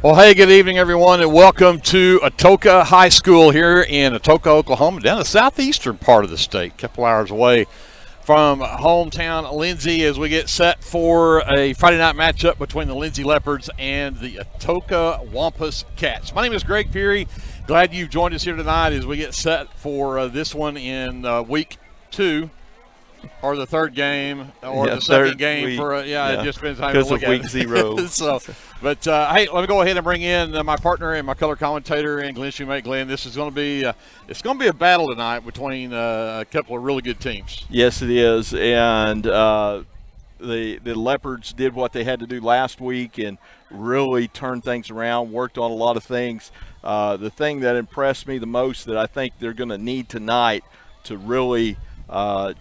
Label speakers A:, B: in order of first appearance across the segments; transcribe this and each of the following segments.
A: Well, hey, good evening, everyone, and welcome to Atoka High School here in Atoka, Oklahoma, down the southeastern part of the state, a couple hours away from hometown Lindsay, as we get set for a Friday night matchup between the Lindsay Leopards and the Atoka Wampus Cats. My name is Greg Peary. Glad you've joined us here tonight as we get set for this one in week 2. Or the third game, or the second game
B: week,
A: it just depends how you look at it.
B: Because of week 0.
A: Hey, let me go ahead and bring in my partner and my color commentator, and Glenn Shoemate. Glenn, this is going to be a battle tonight between a couple of really good teams.
B: Yes, it is, and the Leopards did what they had to do last week and really turned things around, worked on a lot of things. The thing that impressed me the most that I think they're going to need tonight to really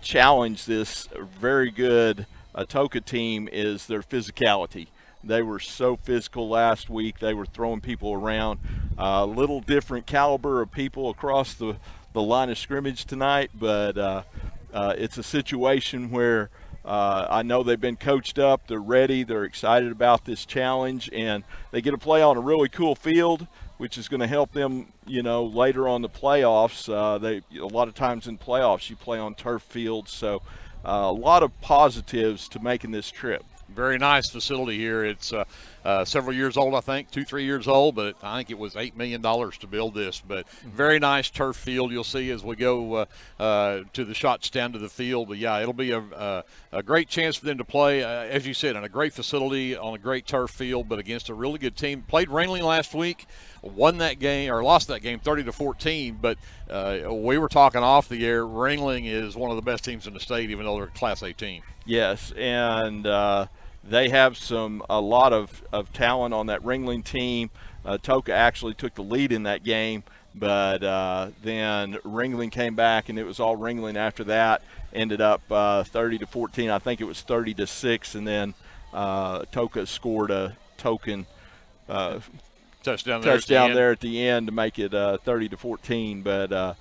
B: challenge this very good Atoka team is their physicality. They were so physical last week. They were throwing people around. A little different caliber of people across the line of scrimmage tonight, but it's a situation where I know they've been coached up. They're ready. They're excited about this challenge, and they get to play on a really cool field, which is going to help them, later on the playoffs. A lot of times in playoffs you play on turf fields, so a lot of positives to making this trip.
A: Very nice facility here. It's several years old, I think, 2-3 years old, but I think it was $8 million to build this. But very nice turf field you'll see as we go to the shots down to the field. But, yeah, it'll be a great chance for them to play, as you said, in a great facility on a great turf field, but against a really good team. Played Ringling last week, won that game, or lost that game 30-14, but we were talking off the air. Ringling is one of the best teams in the state, even though they're a Class A team.
B: Yes, and they have a lot of talent on that Ringling team. Atoka actually took the lead in that game, but then Ringling came back, and it was all Ringling after that. Ended up 30-14. I think it was 30-6, and then Atoka scored a token
A: touchdown
B: there at the end to make it 30-14. But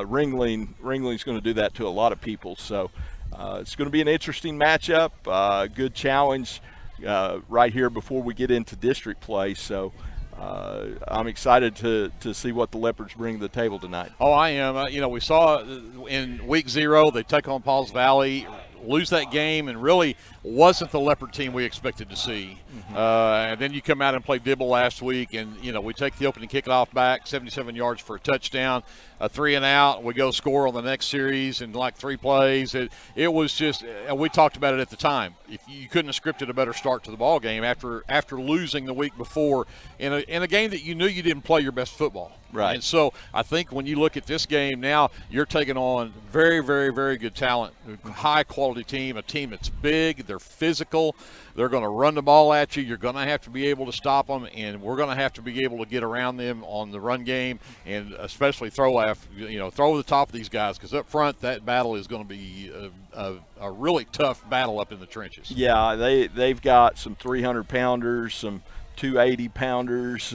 B: Ringling's going to do that to a lot of people. So it's going to be an interesting matchup, good challenge right here before we get into district play. So I'm excited to see what the Leopards bring to the table tonight.
A: Oh, I am. We saw in week 0 they take on Pauls Valley, lose that game, and really wasn't the Leopard team we expected to see. And then you come out and play Dibble last week, and we take the opening kickoff back, 77 yards for a touchdown, a 3-and-out. We go score on the next series in like 3 plays. It was just, and we talked about it at the time. If you couldn't have scripted a better start to the ball game after losing the week before in a game that you knew you didn't play your best football.
B: Right.
A: And so I think when you look at this game now, you're taking on very, very, very good talent, high-quality team, a team that's big, they're physical, they're going to run the ball at you. You're going to have to be able to stop them, and we're going to have to be able to get around them on the run game, and especially throw over the top of these guys, because up front that battle is going to be a really tough battle up in the trenches.
B: Yeah, they've got some 300-pounders, some 280-pounders.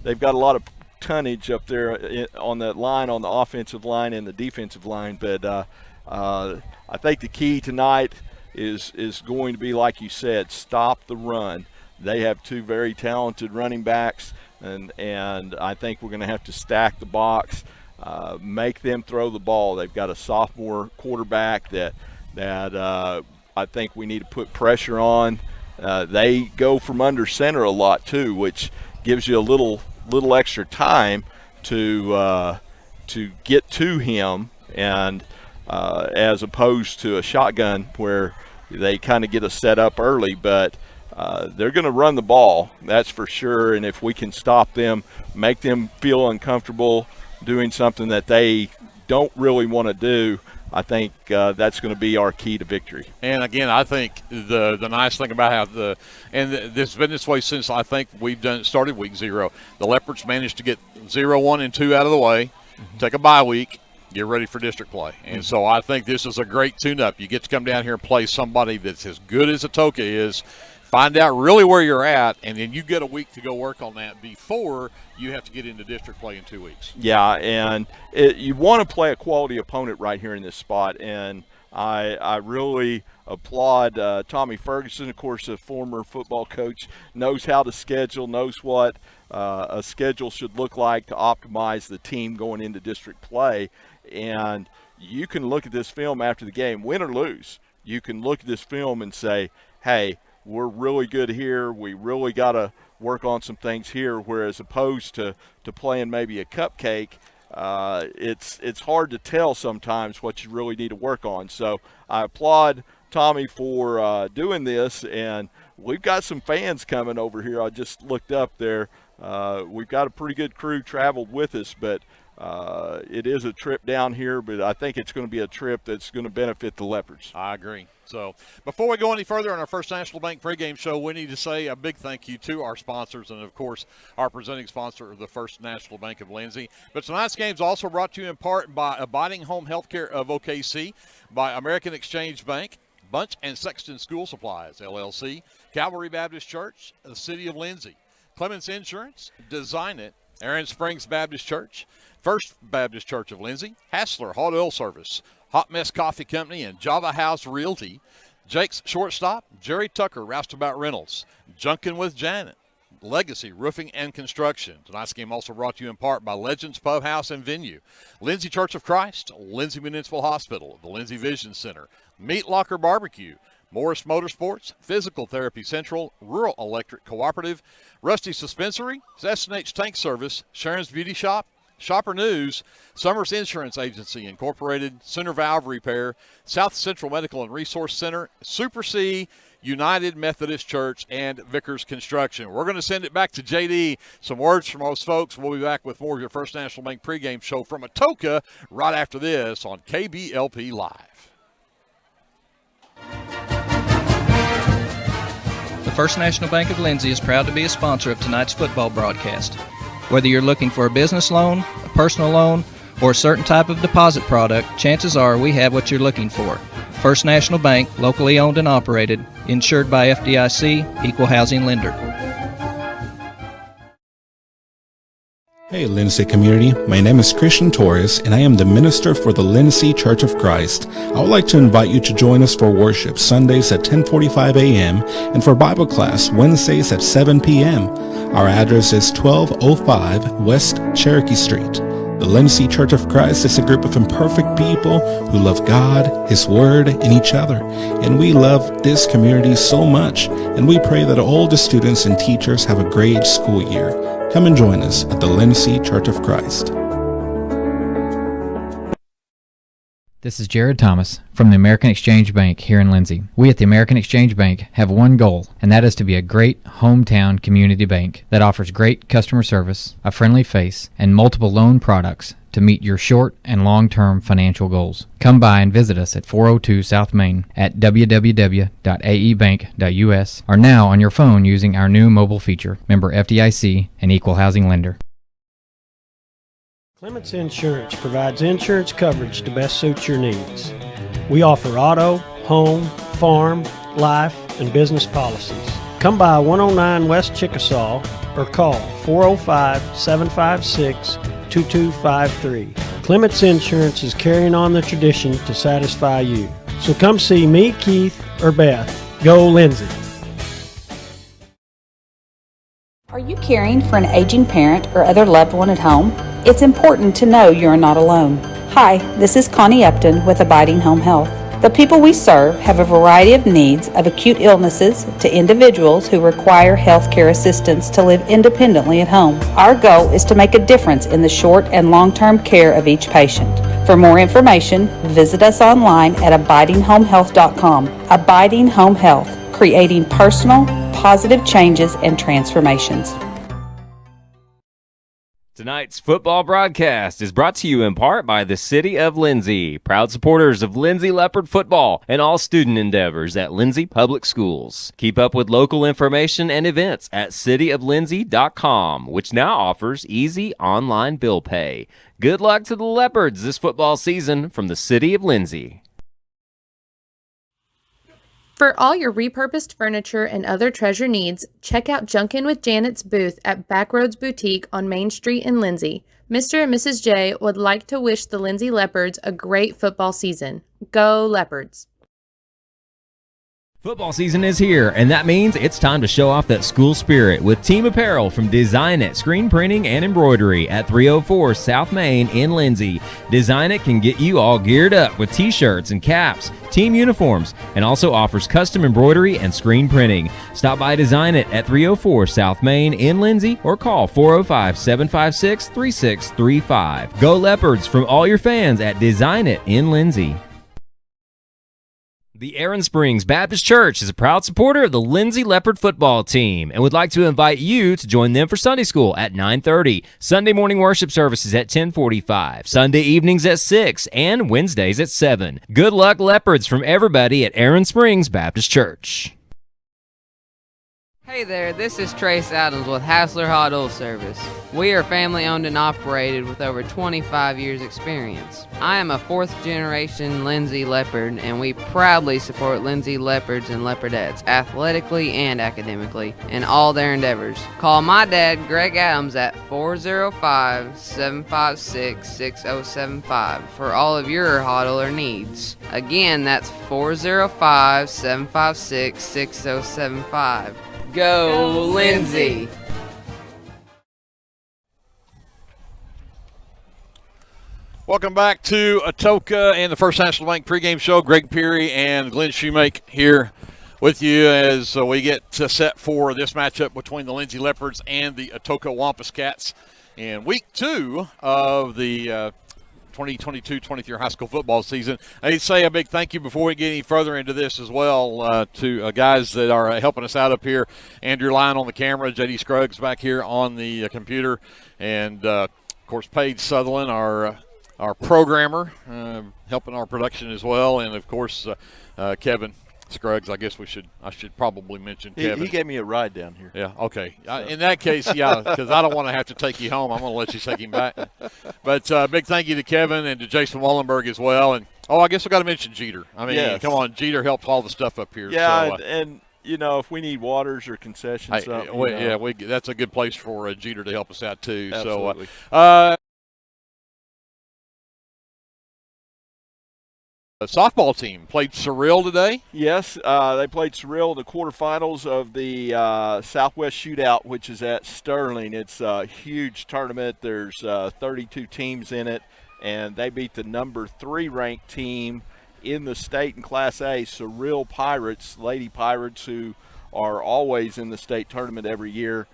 B: They've got a lot of tonnage up there on that line, on the offensive line and the defensive line. But I think the key tonight is going to be, like you said, stop the run. They have 2 very talented running backs, and I think we're going to have to stack the box, make them throw the ball. They've got a sophomore quarterback that I think we need to put pressure on. They go from under center a lot too, which gives you a little extra time to get to him, and as opposed to a shotgun where they kind of get a set up early. But they're going to run the ball, that's for sure. And if we can stop them, make them feel uncomfortable doing something that they don't really want to do, I think that's going to be our key to victory.
A: And again, I think the nice thing about how this has been this way since I think started week 0. The Leopards managed to get 0, 1, and 2 out of the way, take a bye week, get ready for district play. And so I think this is a great tune-up. You get to come down here and play somebody that's as good as Atoka is, find out really where you're at, and then you get a week to go work on that before you have to get into district play in 2 weeks.
B: Yeah, and you want to play a quality opponent right here in this spot, and I really applaud Tommy Ferguson, of course, a former football coach, knows how to schedule, knows what a schedule should look like to optimize the team going into district play. And you can look at this film after the game, win or lose. You can look at this film and say, hey, we're really good here. We really got to work on some things here, whereas opposed to playing maybe a cupcake, it's hard to tell sometimes what you really need to work on. So I applaud Tommy for doing this, and we've got some fans coming over here. I just looked up there. We've got a pretty good crew traveled with us, but it is a trip down here, but I think it's going to be a trip that's going to benefit the Leopards.
A: I agree. So before we go any further on our First National Bank pregame show, we need to say a big thank you to our sponsors and, of course, our presenting sponsor of the First National Bank of Lindsay. But tonight's game is also brought to you in part by Abiding Home Healthcare of OKC, by American Exchange Bank, Bunch and Sexton School Supplies, LLC, Calvary Baptist Church, the City of Lindsay, Clements Insurance, Design It, Aaron Springs Baptist Church, First Baptist Church of Lindsay, Hassler Hot Oil Service, Hot Mess Coffee Company, and Java House Realty, Jake's Shortstop, Jerry Tucker Roustabout Rentals, Junkin' with Janet, Legacy Roofing and Construction. Tonight's game also brought to you in part by Legends Pub House and Venue, Lindsay Church of Christ, Lindsay Municipal Hospital, the Lindsay Vision Center, Meat Locker Barbecue, Morris Motorsports, Physical Therapy Central, Rural Electric Cooperative, Rusty Suspensory, S&H Tank Service, Sharon's Beauty Shop, Shopper News, Summers Insurance Agency Incorporated, Center Valve Repair, South Central Medical and Resource Center, Super C, United Methodist Church, and Vickers Construction. We're going to send it back to JD. Some words from most folks. We'll be back with more of your First National Bank pregame show from Atoka right after this on KBLP Live.
C: The First National Bank of Lindsay is proud to be a sponsor of tonight's football broadcast. Whether you're looking for a business loan, a personal loan, or a certain type of deposit product, chances are we have what you're looking for. First National Bank, locally owned and operated, insured by FDIC, equal housing lender.
D: Hey Lindsay community, my name is Christian Torres and I am the minister for the Lindsay Church of Christ. I would like to invite you to join us for worship Sundays at 10:45 a.m. and for Bible class Wednesdays at 7 p.m. Our address is 1205 West Cherokee Street. The Lindsay Church of Christ is a group of imperfect people who love God, His Word, and each other. And we love this community so much, and we pray that all the students and teachers have a great school year. Come and join us at the Lindsay Church of Christ.
E: This is Jared Thomas from the American Exchange Bank here in Lindsay. We at the American Exchange Bank have one goal, and that is to be a great hometown community bank that offers great customer service, a friendly face, and multiple loan products to meet your short and long-term financial goals. Come by and visit us at 402 South Main at www.aebank.us or now on your phone using our new mobile feature. Member FDIC and equal housing lender.
F: Clements Insurance provides insurance coverage to best suit your needs. We offer auto, home, farm, life, and business policies. Come by 109 West Chickasaw or call 405-756-2253. Clements Insurance is carrying on the tradition to satisfy you. So come see me, Keith, or Beth. Go Lindsay.
G: Are you caring for an aging parent or other loved one at home? It's important to know you're not alone. Hi, this is Connie Upton with Abiding Home Health. The people we serve have a variety of needs, of acute illnesses to individuals who require health care assistance to live independently at home. Our goal is to make a difference in the short and long-term care of each patient. For more information, visit us online at abidinghomehealth.com. Abiding Home Health, creating personal, positive changes and transformations.
H: Tonight's football broadcast is brought to you in part by the City of Lindsay, proud supporters of Lindsay Leopard football and all student endeavors at Lindsay Public Schools. Keep up with local information and events at cityoflindsay.com, which now offers easy online bill pay. Good luck to the Leopards this football season from the City of Lindsay.
I: For all your repurposed furniture and other treasure needs, check out Junkin' with Janet's booth at Backroads Boutique on Main Street in Lindsay. Mr. and Mrs. J would like to wish the Lindsay Leopards a great football season. Go Leopards!
H: Football season is here, and that means it's time to show off that school spirit with team apparel from Design It Screen Printing and Embroidery at 304 South Main in Lindsay. Design It can get you all geared up with t-shirts and caps, team uniforms, and also offers custom embroidery and screen printing. Stop by Design It at 304 South Main in Lindsay or call 405-756-3635. Go Leopards from all your fans at Design It in Lindsay. The Aaron Springs Baptist Church is a proud supporter of the Lindsay Leopard football team and would like to invite you to join them for Sunday school at 9:30, Sunday morning worship services at 10:45, Sunday evenings at 6, and Wednesdays at 7. Good luck, Leopards, from everybody at Aaron Springs Baptist Church.
J: Hey there, this is Trace Adams with Hassler Hot Oil Service. We are family owned and operated with over 25 years experience. I am a 4th generation Lindsay Leopard, and we proudly support Lindsay Leopards and Leopardettes athletically and academically in all their endeavors. Call my dad, Greg Adams, at 405-756-6075 for all of your hot oiler needs. Again, that's 405-756-6075. Go Lindsay!
A: Welcome back to Atoka and the First National Bank pregame show. Greg Peary and Glenn Shoemake here with you as we get set for this matchup between the Lindsay Leopards and the Atoka Wampus Cats in week 2 of the 2022-23 high school football season. I need to say a big thank you before we get any further into this as well to guys that are helping us out up here. Andrew Lyon on the camera, J.D. Scruggs back here on the computer, and, of course, Paige Sutherland, our programmer, helping our production as well, and, of course, Kevin Scruggs. I guess I should probably mention Kevin.
B: He gave me a ride down here.
A: Yeah, okay. In that case, yeah, because I don't want to have to take you home. I'm going to let you take him back. But big thank you to Kevin and to Jason Wallenberg as well. And, I guess I've got to mention Jeter. I mean,
B: yes.
A: Come on, Jeter helps all the stuff up here.
B: Yeah,
A: so,
B: and you know, if we need waters or concessions,
A: that's a good place for Jeter to help us out too.
B: Absolutely.
A: So, the softball team played Surreal today.
B: Yes, they played Surreal in the quarterfinals of the Southwest Shootout, which is at Sterling. It's a huge tournament. There's 32 teams in it, and they beat the number 3 ranked team in the state in Class A, Surreal Pirates, Lady Pirates, who are always in the state tournament every year.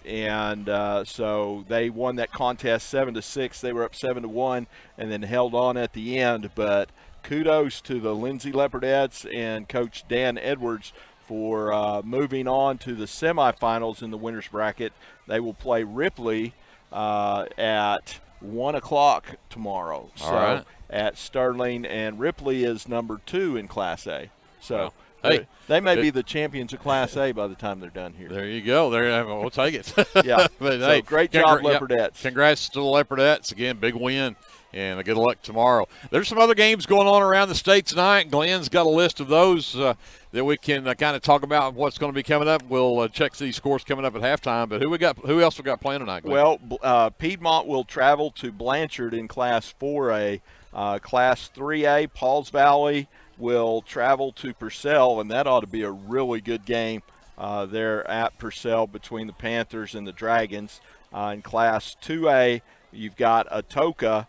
B: And so they won that contest 7-6. They were up 7-1 and then held on at the end. But kudos to the Lindsay Leopardettes and Coach Dan Edwards for moving on to the semifinals in the winners bracket. They will play Ripley at 1 o'clock tomorrow.
A: All right.
B: At Sterling, and Ripley is number 2 in Class A. So
A: hey,
B: they may be the champions of Class A by the time they're done here.
A: There you go. We'll take it.
B: Yeah.
A: But,
B: so
A: hey,
B: great job, Leopardettes.
A: Congrats to the Leopardettes. Again, big win. And good luck tomorrow. There's some other games going on around the state tonight. Glenn's got a list of those that we can kind of talk about what's going to be coming up. We'll check these scores coming up at halftime. But who else we got playing tonight, Glenn?
B: Well, Piedmont will travel to Blanchard in Class 4A. Class 3A, Pauls Valley will travel to Purcell, and that ought to be a really good game there at Purcell between the Panthers and the Dragons. In Class 2A, you've got Atoka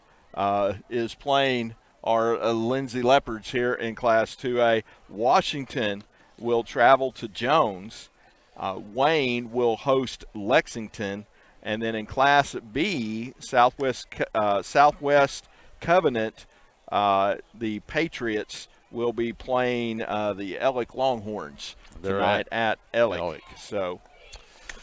B: is playing our Lindsay Leopards here in Class 2A. Washington will travel to Jones. Wayne will host Lexington. And then in Class B, Southwest Covenant, the Patriots will be playing the Ellick Longhorns tonight at Ellick. So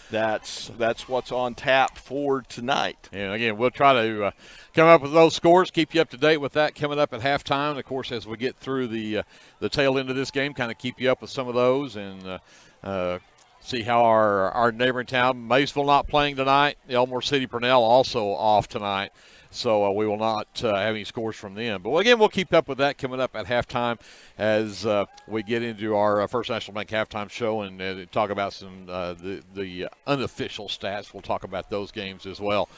B: that's what's on tap for tonight.
A: And again, we'll try to come up with those scores, keep you up to date with that coming up at halftime. And of course, as we get through the tail end of this game, kind of keep you up with some of those and see how our neighboring town, Maysville not playing tonight. Elmore City Purnell also off tonight. So we will not have any scores from them. But again, we'll keep up with that coming up at halftime as we get into our First National Bank halftime show and talk about some the unofficial stats. We'll talk about those games as well.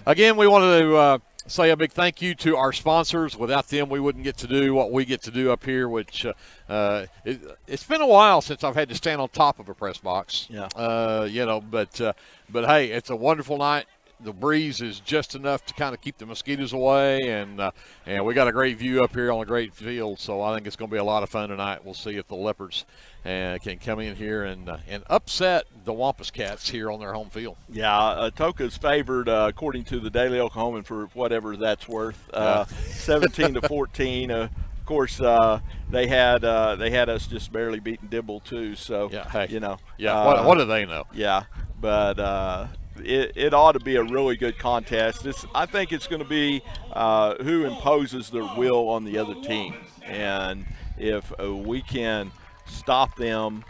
A: Again, we wanted to say a big thank you to our sponsors. Without them, we wouldn't get to do what we get to do up here, which it's been a while since I've had to stand on top of a press box.
B: Yeah.
A: But hey, it's a wonderful night. The breeze is just enough to kind of keep the mosquitoes away, and we got a great view up here on a great field, so I think it's going to be a lot of fun tonight. We'll see if the Leopards can come in here and upset the Wampus Cats here on their home field.
B: Yeah, Atoka's favored, according to the Daily Oklahoman, for whatever that's worth, 17-14. Of course, they had us just barely beating Dibble too. So
A: yeah, hey,
B: yeah.
A: What do they know?
B: Yeah, but it ought to be a really good contest. I think it's going to be who imposes their will on the other team, and if we can stop them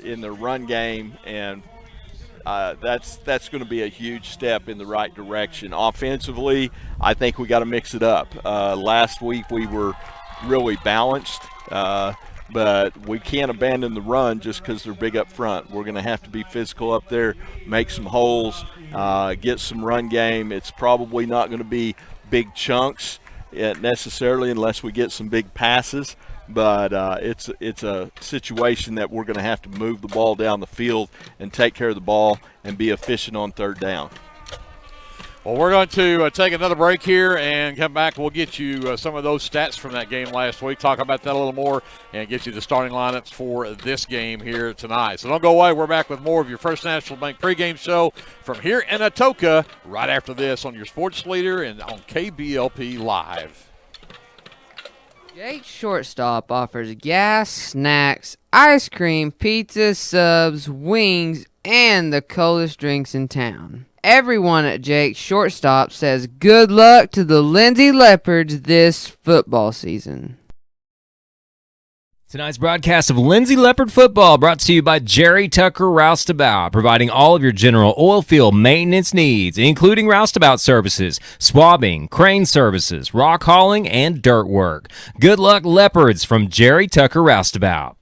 B: in their run game, and that's going to be a huge step in the right direction. Offensively, I think we got to mix it up. Last week we were really balanced, but we can't abandon the run just because they're big up front. We're going to have to be physical up there, make some holes, get some run game. It's probably not going to be big chunks necessarily unless we get some big passes, but it's a situation that we're going to have to move the ball down the field and take care of the ball and be efficient on third down.
A: Well, we're going to take another break here and come back. We'll get you some of those stats from that game last week, talk about that a little more, and get you the starting lineups for this game here tonight. So don't go away. We're back with more of your First National Bank pregame show from here in Atoka right after this on your sports leader and on KBLP Live.
J: Jake's Shortstop offers gas, snacks, ice cream, pizza, subs, wings, and the coldest drinks in town. Everyone at Jake's Shortstop says good luck to the Lindsay Leopards this football season.
H: Tonight's broadcast of Lindsay Leopard football brought to you by Jerry Tucker Roustabout, providing all of your general oil field maintenance needs, including roustabout services, swabbing, crane services, rock hauling, and dirt work. Good luck, Leopards, from Jerry Tucker Roustabout.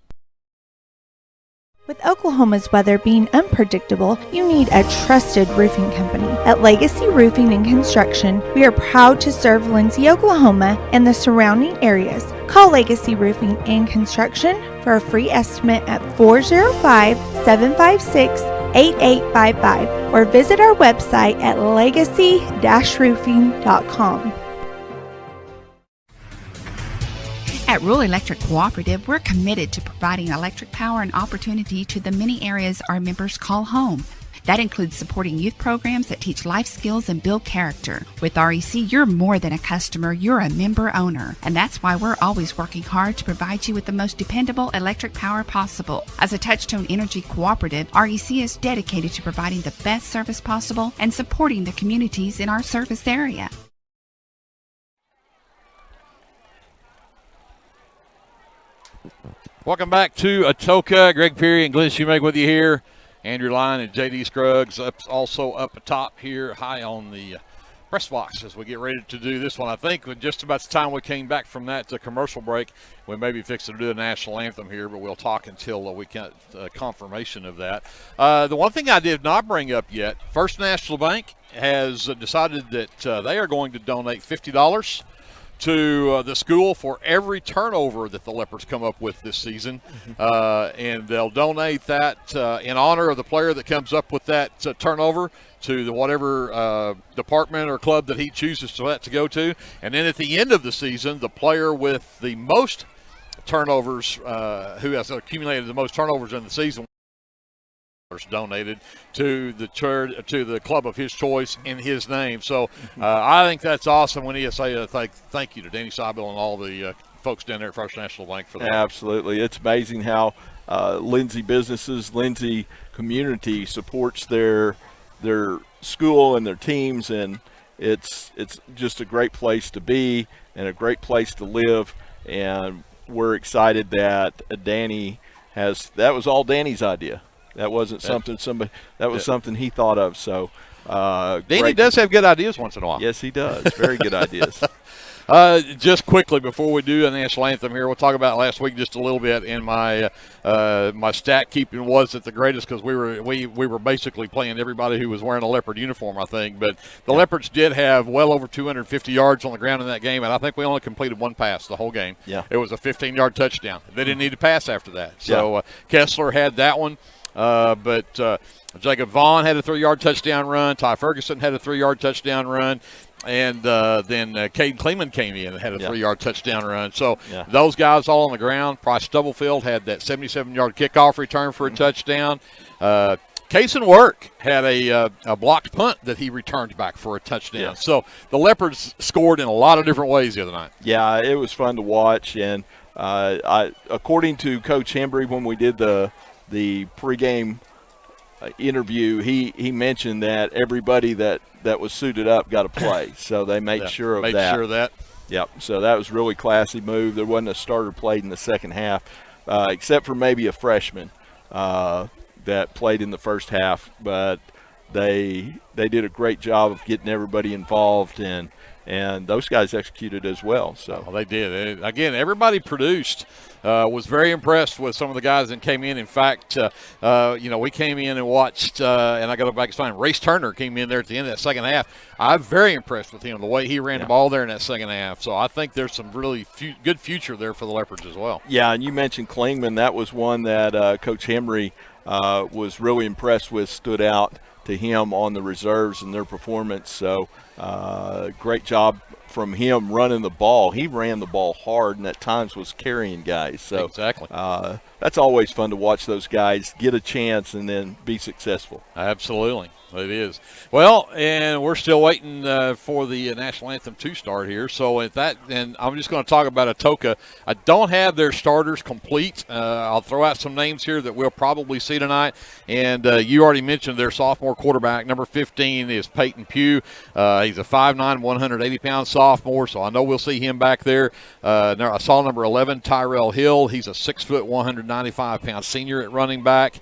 K: With Oklahoma's weather being unpredictable, you need a trusted roofing company. At Legacy Roofing and Construction, we are proud to serve Lindsay, Oklahoma, and the surrounding areas. Call Legacy Roofing and Construction for a free estimate at 405-756-8855 or visit our website at legacy-roofing.com.
L: At Rural Electric Cooperative, we're committed to providing electric power and opportunity to the many areas our members call home. That includes supporting youth programs that teach life skills and build character. With REC, you're more than a customer, you're a member owner. And that's why we're always working hard to provide you with the most dependable electric power possible. As a Touchstone Energy Cooperative, REC is dedicated to providing the best service possible and supporting the communities in our service area.
A: Welcome back to Atoka. Greg Peary and Glenn Shoemake with you here. Andrew Line and J.D. Scruggs also up atop here, high on the press box as we get ready to do this one. I think when just about the time we came back from that commercial break, we may be fixing to do a national anthem here, but we'll talk until we get confirmation of that. The one thing I did not bring up yet, First National Bank has decided that they are going to donate $50 to the school for every turnover that the Leopards come up with this season. And they'll donate that in honor of the player that comes up with that turnover to the whatever department or club that he chooses to go to. And then at the end of the season, the player with the most turnovers, who has accumulated the most turnovers in the season, donated to the church, to the club of his choice in his name. So I think that's awesome. We need to say thank you to Danny Seibel and all the folks down there at First National Bank for that.
B: Absolutely. It's amazing how Lindsay businesses, Lindsay community supports their school and their teams, and it's just a great place to be and a great place to live. And we're excited that Danny that was all Danny's idea. That wasn't something something he thought of. So
A: Danny does have good ideas once in a while.
B: Yes, he does. Very good ideas.
A: Just quickly before we do a national anthem here, we'll talk about last week just a little bit. And my my stat keeping wasn't the greatest because we were basically playing everybody who was wearing a Leopard uniform, I think. But the Leopards did have well over 250 yards on the ground in that game, and I think we only completed one pass the whole game.
B: Yeah,
A: it was a 15-yard touchdown. They didn't need to pass after that. So Kessler had that one, but Jacob Vaughn had a 3-yard touchdown run. Ty Ferguson had a 3-yard touchdown run. And then Caden Kleeman came in and had a 3-yard touchdown run. So those guys all on the ground. Price Stubblefield had that 77-yard kickoff return for a touchdown. Cason Work had a blocked punt that he returned back for a touchdown.
B: Yeah.
A: So the Leopards scored in a lot of different ways the other night.
B: Yeah, it was fun to watch. And according to Coach Hembry, when we did the pregame interview, he mentioned that everybody that was suited up got to play. So they made sure of that.
A: Made sure of that.
B: Yep. So that was a really classy move. There wasn't a starter played in the second half, except for maybe a freshman that played in the first half. But they did a great job of getting everybody involved, and those guys executed as well. So
A: they did. Again, everybody produced. Was very impressed with some of the guys that came in. In fact, we came in and watched, and I got to go back and find Race Turner came in there at the end of that second half. I'm very impressed with him, the way he ran the ball there in that second half. So I think there's some really good future there for the Leopards as well.
B: Yeah, and you mentioned Klingman. That was one that Coach Hembry was really impressed with, stood out to him on the reserves and their performance. So great job from him running the ball. He ran the ball hard and at times was carrying guys. So
A: exactly.
B: That's always fun to watch those guys get a chance and then be successful.
A: Absolutely. It is. Well, and we're still waiting for the national anthem to start here. So at that, and I'm just going to talk about Atoka. I don't have their starters complete. I'll throw out some names here that we'll probably see tonight. And you already mentioned their sophomore quarterback. Number 15 is Peyton Pugh. He's a 5'9", 180-pound sophomore, so I know we'll see him back there. I saw number 11, Tyrell Hill. He's a 6', 195-pound senior at running back.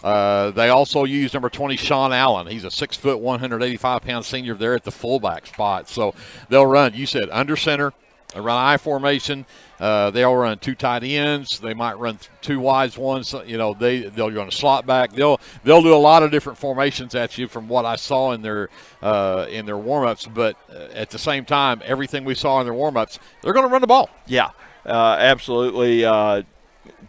A: They also use number 20, Sean Allen. He's a 6', 185-pound senior there at the fullback spot. So they'll run, you said, under center, run I formation. They'll run 2 tight ends. They might run 2 wides ones. They'll run a slot back. They'll do a lot of different formations at you from what I saw in their warm-ups. But at the same time, everything we saw in their warm-ups, they're going to run the ball.
B: Yeah, absolutely.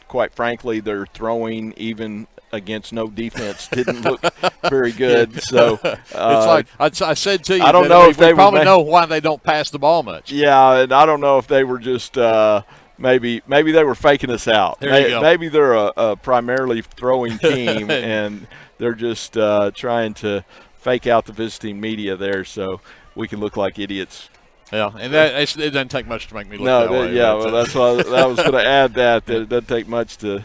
B: Quite frankly, their throwing even against no defense didn't look very good. So
A: it's like I said to you,
B: I don't know if they
A: probably know why they don't pass the ball much.
B: Yeah, and I don't know if they were just maybe they were faking us out. Maybe they're a primarily throwing team and they're just trying to fake out the visiting media there so we can look like idiots.
A: Yeah, and it doesn't take much to make me look that way.
B: Yeah, well, that's why I was going to add that it doesn't take much to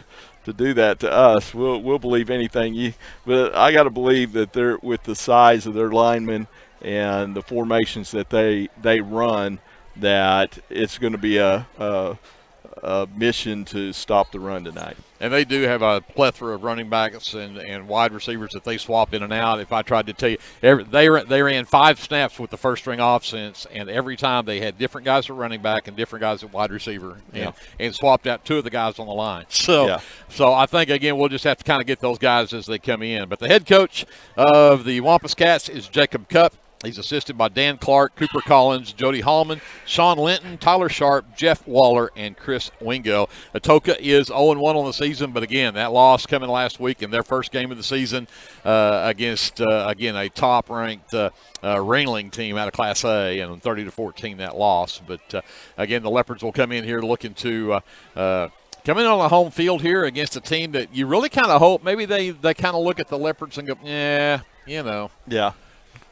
B: do that to us. We'll believe anything. But I got to believe that they're with the size of their linemen and the formations that they run, that it's going to be a mission to stop the run tonight.
A: And they do have a plethora of running backs and wide receivers that they swap in and out. If I tried to tell you, they ran 5 snaps with the first-string offense, and every time they had different guys at running back and different guys at wide receiver and swapped out 2 of the guys on the line. So I think, again, we'll just have to kind of get those guys as they come in. But the head coach of the Wampus Cats is Jacob Cupp. He's assisted by Dan Clark, Cooper Collins, Jody Hallman, Sean Linton, Tyler Sharp, Jeff Waller, and Chris Wingo. Atoka is 0-1 on the season, but again, that loss coming last week in their first game of the season against, again, a top-ranked Ringling team out of Class A, and 30-14 that loss. But, again, the Leopards will come in here looking to come in on the home field here against a team that you really kind of hope maybe they kind of look at the Leopards and go,
B: Yeah.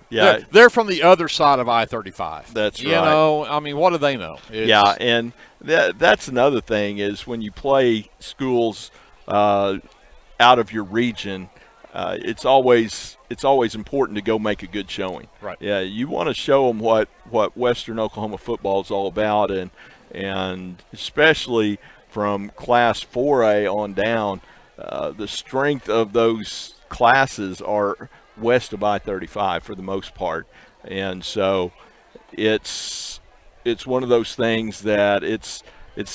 A: Yeah, they're from the other side of I-35.
B: That's right.
A: You know, I mean, what do they know?
B: And that's another thing is when you play schools out of your region, it's always important to go make a good showing.
A: Right.
B: Yeah, you want to show them what Western Oklahoma football is all about, and especially from Class 4A on down, the strength of those classes are west of I-35 for the most part. And so it's one of those things that it's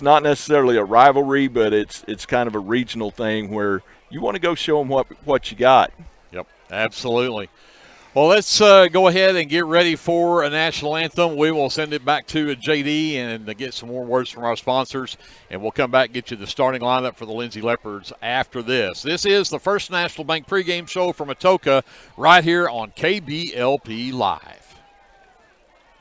B: not necessarily a rivalry, but it's kind of a regional thing where you want to go show them what you got.
A: Yep, absolutely. Well, let's go ahead and get ready for a national anthem. We will send it back to JD and get some more words from our sponsors, and we'll come back and get you the starting lineup for the Lindsay Leopards after this. This is the First National Bank pregame show from Atoka right here on KBLP Live.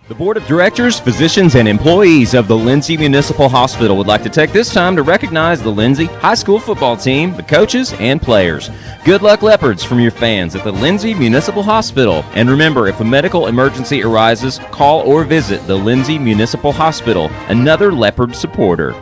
H: The Board of Directors, physicians, and employees of the Lindsay Municipal Hospital would like to take this time to recognize the Lindsay High School football team, the coaches, and players. Good luck, Leopards, from your fans at the Lindsay Municipal Hospital. And remember, if a medical emergency arises, call or visit the Lindsay Municipal Hospital, another Leopard supporter.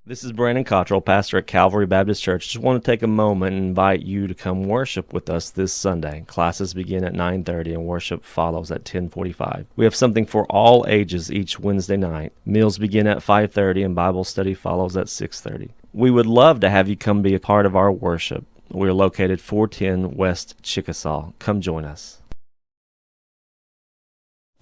M: This is Brandon Cottrell, pastor at Calvary Baptist Church. Just want to take a moment and invite you to come worship with us this Sunday. Classes begin at 9:30 and worship follows at 10:45. We have something for all ages each Wednesday night. Meals begin at 5:30 and Bible study follows at 6:30. We would love to have you come be a part of our worship. We are located 410 West Chickasaw. Come join us.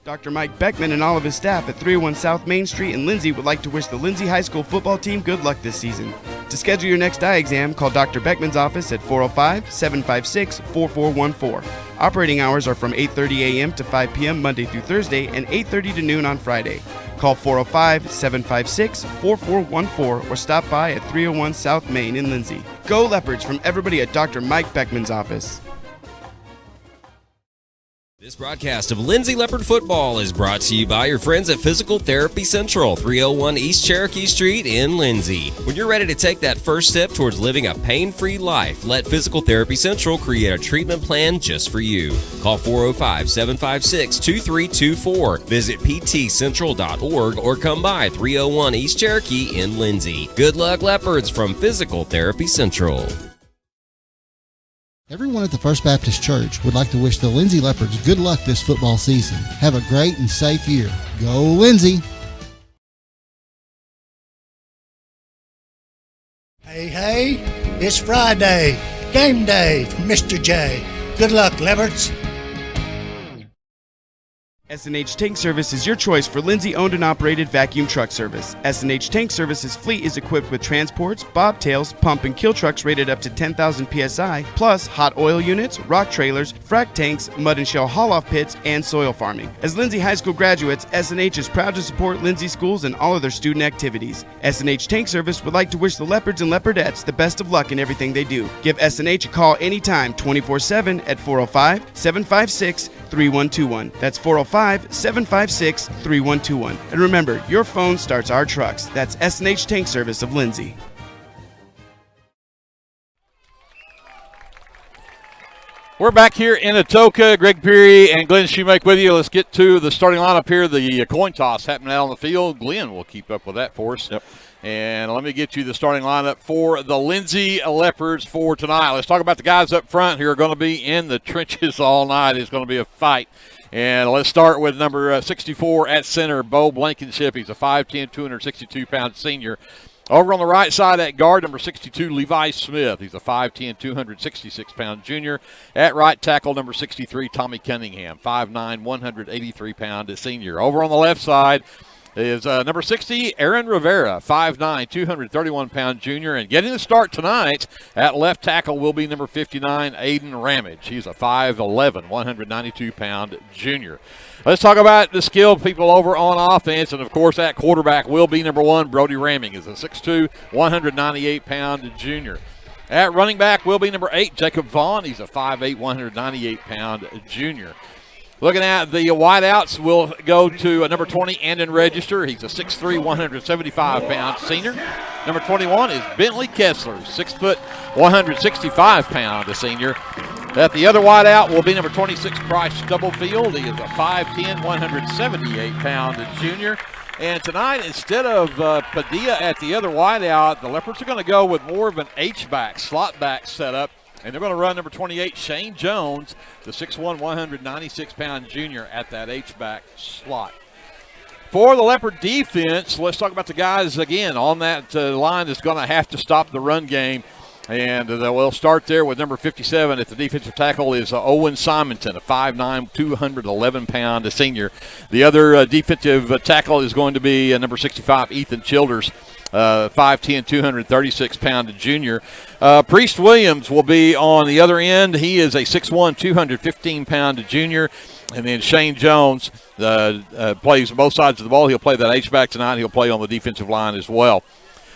N: Dr. Mike Beckman and all of his staff at 301 South Main Street in Lindsay would like to wish the Lindsay High School football team good luck this season. To schedule your next eye exam, call Dr. Beckman's office at 405-756-4414. Operating hours are from 8:30 a.m. to 5 p.m. Monday through Thursday and 8:30 to noon on Friday. Call 405-756-4414 or stop by at 301 South Main in Lindsay. Go Leopards from everybody at Dr. Mike Beckman's office.
O: This broadcast of Lindsay Leopard Football is brought to you by your friends at Physical Therapy Central, 301 East Cherokee Street in Lindsay. When you're ready to take that first step towards living a pain-free life, let Physical Therapy Central create a treatment plan just for you. Call 405-756-2324. Visit ptcentral.org or come by 301 East Cherokee in Lindsay. Good luck, Leopards, from Physical Therapy Central.
P: Everyone at the First Baptist Church would like to wish the Lindsay Leopards good luck this football season. Have a great and safe year. Go Lindsay!
Q: Hey, it's Friday. Game day from Mr. J. Good luck, Leopards.
N: S&H Tank Service is your choice for Lindsay-owned and operated vacuum truck service. S&H Tank Service's fleet is equipped with transports, bobtails, pump and kill trucks rated up to 10,000 psi, plus hot oil units, rock trailers, frac tanks, mud and shell haul-off pits, and soil farming. As Lindsay High School graduates, S&H is proud to support Lindsay schools and all of their student activities. S&H Tank Service would like to wish the Leopards and Leopardettes the best of luck in everything they do. Give S&H a call anytime, 24/7 at 405-756-3121. That's 405-756-3121. And remember, your phone starts our trucks. That's S&H Tank Service of Lindsay.
A: We're back here in Atoka. Greg Peary and Glenn Shoemake with you. Let's get to the starting lineup here. The coin toss happening out on the field. Glenn will keep up with that for us.
B: Yep.
A: And let me get you the starting lineup for the Lindsay Leopards for tonight. Let's talk about the guys up front who are going to be in the trenches all night. It's going to be a fight. And let's start with number 64 at center, Bo Blankenship. He's a 5'10", 262-pound senior. Over on the right side at guard, number 62, Levi Smith. He's a 5'10", 266-pound junior. At right tackle, number 63, Tommy Cunningham, 5'9", 183-pound senior. Over on the left side is number 60, Aaron Rivera, 5'9", 231-pound junior. And getting the start tonight at left tackle will be number 59, Aiden Ramage. He's a 5'11", 192-pound junior. Let's talk about the skilled people over on offense. And, of course, at quarterback will be number 1, Brody Ramming. He's a 6'2", 198-pound junior. At running back will be number 8, Jacob Vaughn. He's a 5'8", 198-pound junior. Looking at the wideouts, we'll go to number 20, Andon Register. He's a 6'3", 175-pound senior. Number 21 is Bentley Kessler, 6 foot, 165-pound senior. At the other wideout will be number 26, Bryce Stubblefield. He is a 5'10", 178-pound junior. And tonight, instead of Padilla at the other wideout, the Leopards are going to go with more of an H-back, slot back setup. And they're going to run number 28, Shane Jones, the 6'1", 196-pound junior at that H-back slot. For the Leopard defense, let's talk about the guys, again, on that line that's going to have to stop the run game. And we'll start there with number 57 at the defensive tackle is Owen Simonton, a 5'9", 211-pound senior. The other defensive tackle is going to be number 65, Ethan Childers, 5'10", 236-pound junior. Priest Williams will be on the other end. He is a 6'1", 215-pound junior. And then Shane Jones plays both sides of the ball. He'll play that H-back tonight. He'll play on the defensive line as well.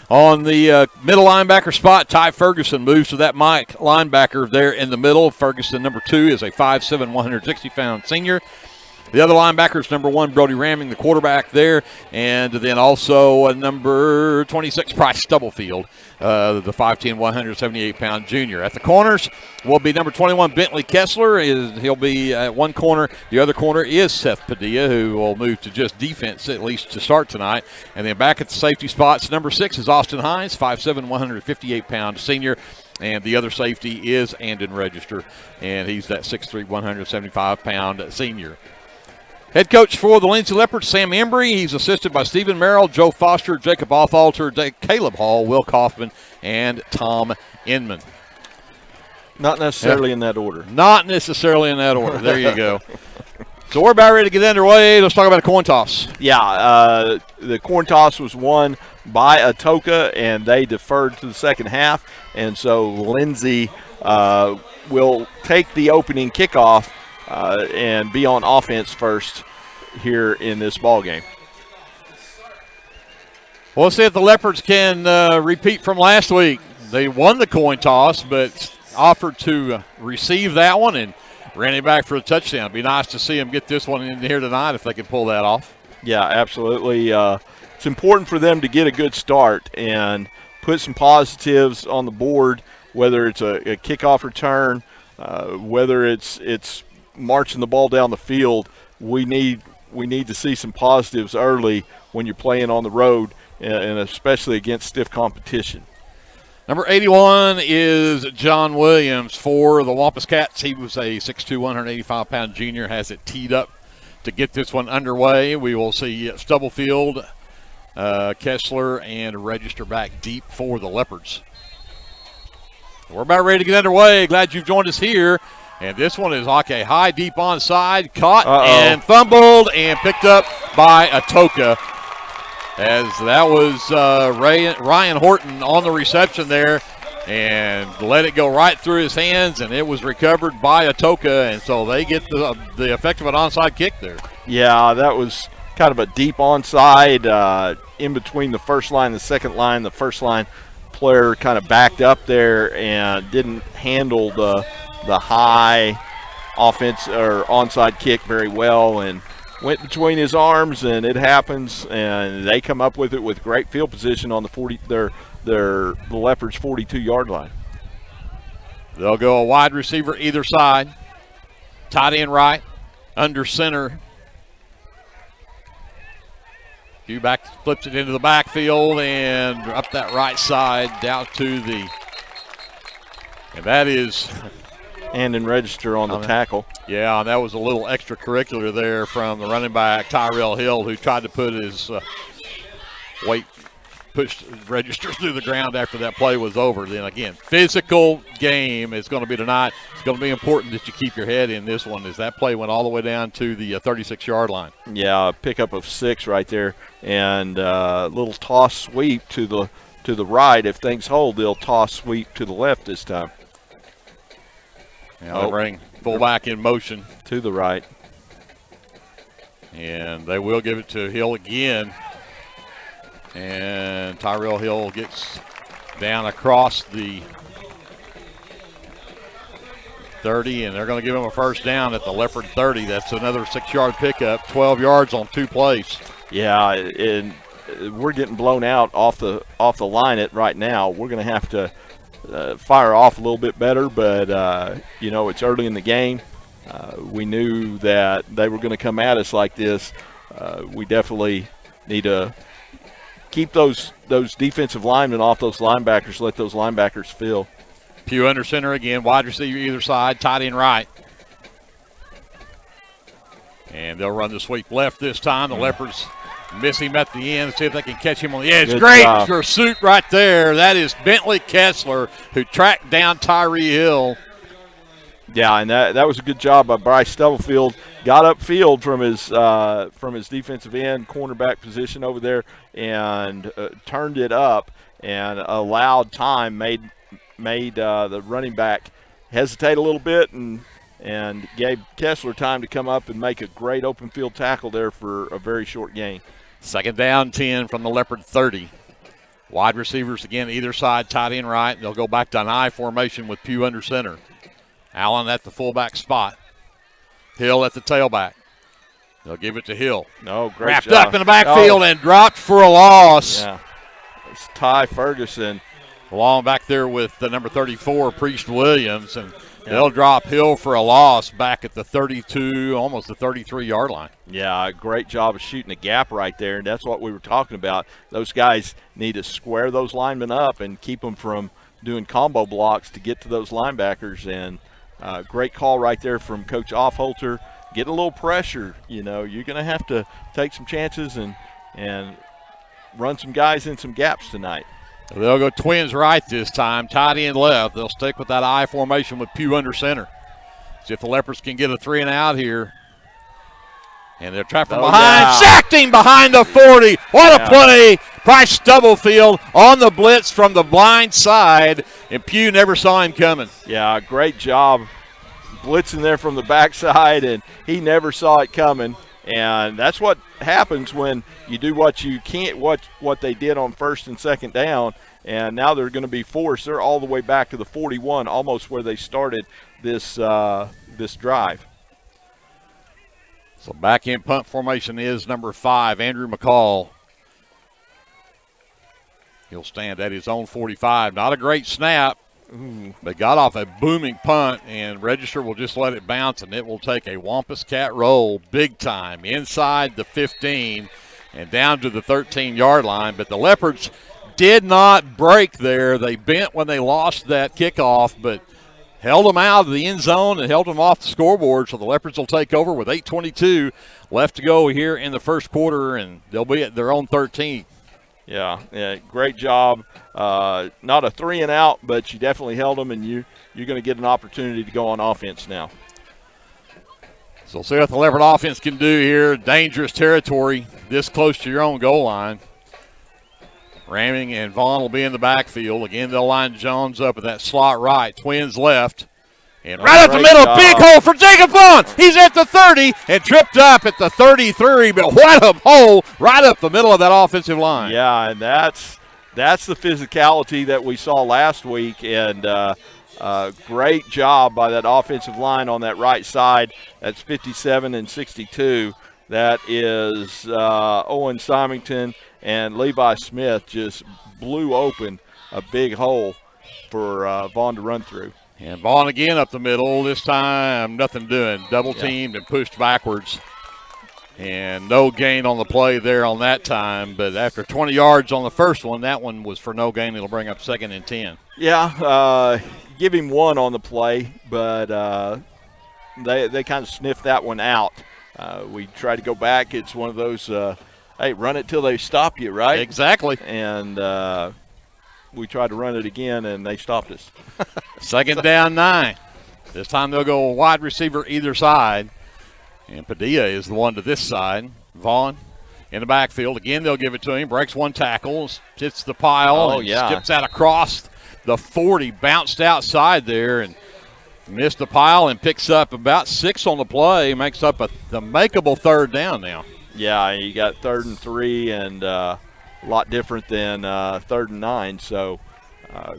A: On the middle linebacker spot, Ty Ferguson moves to that Mike linebacker there in the middle. Ferguson, number 2, is a 5'7", 160-pound senior. The other linebacker is number 1, Brody Ramming, the quarterback there. And then also number 26, Bryce Stubblefield, the 5'10", 178-pound junior. At the corners will be number 21, Bentley Kessler. He'll be at one corner. The other corner is Seth Padilla, who will move to just defense, at least to start tonight. And then back at the safety spots, number 6 is Austin Hines, 5'7", 158-pound senior. And the other safety is Andon Register, and he's that 6'3", 175-pound senior. Head coach for the Lindsay Leopards, Sam Embry. He's assisted by Stephen Merrill, Joe Foster, Jacob Othalter, Caleb Hall, Will Kaufman, and Tom Inman.
B: Not necessarily in that order.
A: Not necessarily in that order. There you go. So we're about ready to get underway. Let's talk about a coin toss.
B: Yeah, the coin toss was won by Atoka, and they deferred to the second half. And so Lindsay will take the opening kickoff and be on offense first here in this ball game.
A: We'll see if the Leopards can repeat from last week. They won the coin toss, but offered to receive that one and ran it back for a touchdown. It'd be nice to see them get this one in here tonight if they can pull that off.
B: Yeah, absolutely. It's important for them to get a good start and put some positives on the board, whether it's a kickoff return, whether it's marching the ball down the field. We need to see some positives early when you're playing on the road, and especially against stiff competition.
A: Number 81 is John Williams for the Wampus Cats. He was a 6'2", 185-pound junior, has it teed up to get this one underway. We will see Stubblefield, Kessler, and Register back deep for the Leopards. We're about ready to get underway. Glad you've joined us here. And this one is like a high, deep onside, caught and fumbled and picked up by Atoka. As that was Ryan Horton on the reception there and let it go right through his hands, and it was recovered by Atoka, and so they get the effect of an onside kick there.
B: Yeah, that was kind of a deep onside in between the first line and the second line. The first line player kind of backed up there and didn't handle the high offense or onside kick very well, and went between his arms, and it happens, and they come up with it with great field position on the Leopards' 42-yard line.
A: They'll go a wide receiver either side, tight end right, under center. Back flips it into the backfield and up that right side down to the, and that is
B: and in register on the tackle.
A: Yeah, and that was a little extracurricular there from the running back, Tyrell Hill, who tried to put his weight, pushed register through the ground after that play was over. Then again, physical game is going to be tonight. It's going to be important that you keep your head in this one, as that play went all the way down to the 36-yard line.
B: Yeah, a pickup of 6 right there, and a little toss sweep to the right. If things hold, they'll toss sweep to the left this time.
A: They'll bring fullback in motion
B: to the right.
A: And they will give it to Hill again. And Tyrell Hill gets down across the 30, and they're going to give him a first down at the Leopard 30. That's another 6-yard pickup, 12 yards on 2 plays.
B: Yeah, and we're getting blown out off the line right now. We're going to have to fire off a little bit better, but it's early in the game. We knew that they were going to come at us like this. We definitely need to keep those defensive linemen off those linebackers, let those linebackers fill.
A: Pugh under center again, wide receiver either side, tight end right. And they'll run the sweep left this time. The Leopards Miss him at the end. See if they can catch him on the edge.
B: Good
A: Great
B: job.
A: pursuit right there. That is Bentley Kessler, who tracked down Tyree Hill.
B: Yeah, and that was a good job by Bryce Stubblefield. Got upfield from his defensive end cornerback position over there and turned it up and allowed time, made the running back hesitate a little bit and gave Kessler time to come up and make a great open field tackle there for a very short gain.
A: 2nd down, 10 from the Leopard 30. Wide receivers again, either side, tight end right. They'll go back to an I formation with Pugh under center. Allen at the fullback spot. Hill at the tailback. They'll give it to Hill.
B: No, great
A: Wrapped
B: job.
A: up in the backfield and dropped for a loss.
B: Yeah, it's Ty Ferguson.
A: Along back there with the number 34, Priest Williams, and they'll drop Hill for a loss back at the 32, almost the 33-yard line.
B: Yeah, great job of shooting a gap right there, and that's what we were talking about. Those guys need to square those linemen up and keep them from doing combo blocks to get to those linebackers, and great call right there from Coach Offholter. Get a little pressure. You're going to have to take some chances and run some guys in some gaps tonight.
A: They'll go twins right this time, tight end left. They'll stick with that I formation with Pugh under center. See if the Leopards can get a 3-and-out here. And they're trapped from behind. Sacked him behind the 40. What a play. Bryce Stubblefield on the blitz from the blind side, and Pugh never saw him coming.
B: Yeah, great job blitzing there from the backside, and he never saw it coming. And that's what happens when you do what you can't, what they did on 1st and 2nd down, and now they're going to be forced. They're all the way back to the 41, almost where they started this drive.
A: So back in punt formation is number 5, Andrew McCall. He'll stand at his own 45. Not a great snap. They got off a booming punt, and Register will just let it bounce, and it will take a Wampus Cat roll big time inside the 15 and down to the 13-yard line. But the Leopards did not break there. They bent when they lost that kickoff, but held them out of the end zone and held them off the scoreboard. So the Leopards will take over with 8:22 left to go here in the first quarter, and they'll be at their own 13.
B: Yeah, great job. Not a 3-and-out, but you definitely held them, and you're going to get an opportunity to go on offense now.
A: So we'll see what the Leopard offense can do here. Dangerous territory this close to your own goal line. Ramming and Vaughn will be in the backfield. Again, they'll line Jones up at that slot right. Twins left. And right up the middle, big hole for Jacob Vaughn. He's at the 30 and tripped up at the 33, but what a hole right up the middle of that offensive line.
B: Yeah, and that's the physicality that we saw last week, and great job by that offensive line on that right side. That's 57 and 62. That is Owen Symington and Levi Smith just blew open a big hole for Vaughn to run through.
A: And Vaughn again up the middle. This time, nothing doing. Double teamed and pushed backwards. And no gain on the play there on that time. But after 20 yards on the first one, that one was for no gain. It'll bring up 2nd and 10.
B: Yeah, give him 1 on the play, but they kind of sniffed that one out. We tried to go back. It's one of those, hey, run it till they stop you, right?
A: Exactly.
B: And we tried to run it again, and they stopped us.
A: 2nd down 9. This time they'll go wide receiver either side. And Padilla is the one to this side. Vaughn in the backfield. Again, they'll give it to him. Breaks 1 tackle. Hits the pile. Skips out across the 40. Bounced outside there and missed the pile and picks up about 6 on the play. Makes up the makeable 3rd down now.
B: Yeah, you got 3rd and 3 and a lot different than 3rd and 9. So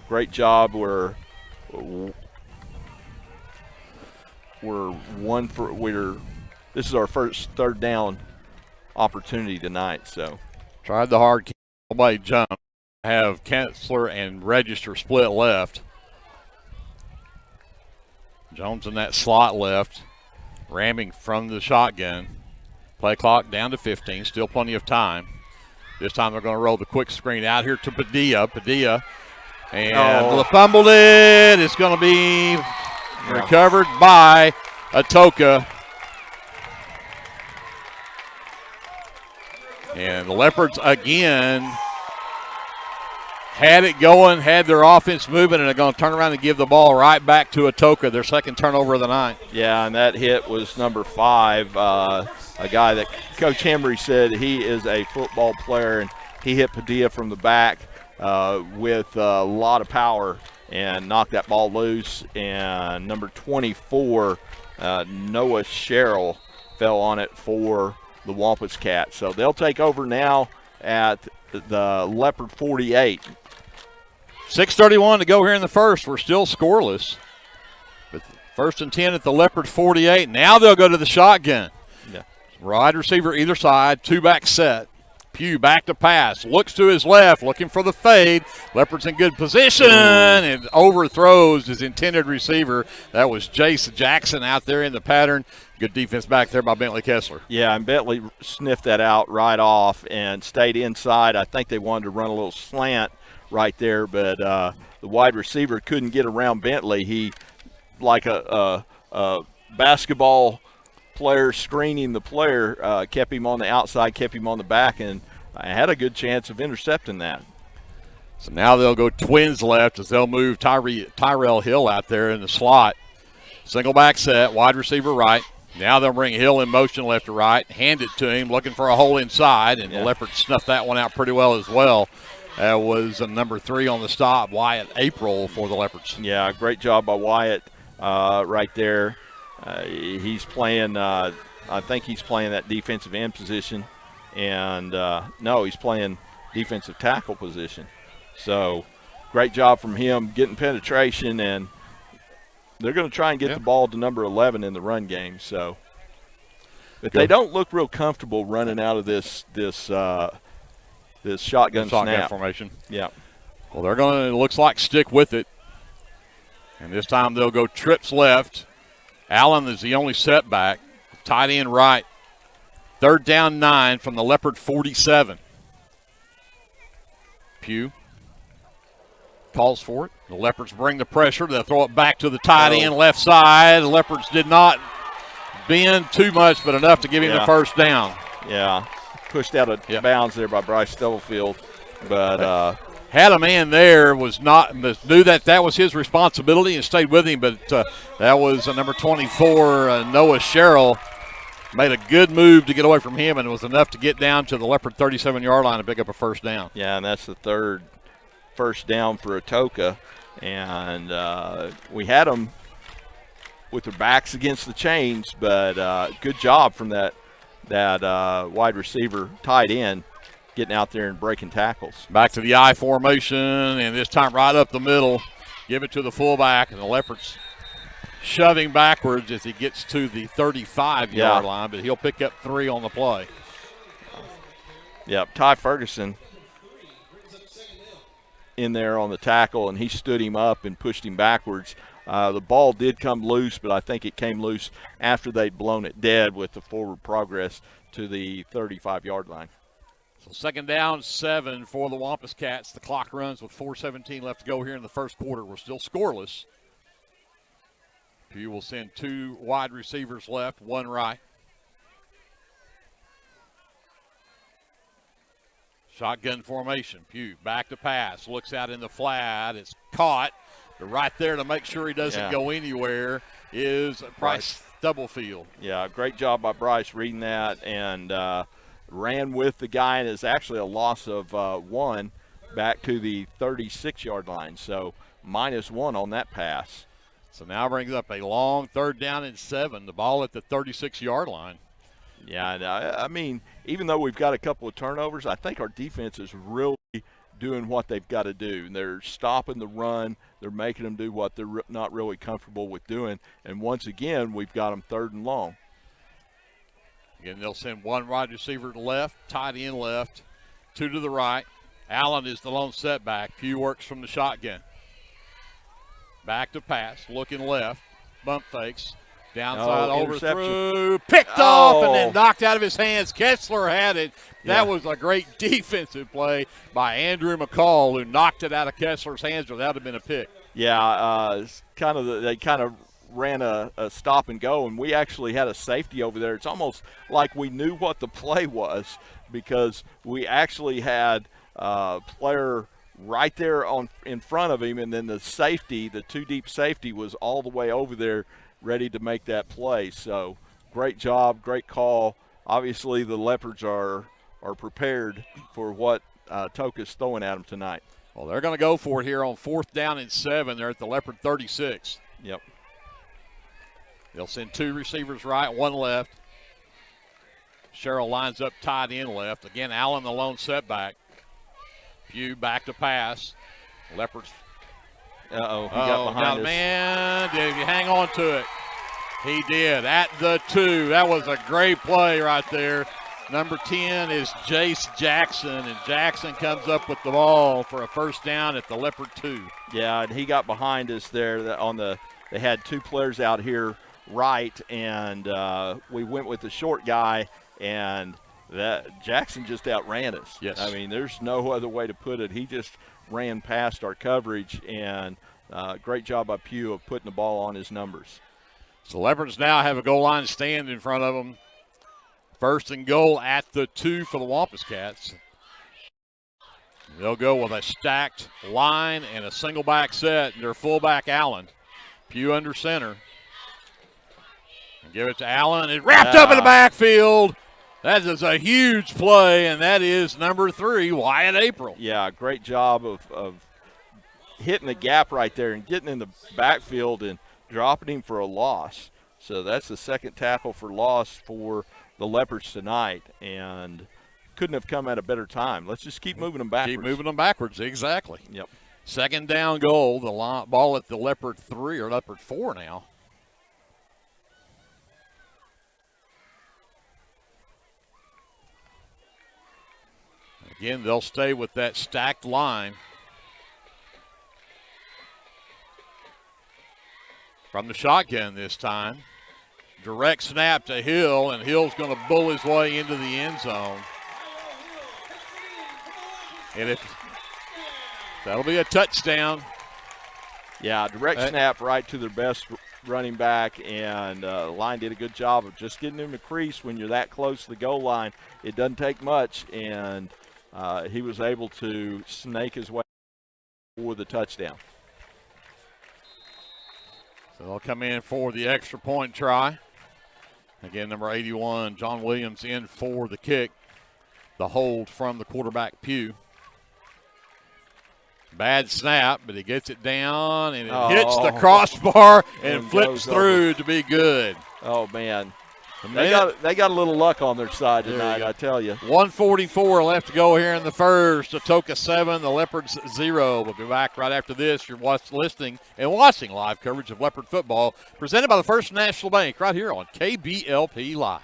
B: great job. This is our first 3rd down opportunity tonight. So
A: tried the hard play jump. Have Kessler and Register split left. Jones in that slot left, ramming from the shotgun. Play clock down to 15, still plenty of time. This time they're going to roll the quick screen out here to Padilla. And fumbled it. It's going to be recovered by Atoka. And the Leopards again had it going, had their offense moving, and they're going to turn around and give the ball right back to Atoka, their second turnover of the night.
B: Yeah, and that hit was number 5, a guy that Coach Henry said he is a football player, and he hit Padilla from the back with a lot of power and knocked that ball loose. And number 24, Noah Sherrill, fell on it for the Wampus Cats. So they'll take over now at the Leopard 48.
A: 6:31 to go here in the first. We're still scoreless. But first and 10 at the Leopard 48. Now they'll go to the shotgun.
B: Yeah.
A: Wide receiver either side, two-back set. Pugh back to pass, looks to his left, looking for the fade. Leopards in good position and overthrows his intended receiver. That was Jace Jackson out there in the pattern. Good defense back there by Bentley Kessler.
B: Yeah, and Bentley sniffed that out right off and stayed inside. I think they wanted to run a little slant right there, but the wide receiver couldn't get around Bentley. He, like a basketball player screening the player, kept him on the outside, kept him on the back, and I had a good chance of intercepting that.
A: So now they'll go twins left as they'll move Tyrell Hill out there in the slot. Single back set, wide receiver right. Now they'll bring Hill in motion left to right, hand it to him, looking for a hole inside, and the Leopards snuffed that one out pretty well as well. That was number 3 on the stop, Wyatt April for the Leopards.
B: Yeah, great job by Wyatt right there. He's playing, I think he's playing that defensive end position. And, no, he's playing defensive tackle position. So, great job from him getting penetration, and they're going to try and get the ball to number 11 in the run game. So, but they don't look real comfortable running out of this shotgun snap
A: formation.
B: Yeah.
A: Well, they're going to, looks like, stick with it. And this time they'll go trips left. Allen is the only setback. Tight end right. 3rd down 9 from the Leopard 47. Pugh calls for it. The Leopards bring the pressure. They'll throw it back to the tight end left side. The Leopards did not bend too much, but enough to give him the first down.
B: Yeah. Pushed out of bounds there by Bryce Stubblefield. But
A: had a man there, knew that was his responsibility and stayed with him, but that was number 24, Noah Sherrill. Made a good move to get away from him, and it was enough to get down to the Leopard 37-yard line and pick up a first down.
B: Yeah, and that's the 3rd first down for Atoka. And we had them with their backs against the chains, but good job from that wide receiver tight end getting out there and breaking tackles.
A: Back to the I formation, and this time right up the middle. Give it to the fullback, and the Leopards shoving backwards as he gets to the 35-yard line, but he'll pick up 3 on the play.
B: Yep, Ty Ferguson in there on the tackle, and he stood him up and pushed him backwards. The ball did come loose, but I think it came loose after they'd blown it dead with the forward progress to the 35-yard line.
A: So 2nd down 7 for the Wampus Cats. The clock runs with 4:17 left to go here in the first quarter. We're still scoreless. Pugh will send 2 wide receivers left, 1 right. Shotgun formation. Pugh back to pass. Looks out in the flat. It's caught. But right there to make sure he doesn't go anywhere is Bryce Stubblefield.
B: Yeah, great job by Bryce reading that and ran with the guy, and it's actually a loss of 1 back to the 36-yard line. So -1 on that pass.
A: So now brings up a long 3rd down and 7. The ball at the 36-yard line.
B: Yeah, I mean, even though we've got a couple of turnovers, I think our defense is really doing what they've got to do. They're stopping the run. They're making them do what they're not really comfortable with doing. And once again, we've got them 3rd and long.
A: Again, they'll send 1 wide receiver to left, tight end left, 2 to the right. Allen is the lone setback. Pugh works from the shotgun. Back to pass, looking left, bump fakes, downside overthrew, picked off and then knocked out of his hands. Kessler had it. That was a great defensive play by Andrew McCall, who knocked it out of Kessler's hands, or that would have been a pick.
B: Yeah, they kind of ran a stop and go, and we actually had a safety over there. It's almost like we knew what the play was because we actually had a player right there in front of him, and then the safety, the two deep safety, was all the way over there ready to make that play. So great job, great call. Obviously the Leopards are prepared for what Atoka's throwing at them tonight.
A: Well, they're going to go for it here on 4th down and 7. They're at the Leopard 36.
B: Yep.
A: They'll send 2 receivers right, 1 left. Sherrill lines up tight end left. Again, Allen the lone setback. Pugh back to pass. Leopards.
B: He got behind us.
A: Man, did he hang on to it? He did. At the 2. That was a great play right there. Number 10 is Jace Jackson, and Jackson comes up with the ball for a first down at the Leopard 2.
B: Yeah, and he got behind us there they had 2 players out here right, and we went with the short guy, and that Jackson just outran us.
A: Yes.
B: I mean, there's no other way to put it. He just ran past our coverage, and great job by Pugh of putting the ball on his numbers.
A: So Leopards now have a goal line stand in front of them. 1st and goal at the 2 for the Wampus Cats. They'll go with a stacked line and a single back set. Their fullback, Allen. Pugh under center. And give it to Allen. It's wrapped up in the backfield. That is a huge play, and that is number 3, Wyatt April.
B: Yeah, great job of hitting the gap right there and getting in the backfield and dropping him for a loss. So that's the 2nd tackle for loss for the Leopards tonight, and couldn't have come at a better time. Let's just keep moving them backwards.
A: Keep moving them backwards, exactly.
B: Yep.
A: 2nd down goal, the ball at the Leopard 3 or Leopard 4 now. Again, they'll stay with that stacked line. From the shotgun this time. Direct snap to Hill, and Hill's going to bull his way into the end zone. And that'll be a touchdown.
B: Yeah, direct snap right to their best running back, and the line did a good job of just getting him to crease when you're that close to the goal line. It doesn't take much, and he was able to snake his way for the touchdown.
A: So they'll come in for the extra point try. Again, number 81, John Williams, in for the kick. The hold from the quarterback, Pugh. Bad snap, but he gets it down, and it hits the crossbar and flips through to be good.
B: Oh, man. They got a little luck on their side tonight, I tell you.
A: 1:44 left to go here in the first. Atoka 7, the Leopards 0. We'll be back right after this. You're listening and watching live coverage of Leopard football presented by the First National Bank right here on KBLP Live.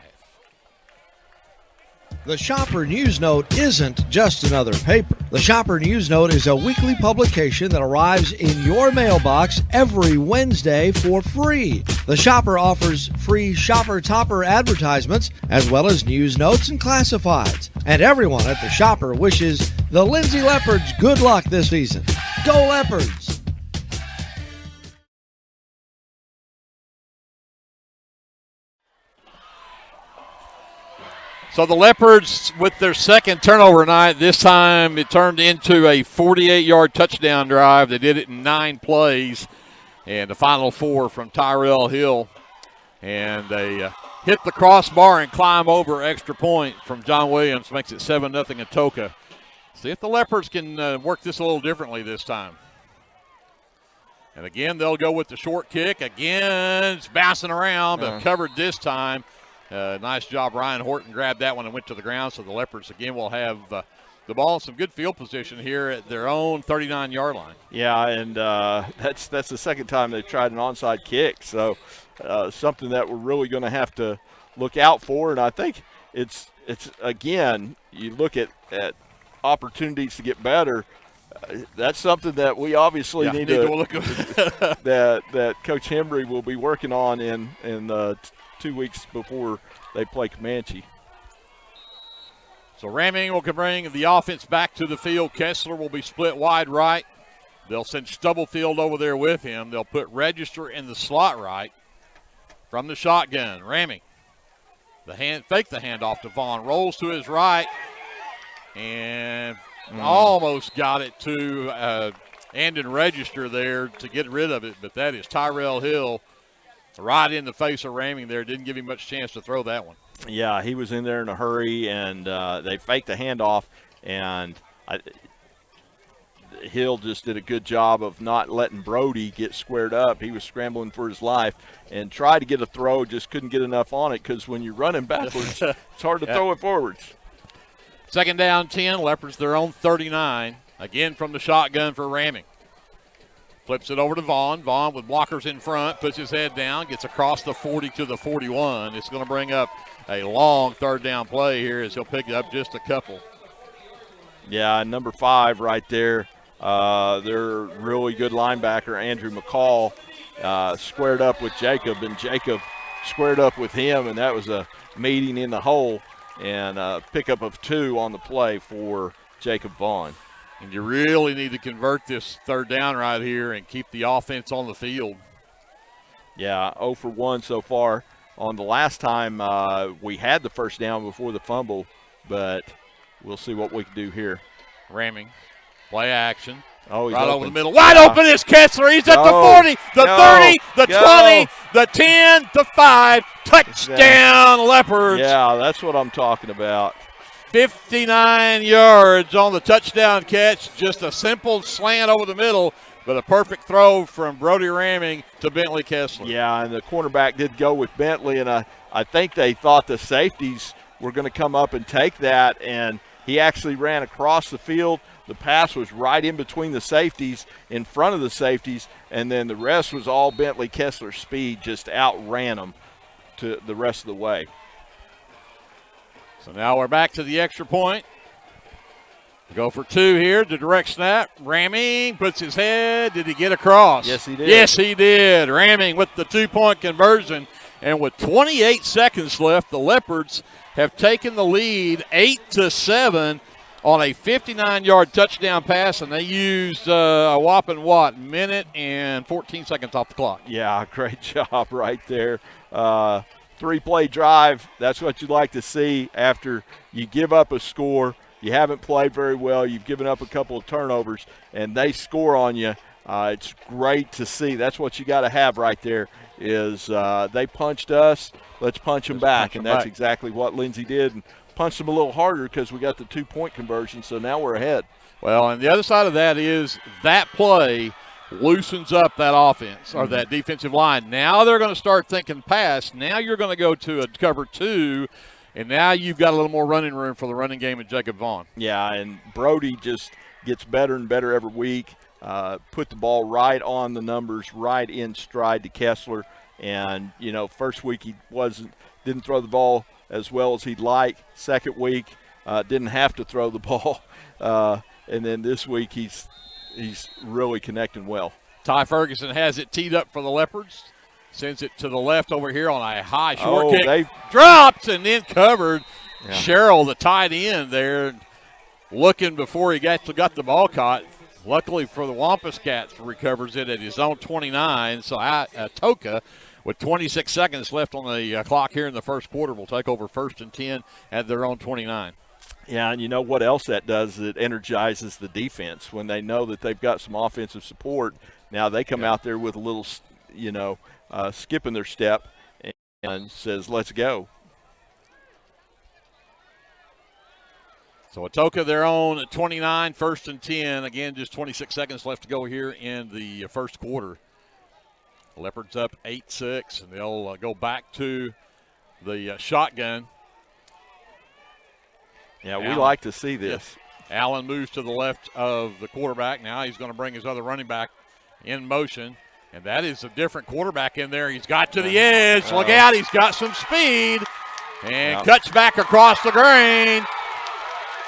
R: The Shopper News Note isn't just another paper. The Shopper News Note is a weekly publication that arrives in your mailbox every Wednesday for free. The Shopper offers free Shopper Topper advertisements as well as news notes and classifieds. And everyone at the Shopper wishes the Lindsay Leopards good luck this season. Go Leopards!
A: So the Leopards with their 2nd turnover night, this time it turned into a 48-yard touchdown drive. They did it in 9 plays, and the final 4 from Tyrell Hill. And they hit the crossbar and climb over extra point from John Williams, makes it 7-0 Atoka. See if the Leopards can work this a little differently this time. And again, they'll go with the short kick. Again, it's bouncing around, but covered this time. Nice job. Ryan Horton grabbed that one and went to the ground. So the Leopards, again, will have the ball in some good field position here at their own 39-yard line.
B: Yeah, and that's the 2nd time they've tried an onside kick. So something that we're really going to have to look out for. And I think it's again, you look at opportunities to get better. That's something that we obviously need to look at. that Coach Hembry will be working on in 2 weeks before they play Comanche.
A: So Ramming will bring the offense back to the field. Kessler will be split wide right. They'll send Stubblefield over there with him. They'll put Register in the slot right. From the shotgun, Ramming. Fake the handoff to Vaughn. Rolls to his right. and almost got it to Andon Register there to get rid of it, but that is Tyrell Hill right in the face of Raming there. Didn't give him much chance to throw that one.
B: Yeah, he was in there in a hurry, and they faked the handoff, and Hill just did a good job of not letting Brody get squared up. He was scrambling for his life and tried to get a throw, just couldn't get enough on it because when you're running backwards, it's hard to throw it forwards.
A: Second down 10, Leopards their own 39. Again from the shotgun for Raming. Flips it over to Vaughn. Vaughn with blockers in front, puts his head down, gets across the 40 to the 41. It's going to bring up a long third down play here as he'll pick up just a couple.
B: Yeah, number 5 right there. Their really good linebacker, Andrew McCall, squared up with Jacob, and Jacob squared up with him, and that was a meeting in the hole, and a pickup of 2 on the play for Jacob Vaughn.
A: And you really need to convert this third down right here and keep the offense on the field.
B: Yeah, 0 for 1 so far. On the last time we had the first down before the fumble, but we'll see what we can do here.
A: Raming, play action.
B: Oh, he's
A: right
B: open.
A: over the middle. Wide open is Kessler. He's at the 40, the 30, the 20, the 10, the 5. Touchdown, Leopards.
B: Yeah, that's what I'm talking about.
A: 59 yards on the touchdown catch. Just a simple slant over the middle, but a perfect throw from Brody Raming to Bentley Kessler.
B: Yeah, and the cornerback did go with Bentley, and I think they thought the safeties were going to come up and take that, and he actually ran across the field. The pass was right in between the safeties, in front of the safeties, and then the rest was all Bentley Kessler's speed, just outran them to the rest of the way.
A: So now we're back to the extra point. We go for 2 here. The direct snap. Raming puts his head. Did he get across?
B: Yes, he did.
A: Yes, he did. Raming with the 2-point conversion. And with 28 seconds left, the Leopards have taken the lead 8-7 on a 59-yard touchdown pass, and they used a whopping, minute and 14 seconds off the clock.
B: Yeah, great job right there. 3-play drive, that's what you'd like to see after you give up a score. You haven't played very well. You've given up a couple of turnovers, and they score on you. It's great to see. That's what you got to have right there is they punched us, let's punch them back, and that's exactly what Lindsay did. And punched them a little harder because we got the 2-point conversion, so now we're ahead.
A: Well, and the other side of that is that play loosens up that offense or that defensive line. Now they're going to start thinking pass. Now you're going to go to a cover 2, and now you've got a little more running room for the running game with Jacob Vaughn.
B: Yeah, and Brody just gets better and better every week. Put the ball right on the numbers, right in stride to Kessler. And, first week he didn't throw the ball as well as he'd like. Second week, didn't have to throw the ball. And then this week he's really connecting well.
A: Ty Ferguson has it teed up for the Leopards. Sends it to the left over here on a high short kick. Drops and then covered. Yeah. Sherrill, the tight end there, looking before he got the ball caught. Luckily for the Wampus Cats, recovers it at his own 29. So Atoka, with 26 seconds left on the clock here in the first quarter, will take over 1st and 10 at their own 29.
B: Yeah, and you know what else that does? It energizes the defense. When they know that they've got some offensive support, now they come out there with a little, skip in their step and says, let's go.
A: So Atoka, their own 29, 1st and 10. Again, just 26 seconds left to go here in the first quarter. Leopards up 8-6, and they'll go back to the shotgun.
B: Yeah, we like to see this.
A: Yeah. Allen moves to the left of the quarterback. Now he's going to bring his other running back in motion, and that is a different quarterback in there. He's got to the edge. Look out, he's got some speed, and cuts back across the grain.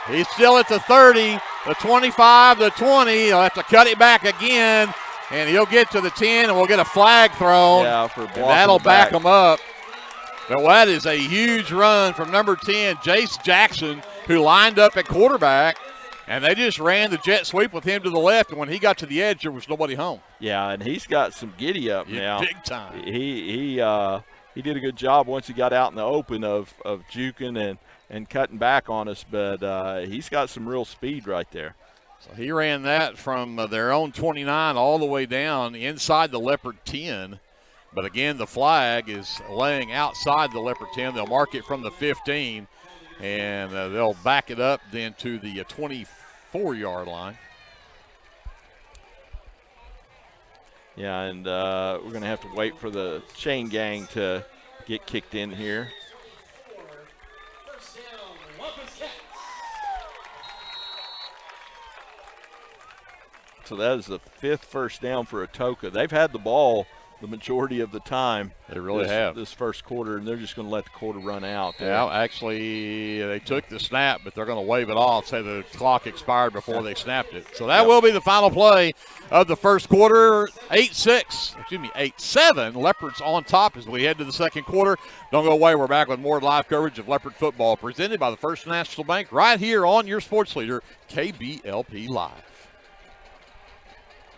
A: He's still at the 30, the 25, the 20. He'll have to cut it back again, and he'll get to the 10, and we'll get a flag thrown.
B: Yeah, for blocking.
A: That'll back him up. But that is a huge run from number 10, Jace Jackson, who lined up at quarterback, and they just ran the jet sweep with him to the left, and when he got to the edge, there was nobody home.
B: Yeah, and he's got some giddy up now.
A: Big time.
B: he did a good job once he got out in the open of juking and cutting back on us, but he's got some real speed right there.
A: So he ran that from their own 29 all the way down inside the Leopard 10. But again, the flag is laying outside the Leopard 10. They'll mark it from the 15, and they'll back it up then to the 24-yard line.
B: Yeah, and we're going to have to wait for the chain gang to get kicked in here. So that is the 5th first down for Atoka. They've had the ball the majority of the time.
A: They really have.
B: This first quarter, and they're just going to let the quarter run out.
A: Yeah, actually, they took the snap, but they're going to wave it off, say the clock expired before they snapped it. So that will be the final play of the first quarter. 8-7. Leopards on top as we head to the second quarter. Don't go away. We're back with more live coverage of Leopard football presented by the First National Bank right here on your sports leader, KBLP Live.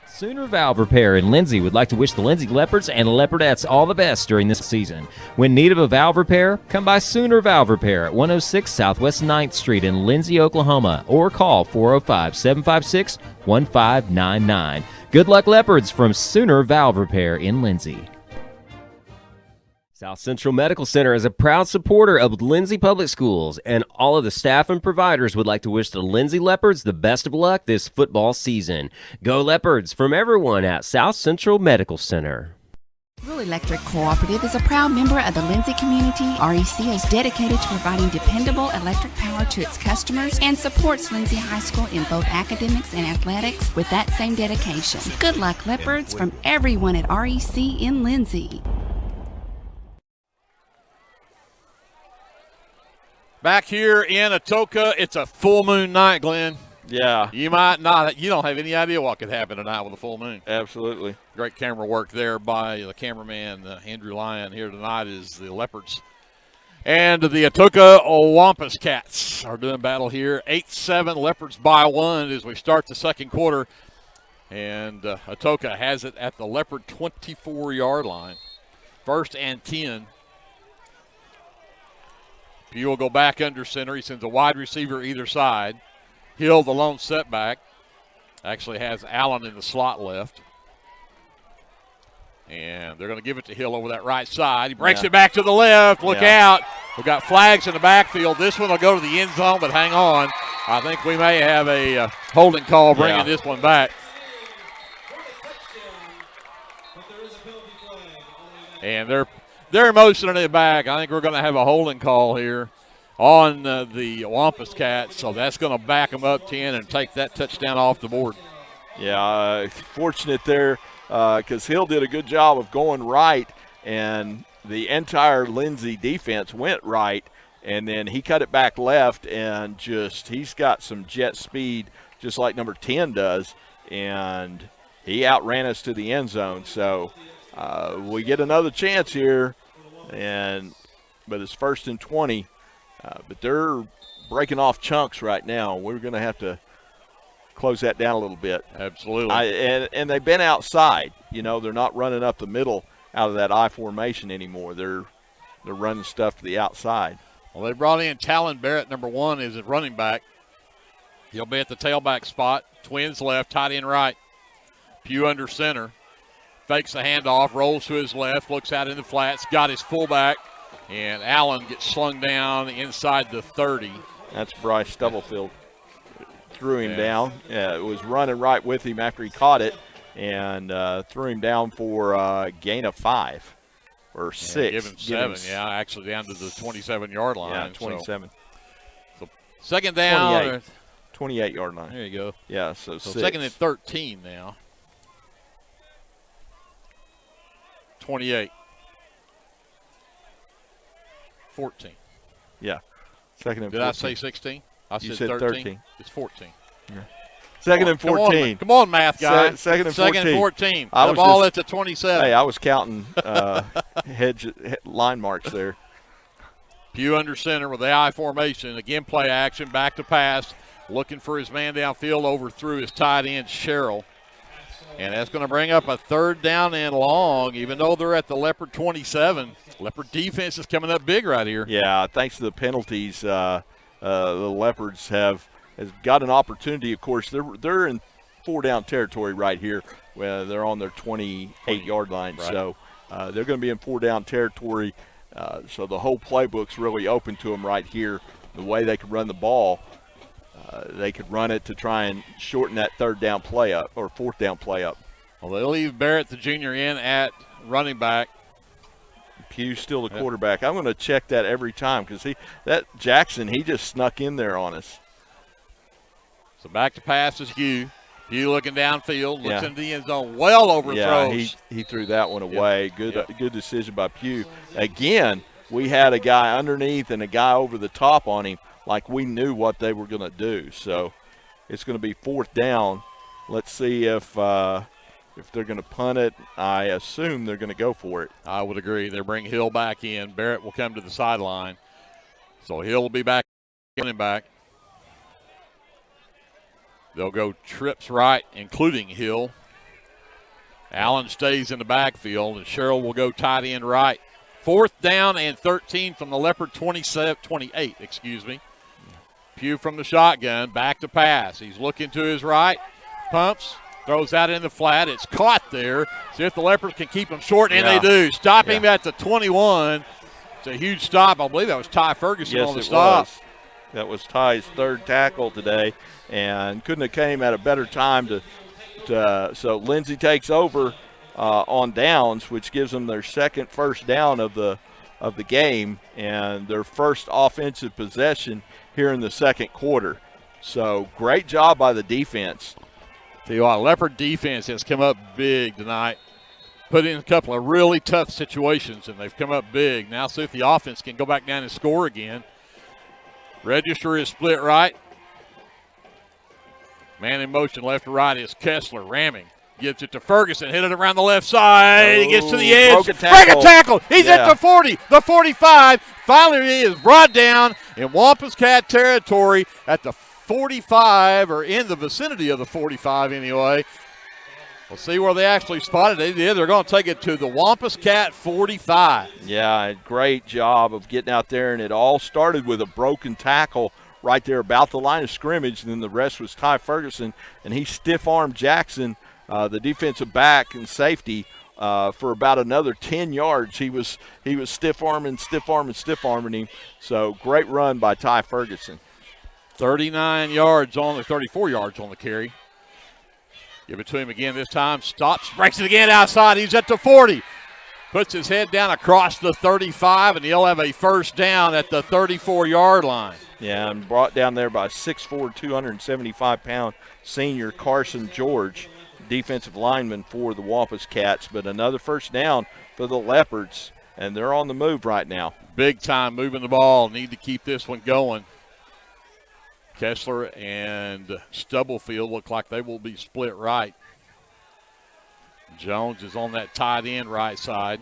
H: Sooner Valve Repair in Lindsay would like to wish the Lindsay Leopards and Leopardettes all the best during this season. When in need of a valve repair, come by Sooner Valve Repair at 106 Southwest 9th Street in Lindsay, Oklahoma, or call 405-756-1599. Good luck, Leopards, from Sooner Valve Repair in Lindsay. South Central Medical Center is a proud supporter of Lindsay Public Schools, and all of the staff and providers would like to wish the Lindsay Leopards the best of luck this football season. Go Leopards from everyone at South Central Medical Center.
L: Rural Electric Cooperative is a proud member of the Lindsay community. REC is dedicated to providing dependable electric power to its customers and supports Lindsay High School in both academics and athletics with that same dedication. Good luck, Leopards, from everyone at REC in Lindsay.
A: Back here in Atoka, it's a full moon night, Glenn.
B: Yeah.
A: You don't have any idea what could happen tonight with a full moon.
B: Absolutely.
A: Great camera work there by the cameraman, Andrew Lyon. Here tonight is the Leopards. And the Atoka Wampus Cats are doing battle here. 8-7, Leopards by 1 as we start the second quarter. And Atoka has it at the Leopard 24-yard line. 1st and 10. Pugh will go back under center. He sends a wide receiver either side. Hill, the lone setback, actually has Allen in the slot left. And they're going to give it to Hill over that right side. He breaks it back to the left. Look out. We've got flags in the backfield. This one will go to the end zone, but hang on. I think we may have a holding call bringing this one back. And they're motioning it back. I think we're going to have a holding call here on the Wampus Cats, so that's going to back them up 10 and take that touchdown off the board.
B: Yeah, fortunate there because Hill did a good job of going right, and the entire Lindsay defense went right, and then he cut it back left, and he's got some jet speed just like number 10 does, and he outran us to the end zone. So we get another chance here. But it's 1st and 20. But they're breaking off chunks right now. We're going to have to close that down a little bit.
A: Absolutely.
B: And they've been outside. They're not running up the middle out of that I formation anymore. They're running stuff to the outside.
A: Well, they brought in Talon Barrett, number 1, as a running back. He'll be at the tailback spot. Twins left, tight end right. Pugh under center. Fakes the handoff, rolls to his left, looks out in the flats, got his fullback, and Allen gets slung down inside the 30.
B: That's Bryce Stubblefield. Threw him down. Yeah, it was running right with him after he caught it, and threw him down for a gain of 5 or 6.
A: Give him 7, actually down to the 27-yard line.
B: Yeah, 27.
A: So second down.
B: 28-yard line.
A: There you go.
B: Yeah, so 6.
A: Second and 13 now. 28. 14.
B: Yeah. Second and 14.
A: Did I say 16? I said 13. It's 14.
B: Yeah. Second and 14.
A: Come on, math guy.
B: Second and 14.
A: Second and 14. The ball at the 27.
B: Hey, I was counting line marks there.
A: Pugh under center with the I formation. Again, play action, back to pass. Looking for his man downfield, overthrew his tight end, Sherrill. And that's going to bring up a 3rd down and long, even though they're at the Leopard 27. Leopard defense is coming up big right here.
B: Yeah, thanks to the penalties, the Leopards has got an opportunity. Of course, they're in 4-down territory right here. Where they're on their 28-yard line, right. So they're going to be in 4-down territory. So the whole playbook's really open to them right here. The way they could run the ball, they could run it to try and shorten that 3rd-down play up or 4th-down play up.
A: Well, they leave Barrett, the junior, in at running back.
B: Pugh's still the quarterback. I'm going to check that every time because that Jackson, he just snuck in there on us.
A: So back to pass is Hugh. Hugh looking downfield, looks into the end zone, well overthrows.
B: Yeah, he threw that one away. Good decision by Pugh. Again, we had a guy underneath and a guy over the top on him, like we knew what they were going to do. So it's going to be 4th down. Let's see if they're going to punt it. I assume they're going to go for it.
A: I would agree. They bring Hill back in. Barrett will come to the sideline. So Hill will be back, running back. They'll go trips right, including Hill. Allen stays in the backfield, and Sherrill will go tight end right. 4th down and 13 from the Leopard 28, Pugh from the shotgun, back to pass. He's looking to his right, pumps, throws out in the flat. It's caught there. See if the Leopards can keep him short, and they do. Stop him at the 21. It's a huge stop. I believe that was Ty Ferguson on the stop.
B: That was Ty's 3rd tackle today, and couldn't have came at a better time so Lindsay takes over on downs, which gives them their 2nd first down of the game and their first offensive possession here in the 2nd quarter. So great job by the defense.
A: Tell you what, Leopard defense has come up big tonight. Put in a couple of really tough situations, and they've come up big. Now see if the offense can go back down and score again. Register is split right. Man in motion left to right is Kessler ramming. Gives it to Ferguson, hit it around the left side. He gets to the edge. Break a tackle. He's at the 40, the 45. Finally, he is brought down in Wampus Cat territory at the 45, or in the vicinity of the 45 anyway. We'll see where they actually spotted it. They're going to take it to the Wampus Cat 45.
B: Yeah, great job of getting out there, and it all started with a broken tackle right there about the line of scrimmage, and then the rest was Ty Ferguson, and he stiff-armed Jackson, the defensive back and safety, for about another 10 yards. He was stiff-arming him. So great run by Ty Ferguson.
A: 34 yards on the carry. Give it to him again this time. Stops, breaks it again outside. He's at the 40. Puts his head down across the 35, and he'll have a first down at the 34-yard line.
B: Yeah, and brought down there by 6'4", 275-pound senior Carson George, defensive lineman for the Wampus Cats. But another first down for the Leopards, and they're on the move right now.
A: Big time moving the ball. Need to keep this one going. Kessler and Stubblefield look like they will be split right. Jones is on that tight end right side.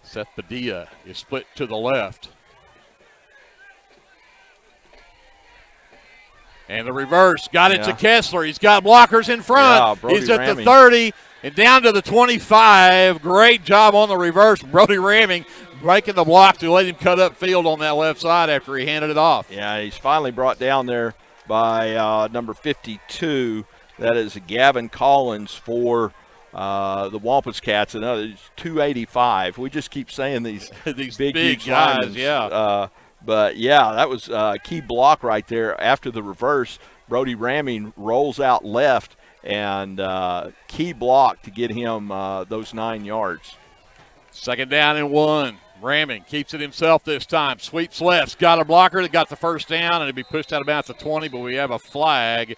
A: Seth Padilla is split to the left. And the reverse. Got it to Kessler. He's got blockers in front. He's at the 30 and down to the 25. Great job on the reverse. Brody ramming, breaking the block to let him cut up field on that left side after he handed it off.
B: Yeah, he's finally brought down there by number 52. That is Gavin Collins for the Wampus Cats. Another 285. We just keep saying these big
A: guys,
B: linemen. But, yeah, that was a key block right there. After the reverse, Brody ramming rolls out left, and key block to get him those 9 yards.
A: 2nd down and 1. Ramming keeps it himself this time. Sweeps left. Got a blocker that got the first down, and it'll be pushed out about the 20, but we have a flag,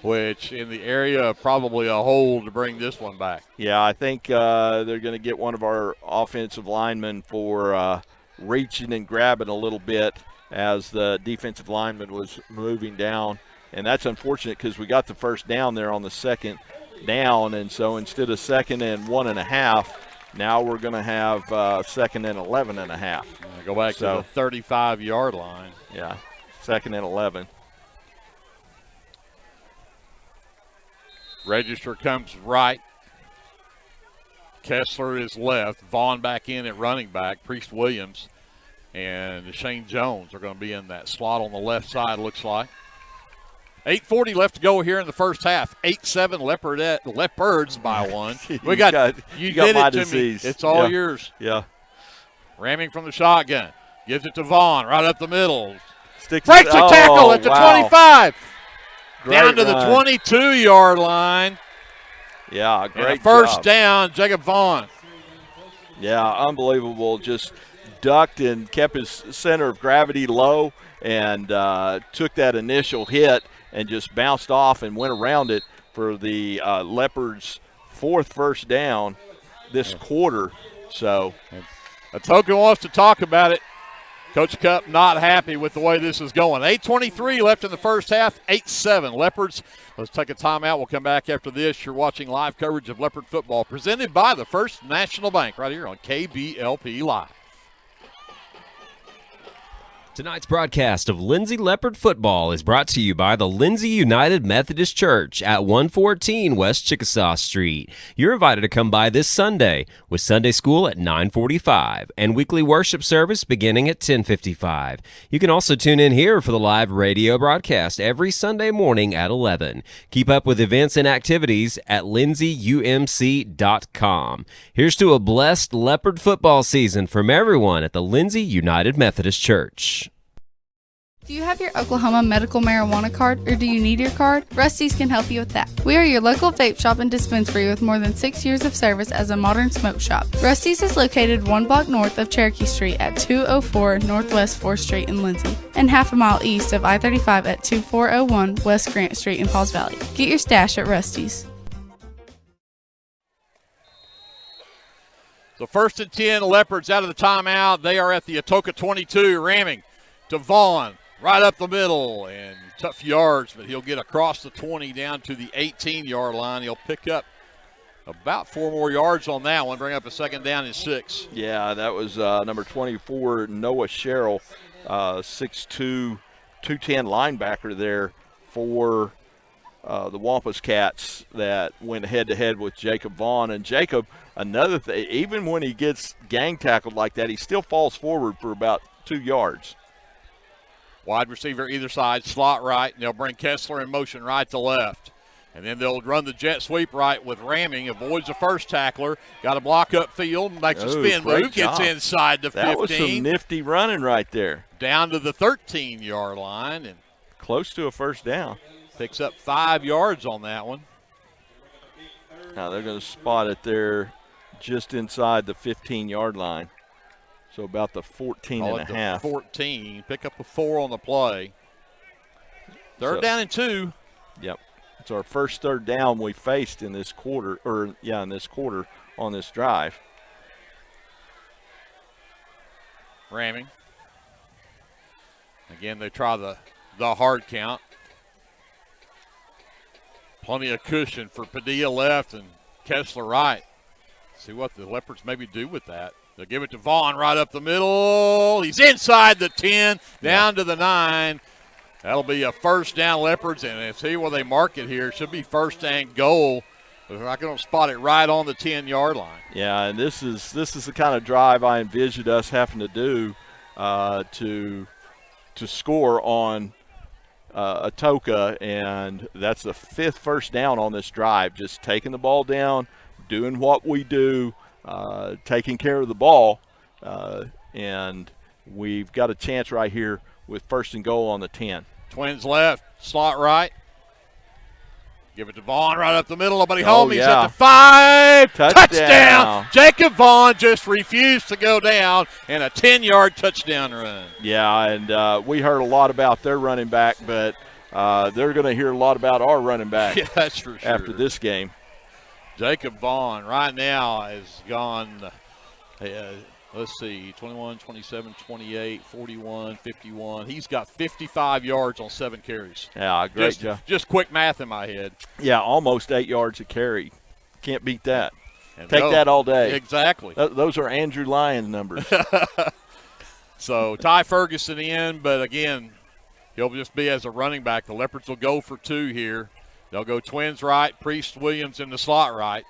A: which in the area of probably a hold to bring this one back.
B: Yeah, I think they're going to get one of our offensive linemen for reaching and grabbing a little bit as the defensive lineman was moving down. And that's unfortunate because we got the first down there on the 2nd down, and so instead of 2nd and 1.5, now we're going to have 2nd and 11.5.
A: Go back to the 35-yard line.
B: Yeah, 2nd and 11.
A: Register comes right. Kessler is left. Vaughn back in at running back. Priest Williams and Shane Jones are going to be in that slot on the left side, looks like. 8:40 left to go here in the first half. 8-7 Leopards by one. We got you did it, Jimmy. It's all yours.
B: Yeah.
A: Ramming from the shotgun. Gives it to Vaughn right up the middle.
B: Breaks
A: a tackle at the 25.
B: Great
A: down to the
B: run.
A: 22-yard line.
B: Yeah,
A: And
B: great
A: a first
B: job.
A: down, Jacob Vaughn.
B: Yeah, unbelievable. Just ducked and kept his center of gravity low and took that initial hit and just bounced off and went around it for the Leopards' 4th first down this quarter. So
A: Atoka wants to talk about it. Coach Cup not happy with the way this is going. 8:23 left in the first half, 8-7 Leopards. Let's take a timeout. We'll come back after this. You're watching live coverage of Leopard football presented by the First National Bank right here on KBLP Live.
O: Tonight's broadcast of Lindsay Leopard football is brought to you by the Lindsay United Methodist Church at 114 West Chickasaw Street. You're invited to come by this Sunday with Sunday school at 9:45 and weekly worship service beginning at 10:55. You can also tune in here for the live radio broadcast every Sunday morning at 11. Keep up with events and activities at lindsayumc.com. Here's to a blessed Leopard football season from everyone at the Lindsay United Methodist Church.
S: Do you have your Oklahoma medical marijuana card, or do you need your card? Rusty's can help you with that. We are your local vape shop and dispensary with more than 6 years of service as a modern smoke shop. Rusty's is located 1 block north of Cherokee Street at 204 Northwest 4th Street in Lindsay, and half a mile east of I-35 at 2401 West Grant Street in Pauls Valley. Get your stash at Rusty's.
A: So 1st and 10, Leopards out of the timeout. They are at the Atoka 22, ramming to Vaughn. Right up the middle, and tough yards, but he'll get across the 20 down to the 18-yard line. He'll pick up about 4 more yards on that one, bring up a second down and 6.
B: yeah, that was number 24, Noah Sherrill, 6'2", 210 linebacker there for the Wampus Cats that went head-to-head with Jacob Vaughn. And Jacob, another thing, even when he gets gang tackled like that, he still falls forward for about 2 yards.
A: Wide receiver either side, slot right, and they'll bring Kessler in motion right to left. And then they'll run the jet sweep right with ramming, avoids the first tackler, got a block up field, makes a spin move, gets inside the 15.
B: That was some nifty running right there.
A: Down to the 13-yard line. And
B: close to a first down.
A: Picks up 5 yards on that one.
B: Now they're going to spot it there just inside the 15-yard line. So about the 14 and a half.
A: 14. Pick up a 4 on the play. Third down and 2.
B: Yep. It's our first third down we faced in this quarter, in this quarter on this drive.
A: Ramming. Again, they try the hard count. Plenty of cushion for Padilla left and Kessler right. See what the Leopards maybe do with that. They'll give it to Vaughn right up the middle. He's inside the 10, down to the 9. That'll be a first down Leopards, and see where they mark it here. It should be first and goal. They're not going to spot it right on the 10-yard line.
B: Yeah, and this is the kind of drive I envisioned us having to do to score on Atoka, and that's the 5th first down on this drive. Just taking the ball down, doing what we do. Taking care of the ball, and we've got a chance right here with first and goal on the 10.
A: Twins left, slot right. Give it to Vaughn right up the middle. Nobody home. He's at the 5. Touchdown! Jacob Vaughn just refused to go down, and a 10-yard touchdown run.
B: Yeah, and we heard a lot about their running back, but they're going to hear a lot about our running back.
A: Yeah, that's for sure.
B: After this game.
A: Jacob Vaughn right now has gone, let's see, 21, 27, 28, 41, 51. He's got 55 yards on 7 carries.
B: Yeah, great job.
A: Just quick math in my head.
B: Yeah, almost 8 yards a carry. Can't beat that. Take that all day.
A: Exactly.
B: Those are Andrew Lyons numbers.
A: So Ty Ferguson in, but again, he'll just be as a running back. The Leopards will go for 2 here. They'll go Twins right, Priest Williams in the slot right.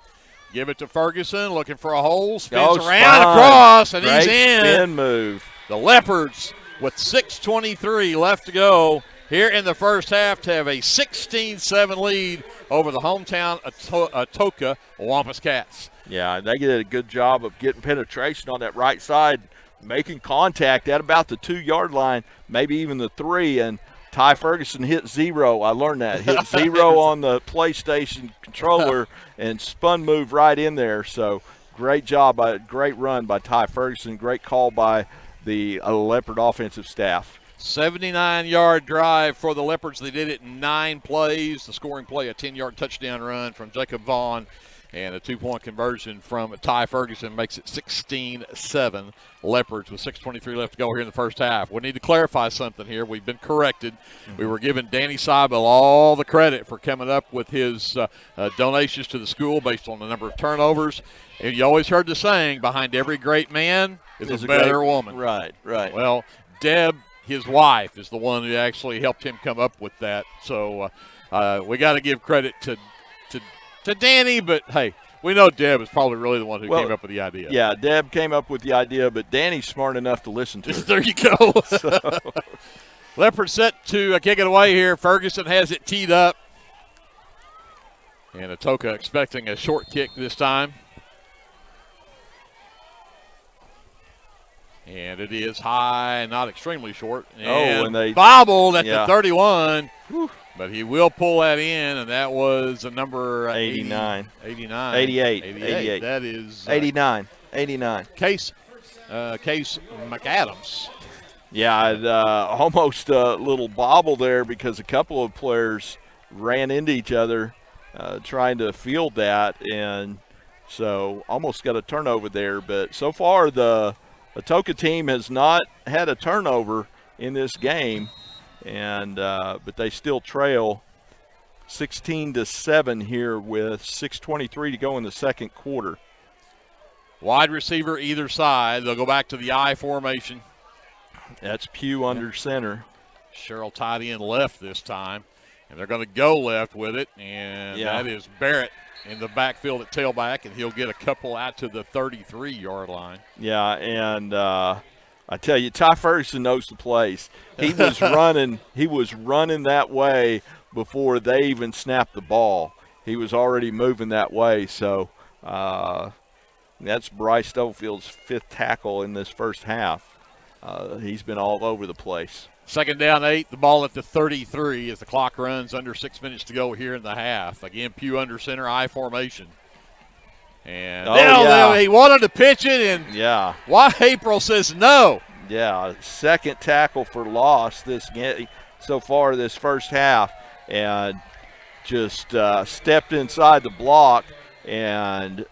A: Give it to Ferguson, looking for a hole, spins
B: Goes
A: around
B: fun.
A: across, and
B: Great
A: he's in.
B: spin move.
A: The Leopards, with 6:23 left to go here in the first half, to have a 16-7 lead over the hometown Atoka Wampus Cats.
B: Yeah, they did a good job of getting penetration on that right side, making contact at about the 2-yard line, maybe even the 3, and Ty Ferguson hit 0. I learned that. Hit 0 on the PlayStation controller and spun move right in there. So great job, great run by Ty Ferguson. Great call by the Leopard offensive staff.
A: 79-yard drive for the Leopards. They did it in 9 plays. The scoring play, a 10-yard touchdown run from Jacob Vaughn, and a 2-point conversion from Ty Ferguson makes it 16-7 Leopards with 6:23 left to go here in the first half. We need to clarify something here. We've been corrected. We were giving Danny Seibel all the credit for coming up with his donations to the school based on the number of turnovers. And you always heard the saying, behind every great man is a better woman.
B: Right.
A: Well, Deb, his wife, is the one who actually helped him come up with that. So we got to give credit to Danny, but hey, we know Deb is probably really the one who came up with the idea.
B: Yeah, Deb came up with the idea, but Danny's smart enough to listen to her.
A: There you go. Leopard set to kick it away here. Ferguson has it teed up. And Atoka expecting a short kick this time. And it is high, not extremely short. And
B: and they
A: bobbled at the 31. Whew. But he will pull that in, and that was a number
B: 89.
A: 88. That is
B: 89.
A: Case McAdams.
B: Yeah, almost a little bobble there because a couple of players ran into each other trying to field that, and so almost got a turnover there. But so far the Atoka team has not had a turnover in this game. And but they still trail 16-7 here with 6:23 to go in the second quarter.
A: Wide receiver either side. They'll go back to the I formation.
B: That's Pugh under center.
A: Sherrill tied in left this time, and they're going to go left with it. And that is Barrett in the backfield at tailback, and he'll get a couple out to the 33-yard line.
B: Yeah, and I tell you, Ty Ferguson knows the place. He was running. He was running that way before they even snapped the ball. He was already moving that way. So that's Bryce Stubblefield's 5th tackle in this first half. He's been all over the place.
A: Second down 8, the ball at the 33 as the clock runs under 6 minutes to go here in the half. Again, Pugh under center, I formation. And he wanted to pitch it, and why April says no.
B: Yeah, second tackle for loss so far this first half, and just stepped inside the block and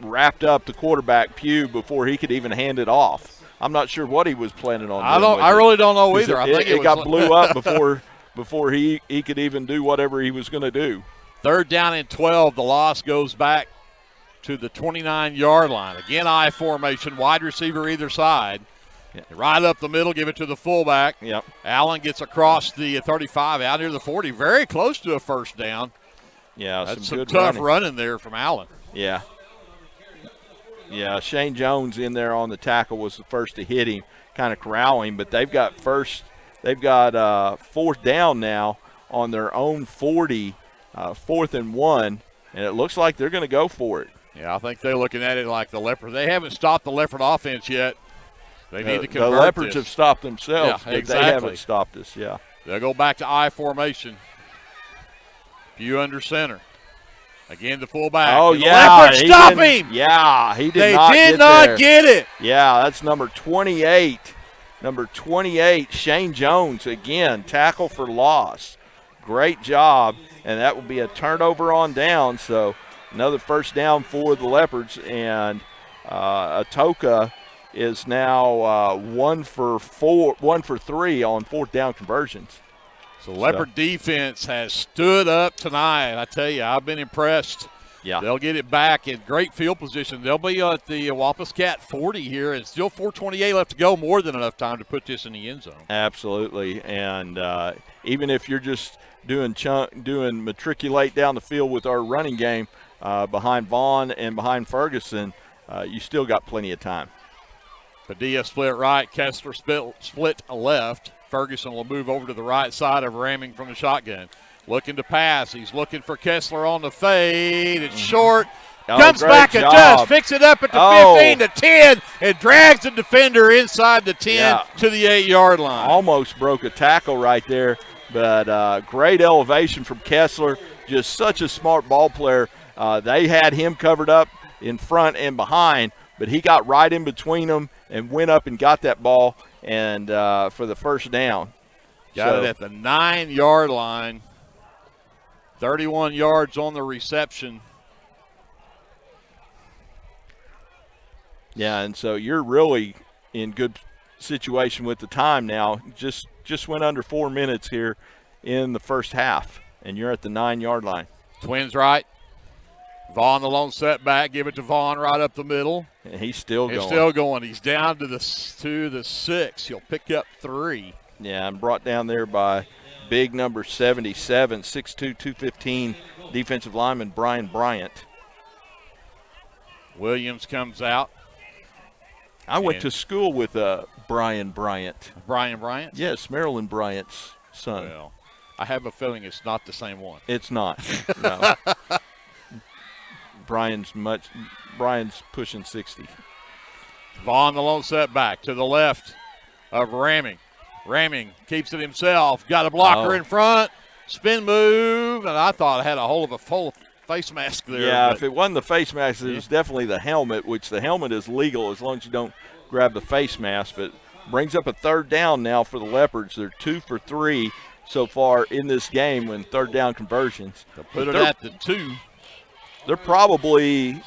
B: wrapped up the quarterback Pugh before he could even hand it off. I'm not sure what he was planning on doing.
A: I really don't know either. I think
B: it got blew up before he could even do whatever he was going to do.
A: Third down and 12. The loss goes back to the 29-yard line. Again, I formation, wide receiver either side. Right up the middle, give it to the fullback.
B: Yep.
A: Allen gets across the 35, out near the 40, very close to a first down.
B: Yeah,
A: that's
B: some good
A: tough running there from Allen.
B: Yeah. Yeah, Shane Jones in there on the tackle was the first to hit him, kind of corralling, but they've got fourth down now on their own 40, 4th and 1, and it looks like they're going to go for it.
A: Yeah, I think they're looking at it like the Leopards. They haven't stopped the Leopard offense yet. They need to convert
B: the Leopards
A: this.
B: have stopped themselves, but
A: exactly.
B: They haven't stopped us,
A: They'll go back to I formation. Pugh under center. Again, the fullback.
B: Oh,
A: the Leopards stop him!
B: Yeah, he
A: did not get it.
B: Yeah, that's number 28. Number 28, Shane Jones, again, tackle for loss. Great job, and that will be a turnover on down, so another first down for the Leopards, and Atoka is now 1 for 3 on 4th down conversions.
A: So Leopard defense has stood up tonight. I tell you, I've been impressed.
B: Yeah.
A: They'll get it back in great field position. They'll be at the Wampus Cat 40 here, and still 4:28 left to go, more than enough time to put this in the end zone.
B: Absolutely, and even if you're just doing matriculate down the field with our running game, behind Vaughn and behind Ferguson, you still got plenty of time.
A: Padilla split right. Kessler split left. Ferguson will move over to the right side of Ramming from the shotgun. Looking to pass. He's looking for Kessler on the fade. It's short. Comes back and just fix it up at the 15 to 10 and drags the defender inside the 10 to the 8-yard line.
B: Almost broke a tackle right there, but great elevation from Kessler. Just such a smart ball player. They had him covered up in front and behind, but he got right in between them and went up and got that ball and for the first down.
A: Got it at the 9-yard line. 31 yards on the reception.
B: Yeah, and so you're really in good situation with the time now. Just went under 4 minutes here in the first half, and you're at the 9-yard line.
A: Twins right. Vaughn the lone setback. Give it to Vaughn right up the middle.
B: And he's still going.
A: He's still going. He's down to the 6. He'll pick up 3.
B: Yeah, and brought down there by big number 77, 6'2", 215 defensive lineman Brian Bryant.
A: Williams comes out.
B: I went to school with Brian Bryant.
A: Brian Bryant?
B: Yes, Marilyn Bryant's son.
A: Well, I have a feeling it's not the same one.
B: It's not. No. Brian's pushing 60.
A: Vaughn the lone setback to the left of Ramming. Ramming keeps it himself. Got a blocker in front. Spin move, and I thought I had a hold of a full face mask there.
B: Yeah, if it wasn't the face mask, it was definitely the helmet, which the helmet is legal as long as you don't grab the face mask. But brings up a third down now for the Leopards. They're 2 for 3 so far in this game in third down conversions.
A: They'll put it at the 2.
B: They're probably in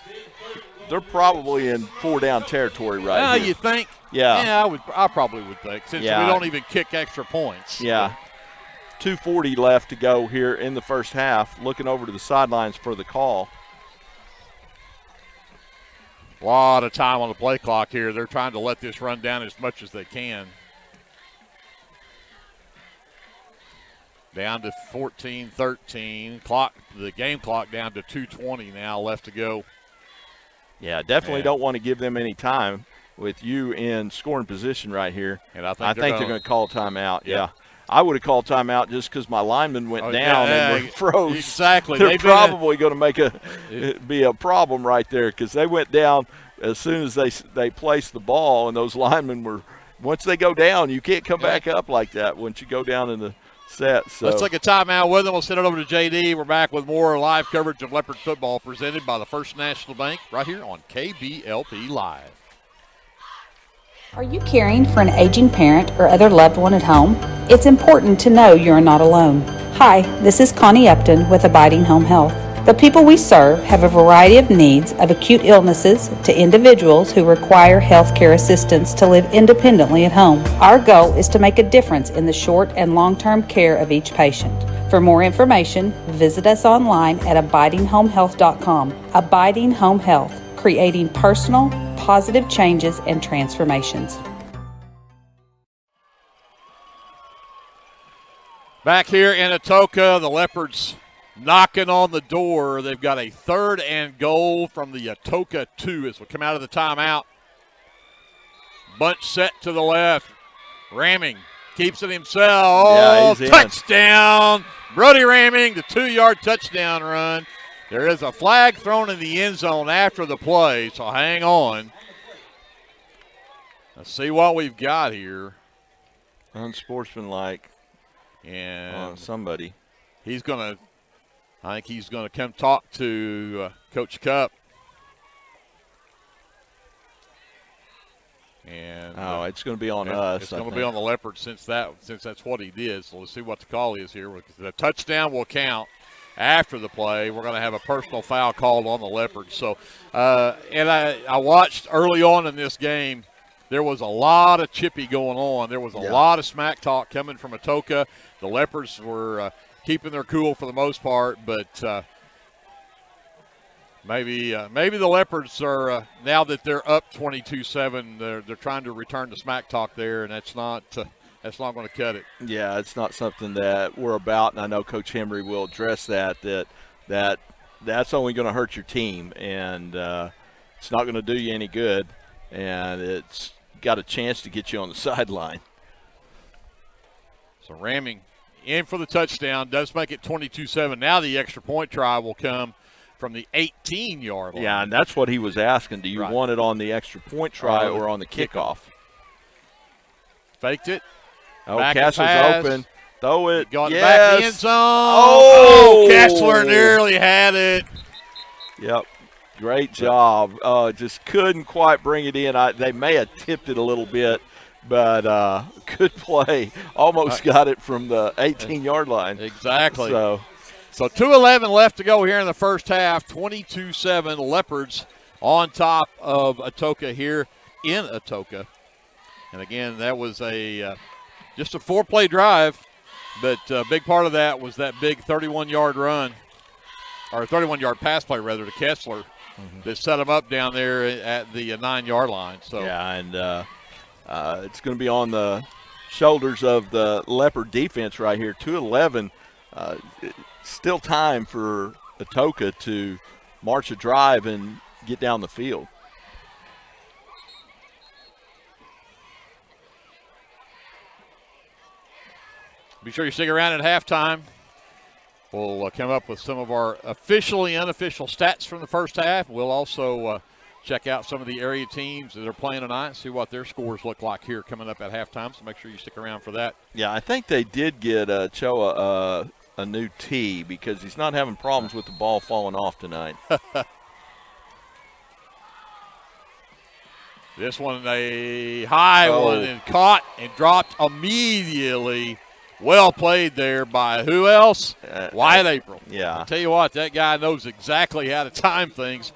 B: 4-down territory right here.
A: You think?
B: Yeah.
A: Yeah, I probably would think, since we don't even kick extra points.
B: Yeah. 2:40 left to go here in the first half. Looking over to the sidelines for the call.
A: A lot of time on the play clock here. They're trying to let this run down as much as they can. Down to 14-13. The game clock down to 2:20 now left to go.
B: Yeah, definitely don't want to give them any time with you in scoring position right here.
A: And I
B: think they're going to call timeout. Yeah. I would have called timeout just because my linemen went down and froze.
A: Exactly.
B: They're probably going to be a problem right there because they went down as soon as they placed the ball, and those linemen were – once they go down, you can't come back up like that once you go down in the set. So
A: let's take a timeout with them. We'll send it over to JD. We're back with more live coverage of Leopard football presented by the First National Bank right here on KBLP Live.
G: Are you caring for an aging parent or other loved one at home? It's important to know you're not alone. Hi, this is Connie Upton with Abiding Home Health. The people we serve have a variety of needs, of acute illnesses to individuals who require health care assistance to live independently at home. Our goal is to make a difference in the short and long-term care of each patient. For more information, visit us online at abidinghomehealth.com. Abiding Home Health, creating personal, positive changes and transformations.
A: Back here in Atoka, the Leopards knocking on the door. They've got a 3rd and goal from the Atoka 2 as we come out of the timeout. Bunch set to the left. Ramming keeps it himself. Touchdown. Brody Ramming, the 2-yard touchdown run. There is a flag thrown in the end zone after the play, so hang on. Let's see what we've got here.
B: Unsportsmanlike.
A: And
B: somebody.
A: I think he's going to come talk to Coach Cup. And
B: it's going to be on us.
A: It's going to be on the Leopards since that's what he did. So let's see what the call is here. The touchdown will count. After the play, we're going to have a personal foul called on the Leopards. So, and I watched early on in this game, there was a lot of chippy going on. There was a lot of smack talk coming from Atoka. The Leopards were keeping their cool for the most part, but maybe the Leopards are now that they're up 22-7, they're trying to return to smack talk there, and that's not going to cut it.
B: Yeah, it's not something that we're about, and I know Coach Henry will address that that's only going to hurt your team, and it's not going to do you any good, and it's got a chance to get you on the sideline.
A: So ramming in for the touchdown does make it 22-7. Now the extra point try will come from the 18-yard line.
B: Yeah, and that's what he was asking. Do you want it on the extra point try or on the kickoff?
A: Faked it.
B: Oh, Castle's open. Throw it.
A: Got it back in the end zone.
B: Oh,
A: Kessler nearly had it.
B: Yep. Great job. Just couldn't quite bring it in. They may have tipped it a little bit, but good play. Almost got it from the 18-yard line.
A: Exactly.
B: So
A: 2:11 left to go here in the first half. 22-7. Leopards on top of Atoka here in Atoka. And again, that was just a 4-play drive, but a big part of that was that big 31-yard run, or 31-yard pass play rather, to Kessler that set him up down there at the 9-yard line. So
B: yeah, and it's going to be on the shoulders of the Leopard defense right here. 2:11. Still time for Atoka to march a drive and get down the field.
A: Be sure you stick around at halftime. We'll come up with some of our officially unofficial stats from the first half. We'll also check out some of the area teams that are playing tonight and see what their scores look like here coming up at halftime. So make sure you stick around for that.
B: Yeah, I think they did get Choa a new tee because he's not having problems with the ball falling off tonight.
A: This one, a high one, and caught and dropped immediately. Well played there by who else? Wyatt April.
B: Yeah.
A: I'll tell you what, that guy knows exactly how to time things.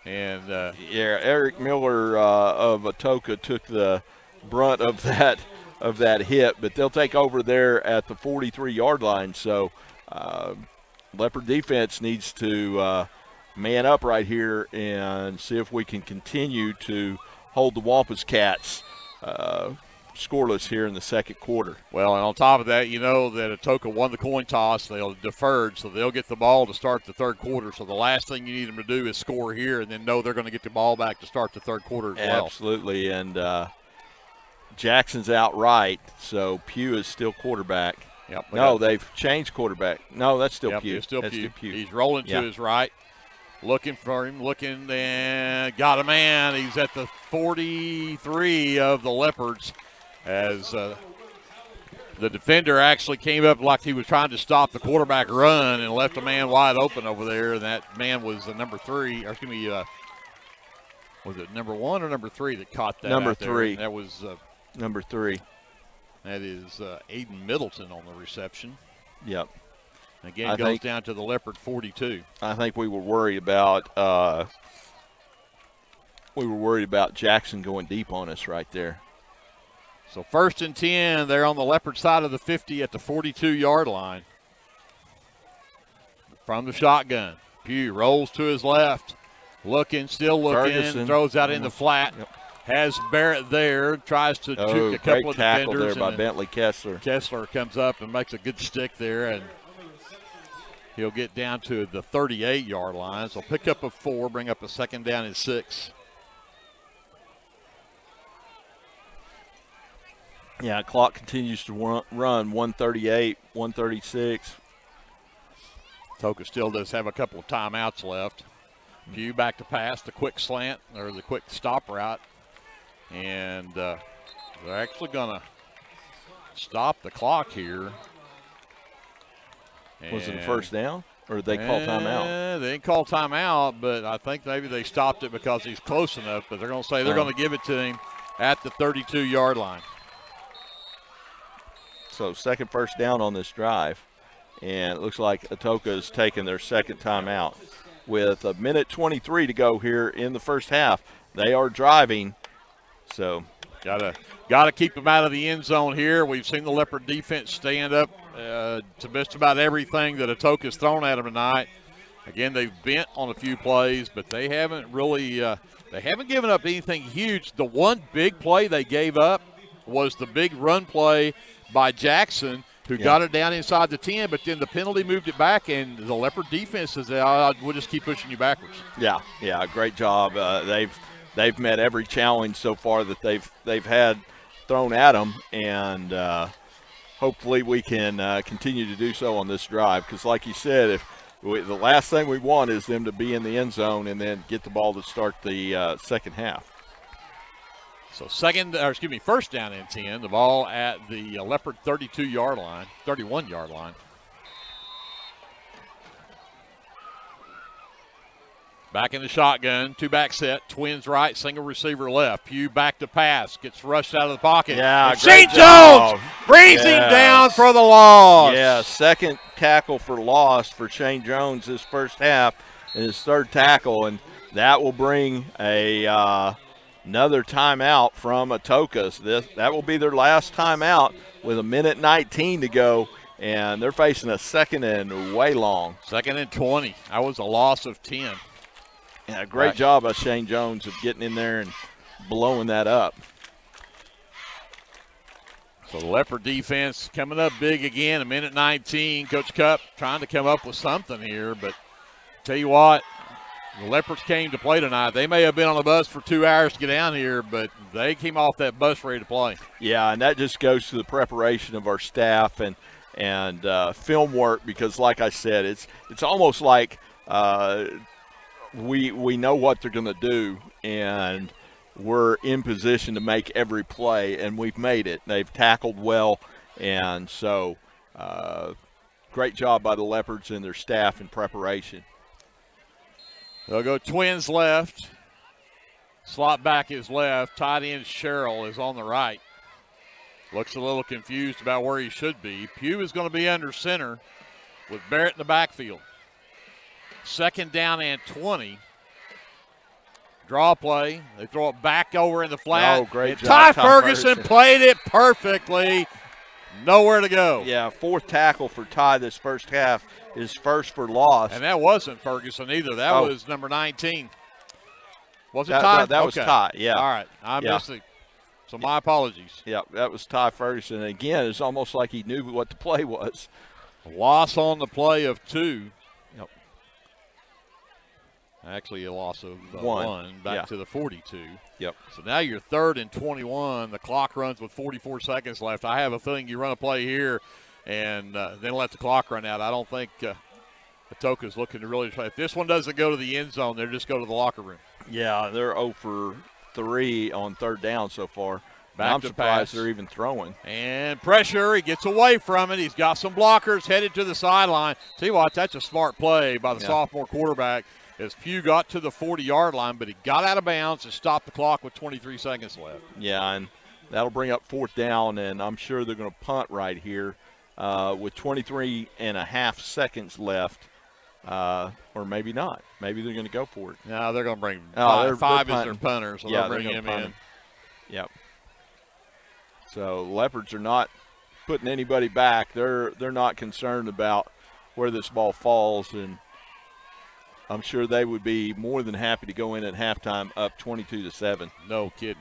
A: And
B: yeah, Eric Miller of Atoka took the brunt of that hit, but they'll take over there at the 43-yard line. So Leopard defense needs to man up right here and see if we can continue to hold the Wampus Cats scoreless here in the second quarter.
A: Well, and on top of that, you know that Atoka won the coin toss. They'll deferred, so they'll get the ball to start the third quarter. So the last thing you need them to do is score here and then know they're going to get the ball back to start the third quarter as well.
B: Absolutely, and Jackson's out right, so Pugh is still quarterback.
A: Yep.
B: No, they've changed quarterback. No, that's still Pugh.
A: It's still
B: that's
A: Pugh.
B: Still Pugh.
A: He's rolling to his right. Looking for him, and got a man. He's at the 43 of the Leopards as the defender actually came up like he was trying to stop the quarterback run and left a man wide open over there, and that man was the number 3, or excuse me, was it number 1 or number 3 that caught that?
B: Number 3.
A: That was
B: number 3.
A: That is Aiden Middleton on the reception.
B: Yep.
A: Again, goes down to the Leopard 42.
B: I think we were worried about Jackson going deep on us right there.
A: So 1st and 10, they're on the Leopard side of the 50 at the 42-yard line. From the shotgun, Pugh rolls to his left, still looking,
B: Ferguson
A: throws out in the flat. Yep. Has Barrett there, tries to juke a couple of
B: tackle
A: defenders.
B: There by Bentley Kessler.
A: Kessler comes up and makes a good stick there, and he'll get down to the 38-yard line. So pick up a 4, bring up a 2nd down and 6.
B: Yeah, clock continues to run 138, 136.
A: Atoka still does have a couple of timeouts left. Pugh back to pass, the quick slant, or the quick stop route. And they're actually going to stop the clock here.
B: Was it a first down, or did they call timeout?
A: They didn't call timeout, but I think maybe they stopped it because he's close enough. But they're going to say they're going to give it to him at the 32-yard line.
B: So second first down on this drive, and it looks like Atoka has taken their second timeout. With 1:23 to go here in the first half, they are driving. So
A: gotta keep them out of the end zone here. We've seen the Leopard defense stand up to just about everything that Atoka's thrown at them tonight. Again, they've bent on a few plays, but they haven't really they haven't given up anything huge. The one big play they gave up was the big run play by Jackson who got it down inside the 10, but then the penalty moved it back, and the Leopard defense says, we'll just keep pushing you backwards.
B: Yeah, great job. They've met every challenge so far that they've had thrown at them, and hopefully we can continue to do so on this drive. Because, like you said, the last thing we want is them to be in the end zone and then get the ball to start the second half.
A: So first down and 10. The ball at the Leopard 31-yard line. Back in the shotgun, two-back set, twins right, single receiver left. Pugh back to pass, gets rushed out of the pocket.
B: Yeah,
A: Shane Jones brings him down for the loss.
B: Yeah, second tackle for loss for Shane Jones this first half, and his third tackle, and that will bring another timeout from Atoka. That will be their last timeout with 1:19 to go, and they're facing a second and way long.
A: 2nd and 20. That was a loss of 10.
B: Yeah, great job by Shane Jones of getting in there and blowing that up.
A: So the Leopard defense coming up big again, 1:19. Coach Cup trying to come up with something here, but tell you what, the Leopards came to play tonight. They may have been on the bus for 2 hours to get down here, but they came off that bus ready to play.
B: Yeah, and that just goes to the preparation of our staff and film work, because like I said, it's almost like we know what they're going to do, and we're in position to make every play, and we've made it. They've tackled well, and so great job by the Leopards and their staff in preparation.
A: They'll go twins left. Slot back is left. Tight end Sherrill is on the right. Looks a little confused about where he should be. Pugh is going to be under center with Barrett in the backfield. 2nd down and 20. Draw play. They throw it back over in the flat.
B: Oh, great job.
A: Ty Ferguson played it perfectly. Nowhere to go.
B: Yeah, 4th tackle for Ty this first half. His first for loss.
A: And that wasn't Ferguson either. That was number 19. Was it Ty?
B: That was Ty, yeah.
A: All right. I missed it. So my apologies.
B: Yeah, that was Ty Ferguson. And again, it's almost like he knew what the play was.
A: Loss on the play of 2.
B: Yep.
A: Actually, a loss of
B: 1
A: back to the 42.
B: Yep.
A: So now you're 3rd and 21. The clock runs with 44 seconds left. I have a feeling you run a play here and then let the clock run out. I don't think Atoka's looking to really try. If this one doesn't go to the end zone, they'll just go to the locker room.
B: Yeah, they're 0 for 3 on 3rd down so far. I'm surprised they're even throwing.
A: And pressure. He gets away from it. He's got some blockers headed to the sideline. Tell you what, that's a smart play by the sophomore quarterback as Pugh got to the 40-yard line, but he got out of bounds and stopped the clock with 23 seconds left.
B: Yeah, and that'll bring up 4th down, and I'm sure they're going to punt right here with 23 and a half seconds left. Or maybe not. Maybe they're going to go for it.
A: No, they're going to bring
B: five
A: is their punter, so they'll bring him in.
B: Yep. So Leopards are not putting anybody back. They're not concerned about where this ball falls, and I'm sure they would be more than happy to go in at halftime up 22-7.
A: No kidding.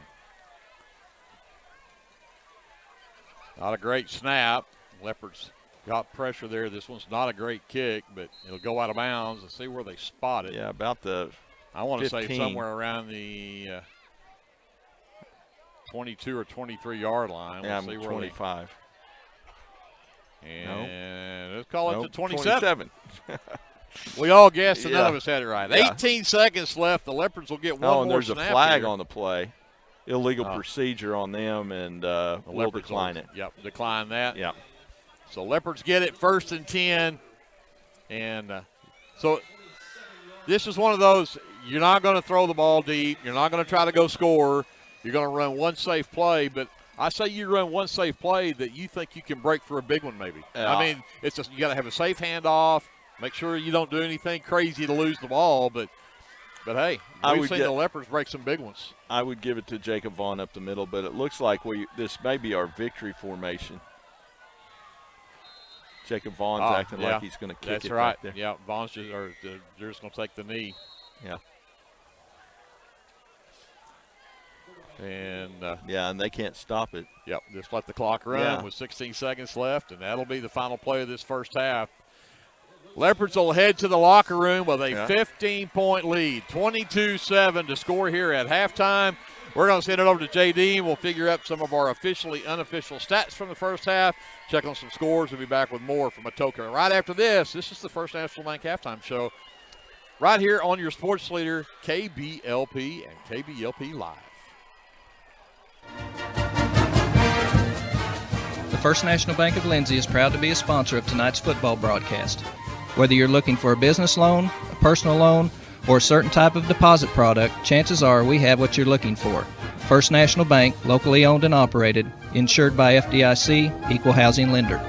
A: Not a great snap. Leopards got pressure there. This one's not a great kick, but it'll go out of bounds. Let's see where they spot it.
B: Yeah, about the
A: I want to
B: 15.
A: say somewhere around the 22 or 23-yard line.
B: Yeah,
A: we'll see
B: 25.
A: And let's call it to 27.
B: 27.
A: We all guessed, and none
B: Yeah.
A: of us had it right.
B: Yeah.
A: 18 seconds left. The Leopards will get one more
B: and there's
A: snap
B: a flag
A: here.
B: on the play. Illegal procedure on them, and we'll decline it.
A: Yep, decline that.
B: Yep.
A: So Leopards get it 1st and 10. And so this is one of those, you're not going to throw the ball deep. You're not going to try to go score. You're going to run one safe play, but I say you run one safe play that you think you can break for a big one maybe.
B: Yeah.
A: I mean, it's just you got to have a safe handoff. Make sure you don't do anything crazy to lose the ball, but hey, we've seen the Leopards break some big ones.
B: I would give it to Jacob Vaughn up the middle, but it looks like this may be our victory formation. Jacob Vaughn's acting like he's going to kick
A: That's
B: it
A: right.
B: back there.
A: Yeah, Vaughn's they're just going to take the knee.
B: Yeah.
A: And
B: and they can't stop it.
A: Yep, just let the clock run with 16 seconds left, and that'll be the final play of this first half. Leopards will head to the locker room with a 15-point lead, 22-7 to score here at halftime. We're going to send it over to JD, and we'll figure out some of our officially unofficial stats from the first half, check on some scores. We'll be back with more from Atoka. Right after this is the First National Bank Halftime Show right here on your sports leader, KBLP and KBLP Live.
C: The First National Bank of Lindsay is proud to be a sponsor of tonight's football broadcast. Whether you're looking for a business loan, a personal loan, or a certain type of deposit product, chances are we have what you're looking for. First National Bank, locally owned and operated, insured by FDIC, equal housing lender.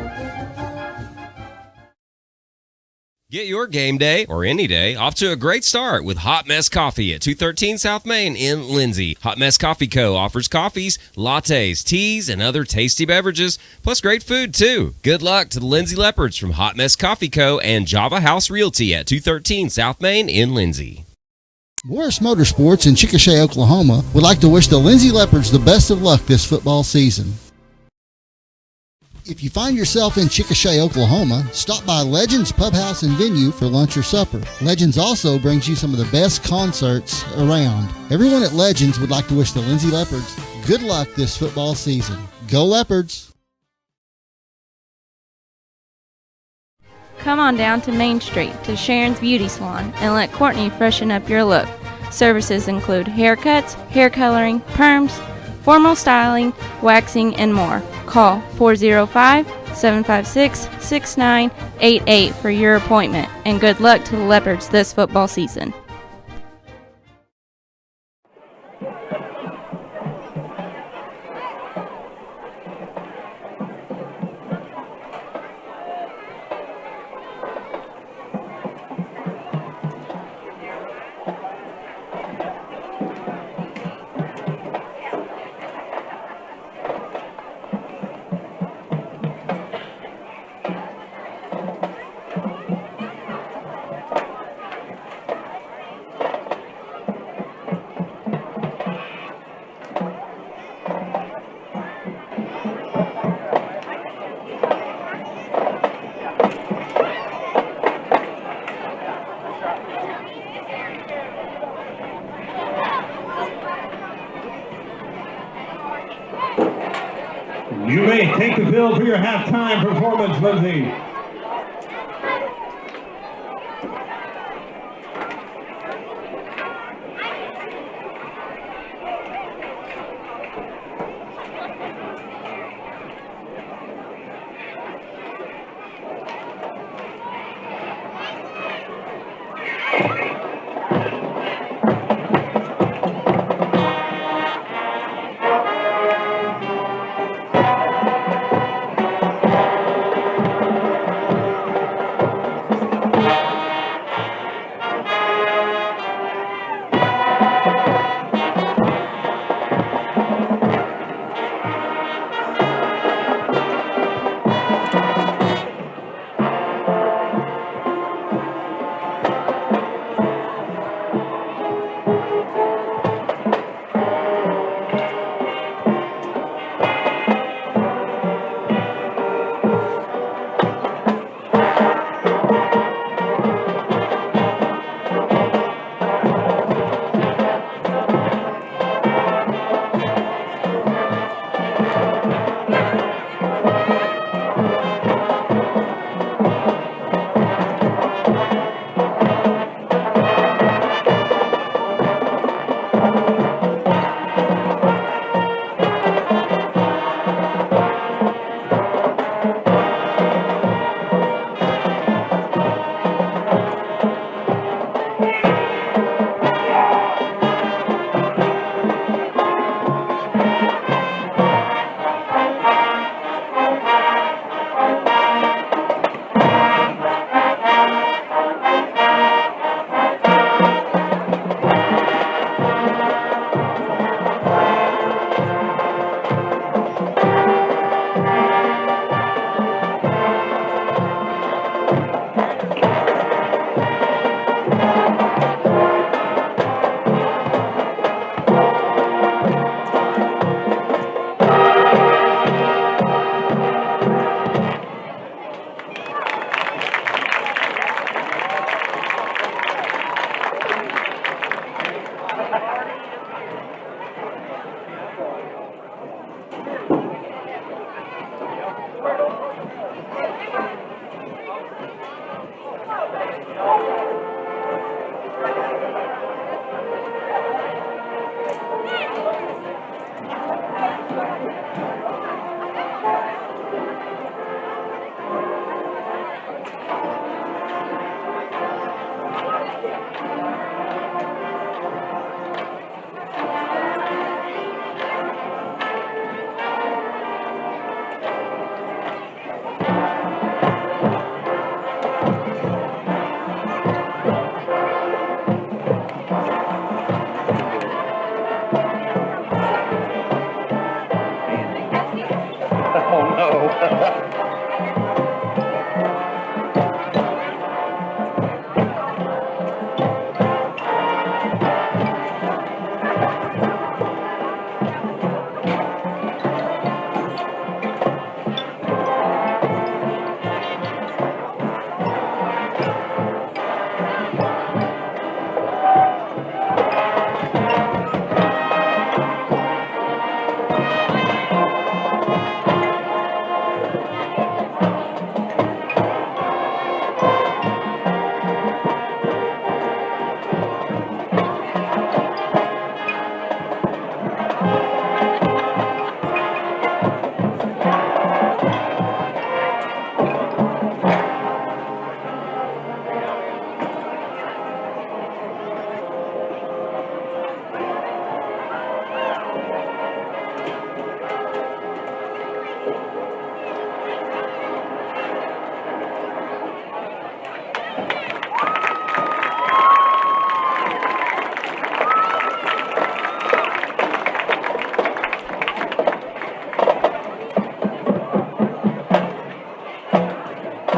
O: Get your game day, or any day, off to a great start with Hot Mess Coffee at 213 South Main in Lindsay. Hot Mess Coffee Co. offers coffees, lattes, teas, and other tasty beverages, plus great food, too. Good luck to the Lindsay Leopards from Hot Mess Coffee Co. and Java House Realty at 213 South Main in Lindsay.
P: Morris Motorsports in Chickasha, Oklahoma would like to wish the Lindsay Leopards the best of luck this football season. If you find yourself in Chickasha, Oklahoma, stop by Legends Pub House and Venue for lunch or supper. Legends also brings you some of the best concerts around. Everyone at Legends would like to wish the Lindsay Leopards good luck this football season. Go Leopards!
T: Come on down to Main Street to Sharon's Beauty Salon and let Courtney freshen up your look. Services include haircuts, hair coloring, perms, formal styling, waxing, and more. Call 405-756-6988 for your appointment, and good luck to the Leopards this football season.
U: You may take the field for your halftime performance, Lindsay.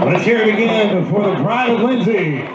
U: Let's hear it again for the pride of Lindsay.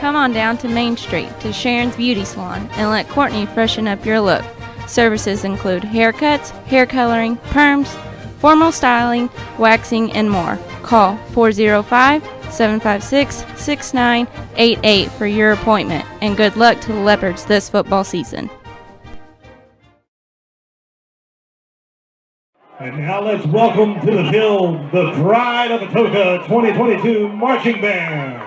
T: Come on down to Main Street to Sharon's Beauty Salon and let Courtney freshen up your look. Services include haircuts, hair coloring, perms, formal styling, waxing, and more. Call 405-756-6988 for your appointment, and good luck to the Leopards this football season.
U: And now let's welcome to the field the Pride of Atoka 2022 Marching Band.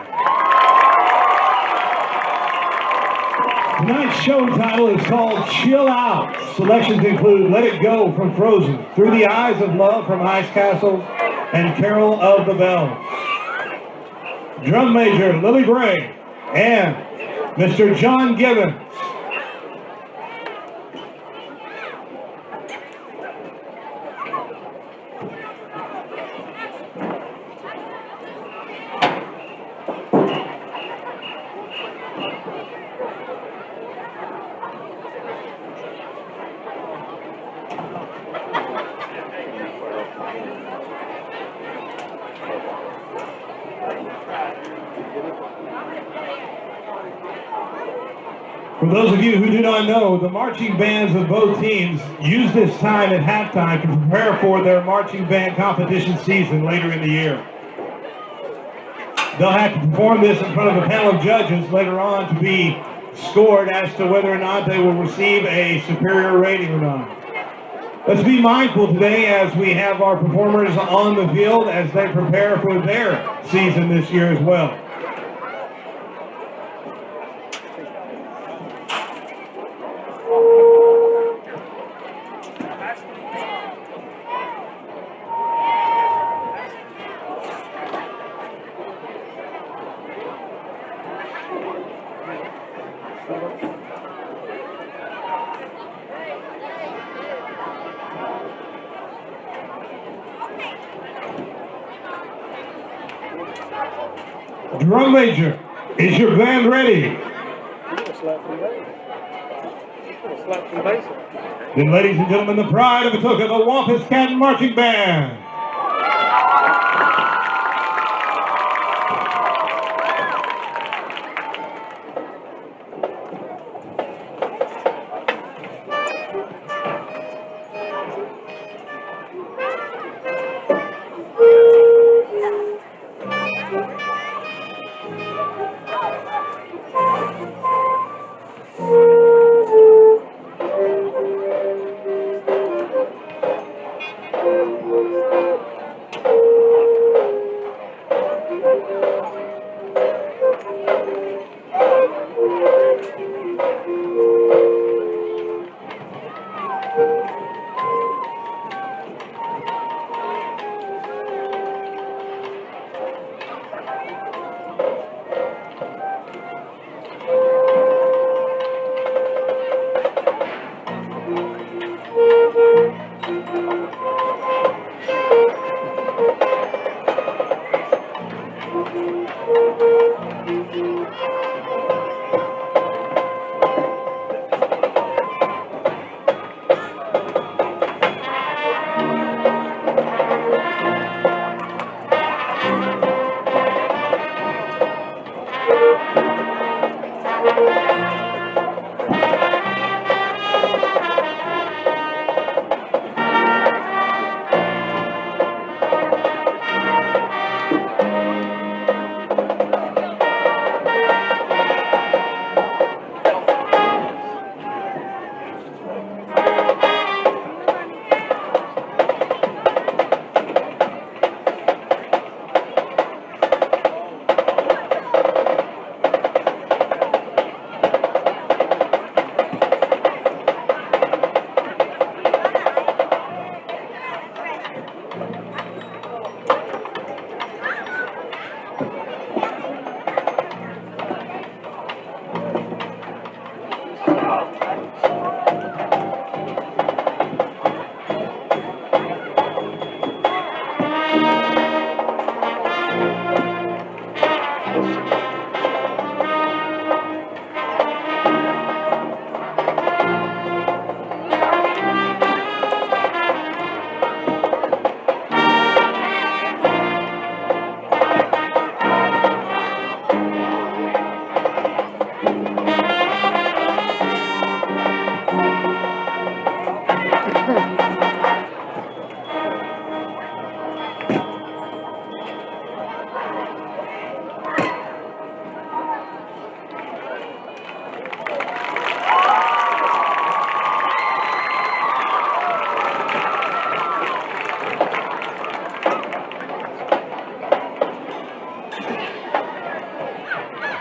U: Tonight's show title is called Chill Out. Selections include Let It Go from Frozen, Through the Eyes of Love from Ice Castles, and Carol of the Bells. Drum Major Lily Gray and Mr. John Gibbons. For those of you who do not know, the marching bands of both teams use this time at halftime to prepare for their marching band competition season later in the year. They'll have to perform this in front of a panel of judges later on to be scored as to whether or not they will receive a superior rating or not. Let's be mindful today as we have our performers on the field as they prepare for their season this year as well. Drum major, is your band ready? Then, ladies and gentlemen, the pride of Atoka, the Wampus Cat Marching Band.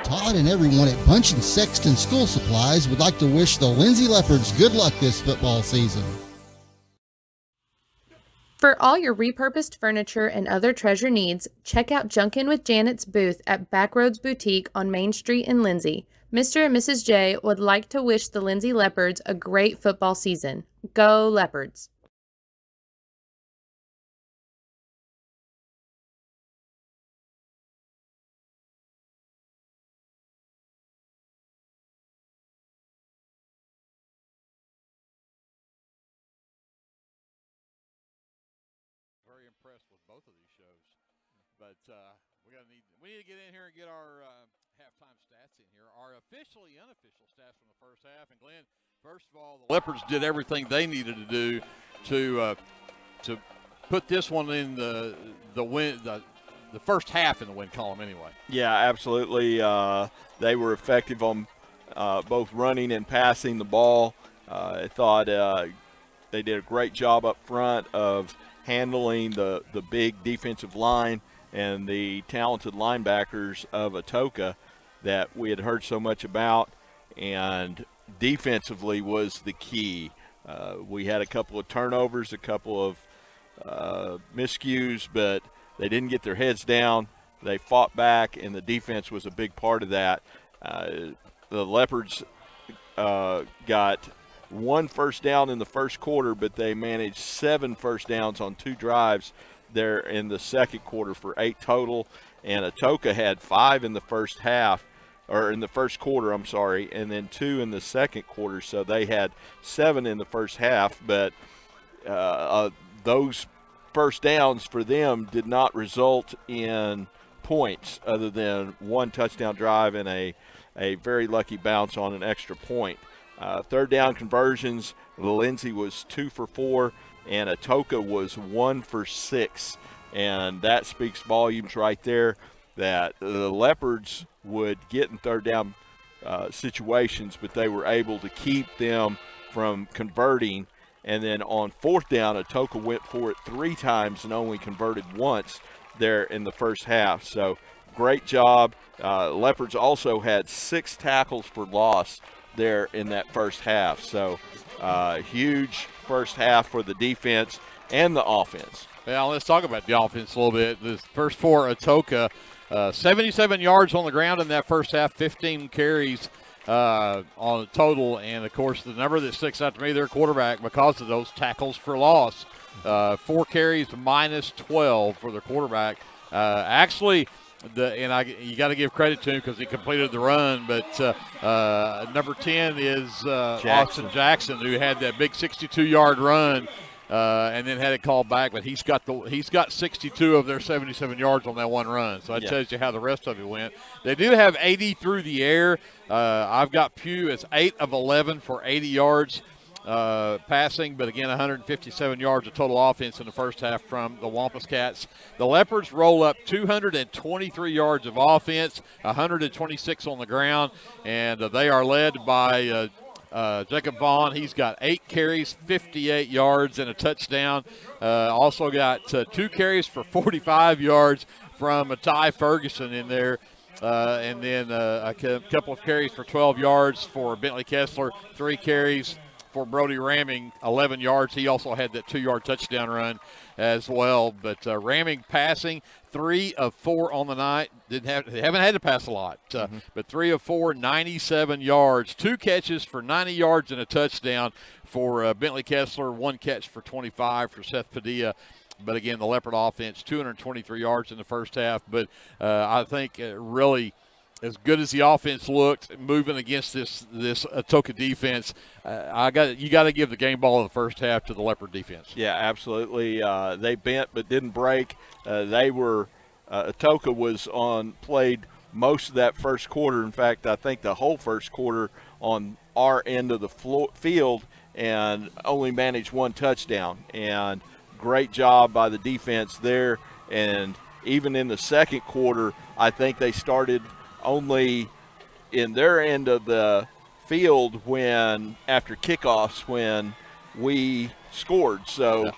P: Todd and everyone at Bunch and Sexton School Supplies would like to wish the Lindsay Leopards good luck this football season.
I: For all your repurposed furniture and other treasure needs, check out Junkin' with Janet's booth at Backroads Boutique on Main Street in Lindsay. Mr. and Mrs. J would like to wish the Lindsay Leopards a great football season. Go Leopards!
A: Very impressed with both of these shows, but we need to get in here and get our halftime stats in here. Our officially unofficial stats from the first half. And Glenn, first of all, the Leopards did everything they needed to do to put this one in the first half in the win column anyway.
B: Yeah, absolutely. They were effective on both running and passing the ball. I thought they did a great job up front of handling the big defensive line and the talented linebackers of Atoka that we had heard so much about, and defensively was the key. We had a couple of turnovers, a couple of miscues, but they didn't get their heads down. They fought back, and the defense was a big part of that. The Leopards got 1 first down in the first quarter, but they managed 7 first downs on 2 drives there in the second quarter for 8 total. and Atoka had 5 in the first half, or in the first quarter, I'm sorry, and then 2 in the second quarter. So they had 7 in the first half, but those first downs for them did not result in points other than 1 touchdown drive and a very lucky bounce on an extra point. Third down conversions, Lindsay was 2 for 4, and Atoka was 1 for 6. And that speaks volumes right there that the Leopards would get in third down situations, but they were able to keep them from converting. And then on fourth down, Atoka went for it 3 times and only converted once there in the first half. So great job. Leopards also had 6 tackles for loss there in that first half. So huge first half for the defense and the offense.
A: Well, let's talk about the offense a little bit. The first 4, Atoka, 77 yards on the ground in that first half, 15 carries on the total. And, of course, the number that sticks out to me, their quarterback, because of those tackles for loss, 4 carries minus 12 for their quarterback. Actually, you got to give credit to him because he completed the run, but number 10 is Austin Jackson, who had that big 62-yard run. And then had it called back, but he's got 62 of their 77 yards on that one run. So that tells you how the rest of it went. They do have 80 through the air. I've got Pugh as 8 of 11 for 80 yards passing, but again 157 yards of total offense in the first half from the Wampus Cats. The Leopards roll up 223 yards of offense, 126 on the ground, and they are led by Jacob Vaughn. He's got 8 carries, 58 yards, and a touchdown. Also got 2 carries for 45 yards from Ty Ferguson in there. And then a couple of carries for 12 yards for Bentley Kessler, 3 carries for Brody Ramming, 11 yards. He also had that 2-yard touchdown run as well. But Ramming passing, 3 of 4 on the night. They haven't had to pass a lot, but 3 of 4, 97 yards. 2 catches for 90 yards and a touchdown for Bentley Kessler. 1 catch for 25 for Seth Padilla. But again, the Leopard offense, 223 yards in the first half. But I think really, as good as the offense looked, moving against this Atoka defense, you got to give the game ball of the first half to the Leopard defense.
B: Yeah, absolutely. They bent but didn't break. Atoka was played most of that first quarter. In fact, I think the whole first quarter on our end of the field, and only managed 1 touchdown. And great job by the defense there. And even in the second quarter, I think they started only in their end of the field after kickoffs when we scored. So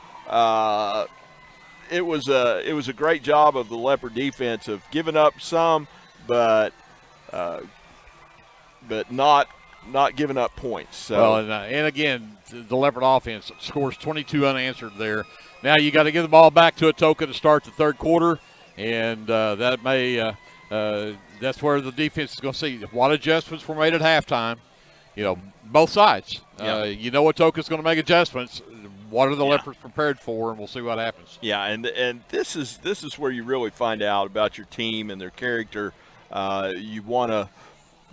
B: it was a great job of the Leopard defense of giving up some, but not giving up points. So.
A: Well, and again, the Leopard offense scores 22 unanswered there. Now you got to give the ball back to Atoka to start the third quarter, and that may that's where the defense is going to see what adjustments were made at halftime. Both sides. Atoka's going to make adjustments. What are the Leopards prepared for, and we'll see what happens.
B: Yeah, and this is where you really find out about your team and their character. You want to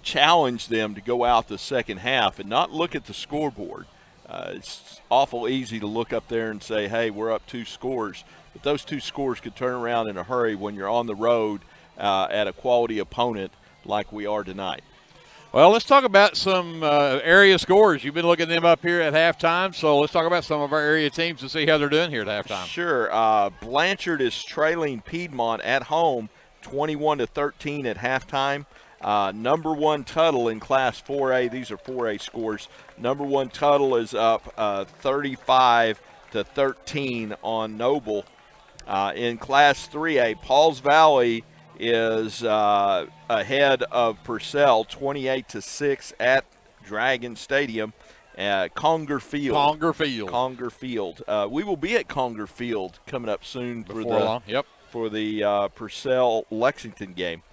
B: challenge them to go out the second half and not look at the scoreboard. It's awful easy to look up there and say, hey, we're up 2 scores. But those 2 scores could turn around in a hurry when you're on the road at a quality opponent like we are tonight.
A: Well, let's talk about some area scores. You've been looking at them up here at halftime, so let's talk about some of our area teams to see how they're doing here at halftime.
B: Sure. Blanchard is trailing Piedmont at home 21-13 at halftime. Number 1 Tuttle in Class 4A. These are 4A scores. Number 1 Tuttle is up 35-13 on Noble. In Class 3A, Pauls Valley is ahead of Purcell 28-6 at Dragon Stadium. Conger Field. We will be at Conger Field coming up soon for the Purcell Lexington game.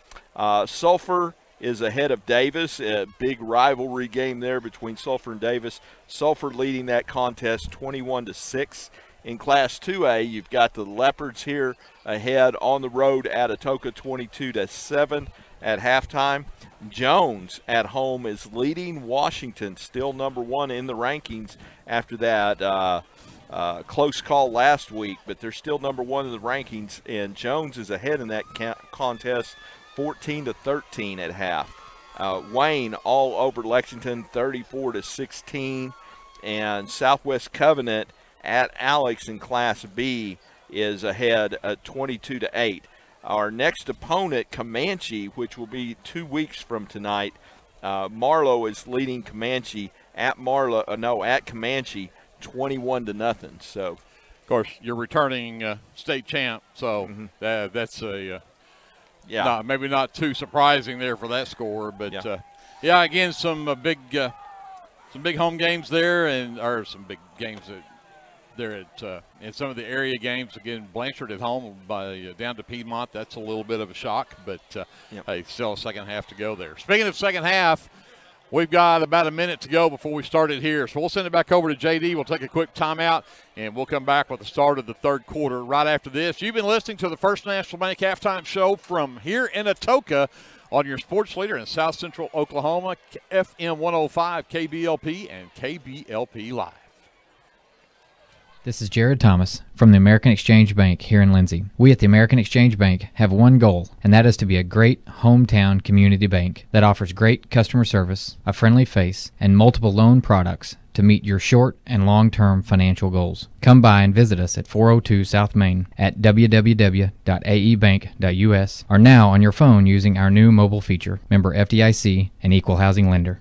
B: Sulphur is ahead of Davis. A big rivalry game there between Sulphur and Davis. Sulphur leading that contest 21-6. In Class 2A, you've got the Leopards here ahead on the road at Atoka 22-7 at halftime. Jones at home is leading Washington, still number 1 in the rankings after that close call last week, but they're still number 1 in the rankings, and Jones is ahead in that contest 14-13 at half. Wayne all over Lexington 34-16, and Southwest Covenant at Alex in Class B is ahead at 22-8. Our next opponent, Comanche, which will be 2 weeks from tonight, Marlowe is leading Comanche at Comanche 21-0. So,
A: of course, you're returning state champ, so that's a maybe not too surprising there for that score, but again, some big home games there, or some big games there at in some of the area games. Again, Blanchard at home down to Piedmont. That's a little bit of a shock, but hey, still a second half to go there. Speaking of second half, we've got about a minute to go before we start it here. So we'll send it back over to JD. We'll take a quick timeout, and we'll come back with the start of the third quarter right after this. You've been listening to the First National Bank Halftime Show from here in Atoka on your sports leader in South Central Oklahoma, FM 105, KBLP, and KBLP Live.
E: This is Jared Thomas from the American Exchange Bank here in Lindsay. We at the American Exchange Bank have one goal, and that is to be a great hometown community bank that offers great customer service, a friendly face, and multiple loan products to meet your short and long-term financial goals. Come by and visit us at 402 South Main at www.aebank.us or now on your phone using our new mobile feature, member FDIC, and equal housing lender.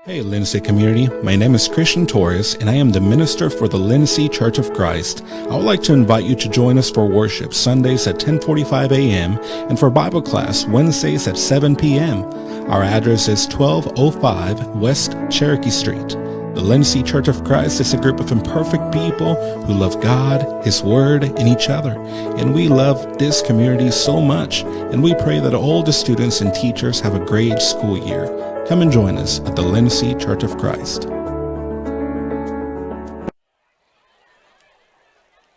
D: Hey Lindsay community, my name is Christian Torres and I am the minister for the Lindsay Church of Christ. I would like to invite you to join us for worship Sundays at 10:45 a.m. and for Bible class Wednesdays at 7 p.m. Our address is 1205 West Cherokee Street. The Lindsay Church of Christ is a group of imperfect people who love God, His Word, and each other. And we love this community so much, and we pray that all the students and teachers have a great school year. Come and join us at the Lindsay Church of Christ.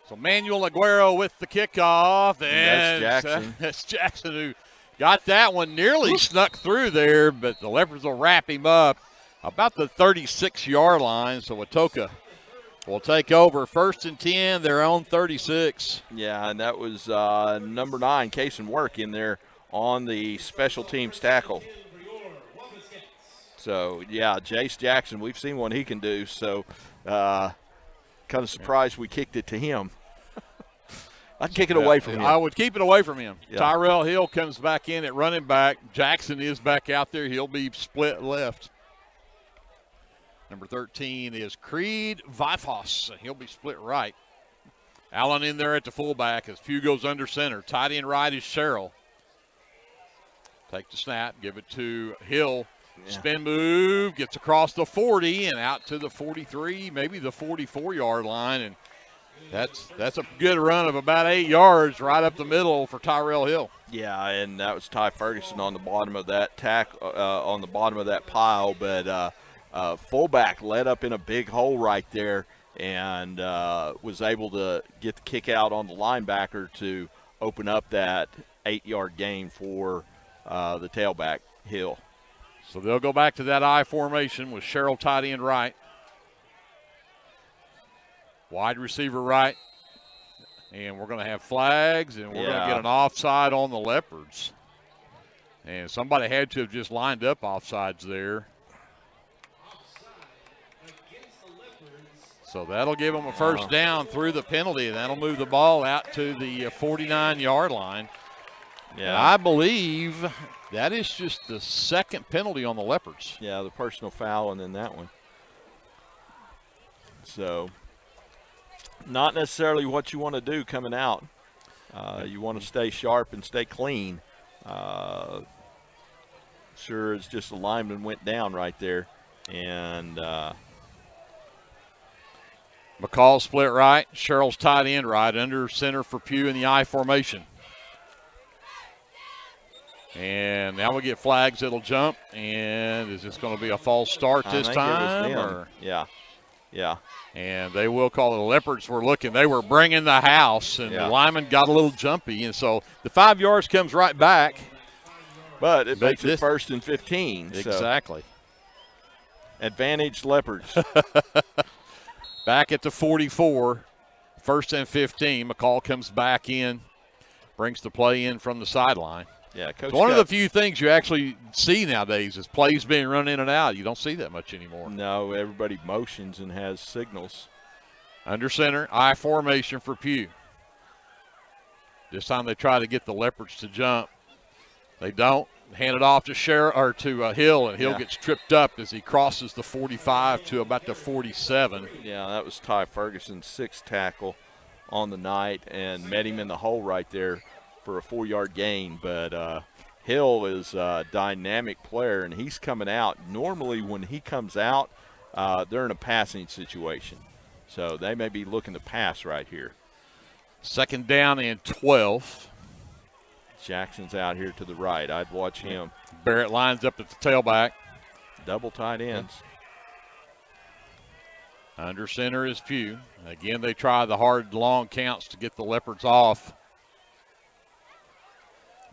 A: So Manuel Aguero with the kickoff.
B: And that's Jackson.
A: That's Jackson who got that one, nearly snuck through there, but the Leopards will wrap him up about the 36-yard line. So Atoka will take over 1st and 10, their own 36.
B: Yeah, and that was number 9, Kason Work, in there on the special teams tackle. So, yeah, Jace Jackson, we've seen what he can do. So, kind of surprised we kicked it to him. I'd kick it away from him.
A: I would keep it away from him.
B: Yeah.
A: Tyrell Hill comes back in at running back. Jackson is back out there. He'll be split left. Number 13 is Creed Vifos. He'll be split right. Allen in there at the fullback as Pugh goes under center. Tight end right is Sherrill. Take the snap, give it to Hill. Yeah. Spin move, gets across the 40 and out to the 43, maybe the 44-yard line. And that's a good run of about 8 yards right up the middle for Tyrell Hill.
B: Yeah, and that was Ty Ferguson on the bottom of that on the bottom of that pile. But fullback led up in a big hole right there and was able to get the kick out on the linebacker to open up that 8-yard gain for the tailback, Hill.
A: So they'll go back to that I formation with Sherrill tight end right. Wide receiver right. And we're going to have flags, and we're going to get an offside on the Leopards. And somebody had to have just lined up offsides there. So that'll give them a first down through the penalty. That'll move the ball out to the 49-yard line. Yeah, and I believe that is just the second penalty on the Leopards.
B: Yeah, the personal foul and then that one. So not necessarily what you want to do coming out. You want to stay sharp and stay clean. Sure, it's just the lineman went down right there. And
A: McCall split right. Sherrill's tight end right, under center for Pugh in the I formation. And now we get flags that'll jump. And is this going to be a false start this time? Or?
B: Yeah.
A: And they will call it. The Leopards were looking. They were bringing the house, and the lineman got a little jumpy. And so the 5 yards comes right back.
B: But it makes it 1st and 15.
A: Exactly.
B: So. Advantage Leopards.
A: Back at the 44, 1st and 15. McCall comes back in, brings the play in from the sideline.
B: Yeah, Coach.
A: One of the few things you actually see nowadays is plays being run in and out. You don't see that much anymore.
B: No, everybody motions and has signals.
A: Under center, I formation for Pugh. This time they try to get the Leopards to jump. They don't. Hand it off to Hill, and Hill gets tripped up as he crosses the 45 to about the 47.
B: Yeah, that was Ty Ferguson's 6th tackle on the night and met him in the hole right there for a 4-yard gain. But Hill is a dynamic player, and he's coming out. Normally when he comes out, they're in a passing situation. So they may be looking to pass right here.
A: 2nd down and 12.
B: Jackson's out here to the right. I'd watch him.
A: Barrett lines up at the tailback.
B: Double tight ends.
A: Under center is Pugh. Again, they try the hard, long counts to get the Leopards off.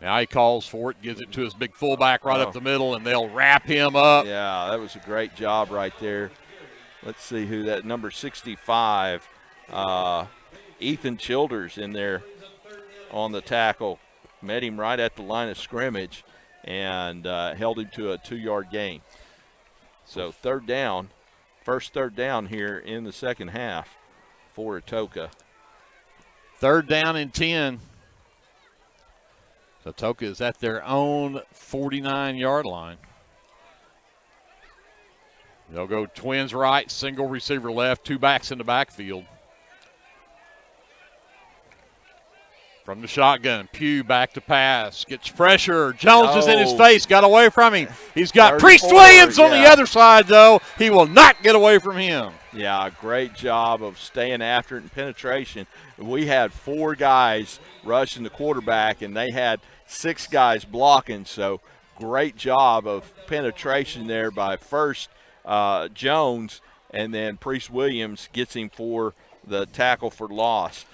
A: Now he calls for it, gives it to his big fullback right up the middle, and they'll wrap him up.
B: Yeah, that was a great job right there. Let's see who that number 65, Ethan Childers in there on the tackle. Met him right at the line of scrimmage and held him to a 2-yard gain. So 3rd down, first 3rd down here in the second half for Atoka.
A: 3rd down and 10. Atoka is at their own 49-yard line. They'll go twins right, single receiver left, 2 backs in the backfield. From the shotgun, Pugh back to pass, gets pressure. Jones is in his face, got away from him. He's got Priest Williams on the other side, though. He will not get away from him.
B: Yeah, great job of staying after it and penetration. We had 4 guys rushing the quarterback, and they had 6 guys blocking, so great job of penetration there by first Jones, and then Priest Williams gets him for the tackle for loss.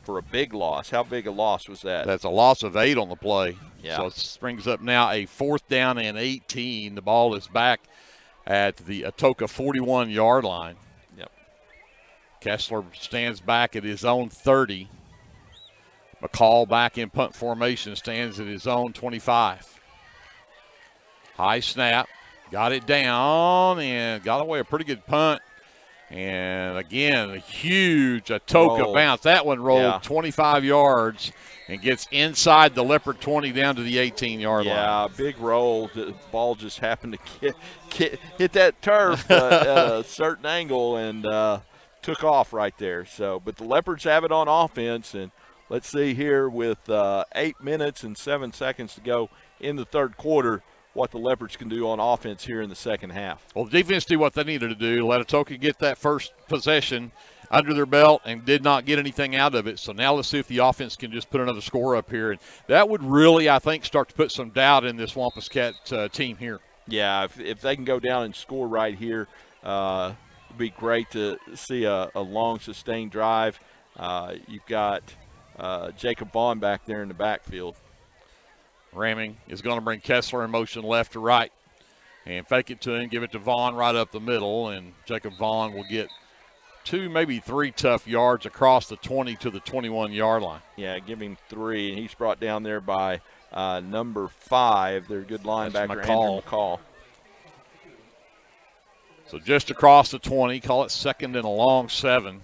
B: For a big loss. How big a loss was that?
A: That's a loss of 8 on the play.
B: Yeah.
A: So it brings up now a 4th down and 18. The ball is back at the Atoka 41-yard line.
B: Yep.
A: Kessler stands back at his own 30. McCall back in punt formation, stands at his own 25. High snap. Got it down and got away a pretty good punt. And, again, a huge Atoka bounce. That one rolled 25 yards and gets inside the Leopard 20 down to the 18-yard line.
B: Yeah, big roll. The ball just happened to hit that turf at a certain angle and took off right there. So, but the Leopards have it on offense. And let's see here with 8 minutes and 7 seconds to go in the 3rd quarter, what the Leopards can do on offense here in the second half.
A: Well, the defense did what they needed to do. Let Atoka get that first possession under their belt and did not get anything out of it. So now let's see if the offense can just put another score up here. And that would really, I think, start to put some doubt in this Wampus Cat team here.
B: Yeah, if they can go down and score right here, it'd be great to see a long, sustained drive. You've got Jacob Vaughn back there in the backfield.
A: Ramming is going to bring Kessler in motion left to right and fake it to him, give it to Vaughn right up the middle, and Jacob Vaughn will get 2, maybe 3 tough yards across the 20 to the 21-yard line.
B: Yeah, give him 3, and he's brought down there by number 5, their good linebacker, Andrew McCall.
A: So just across the 20, call it 2nd and a long 7.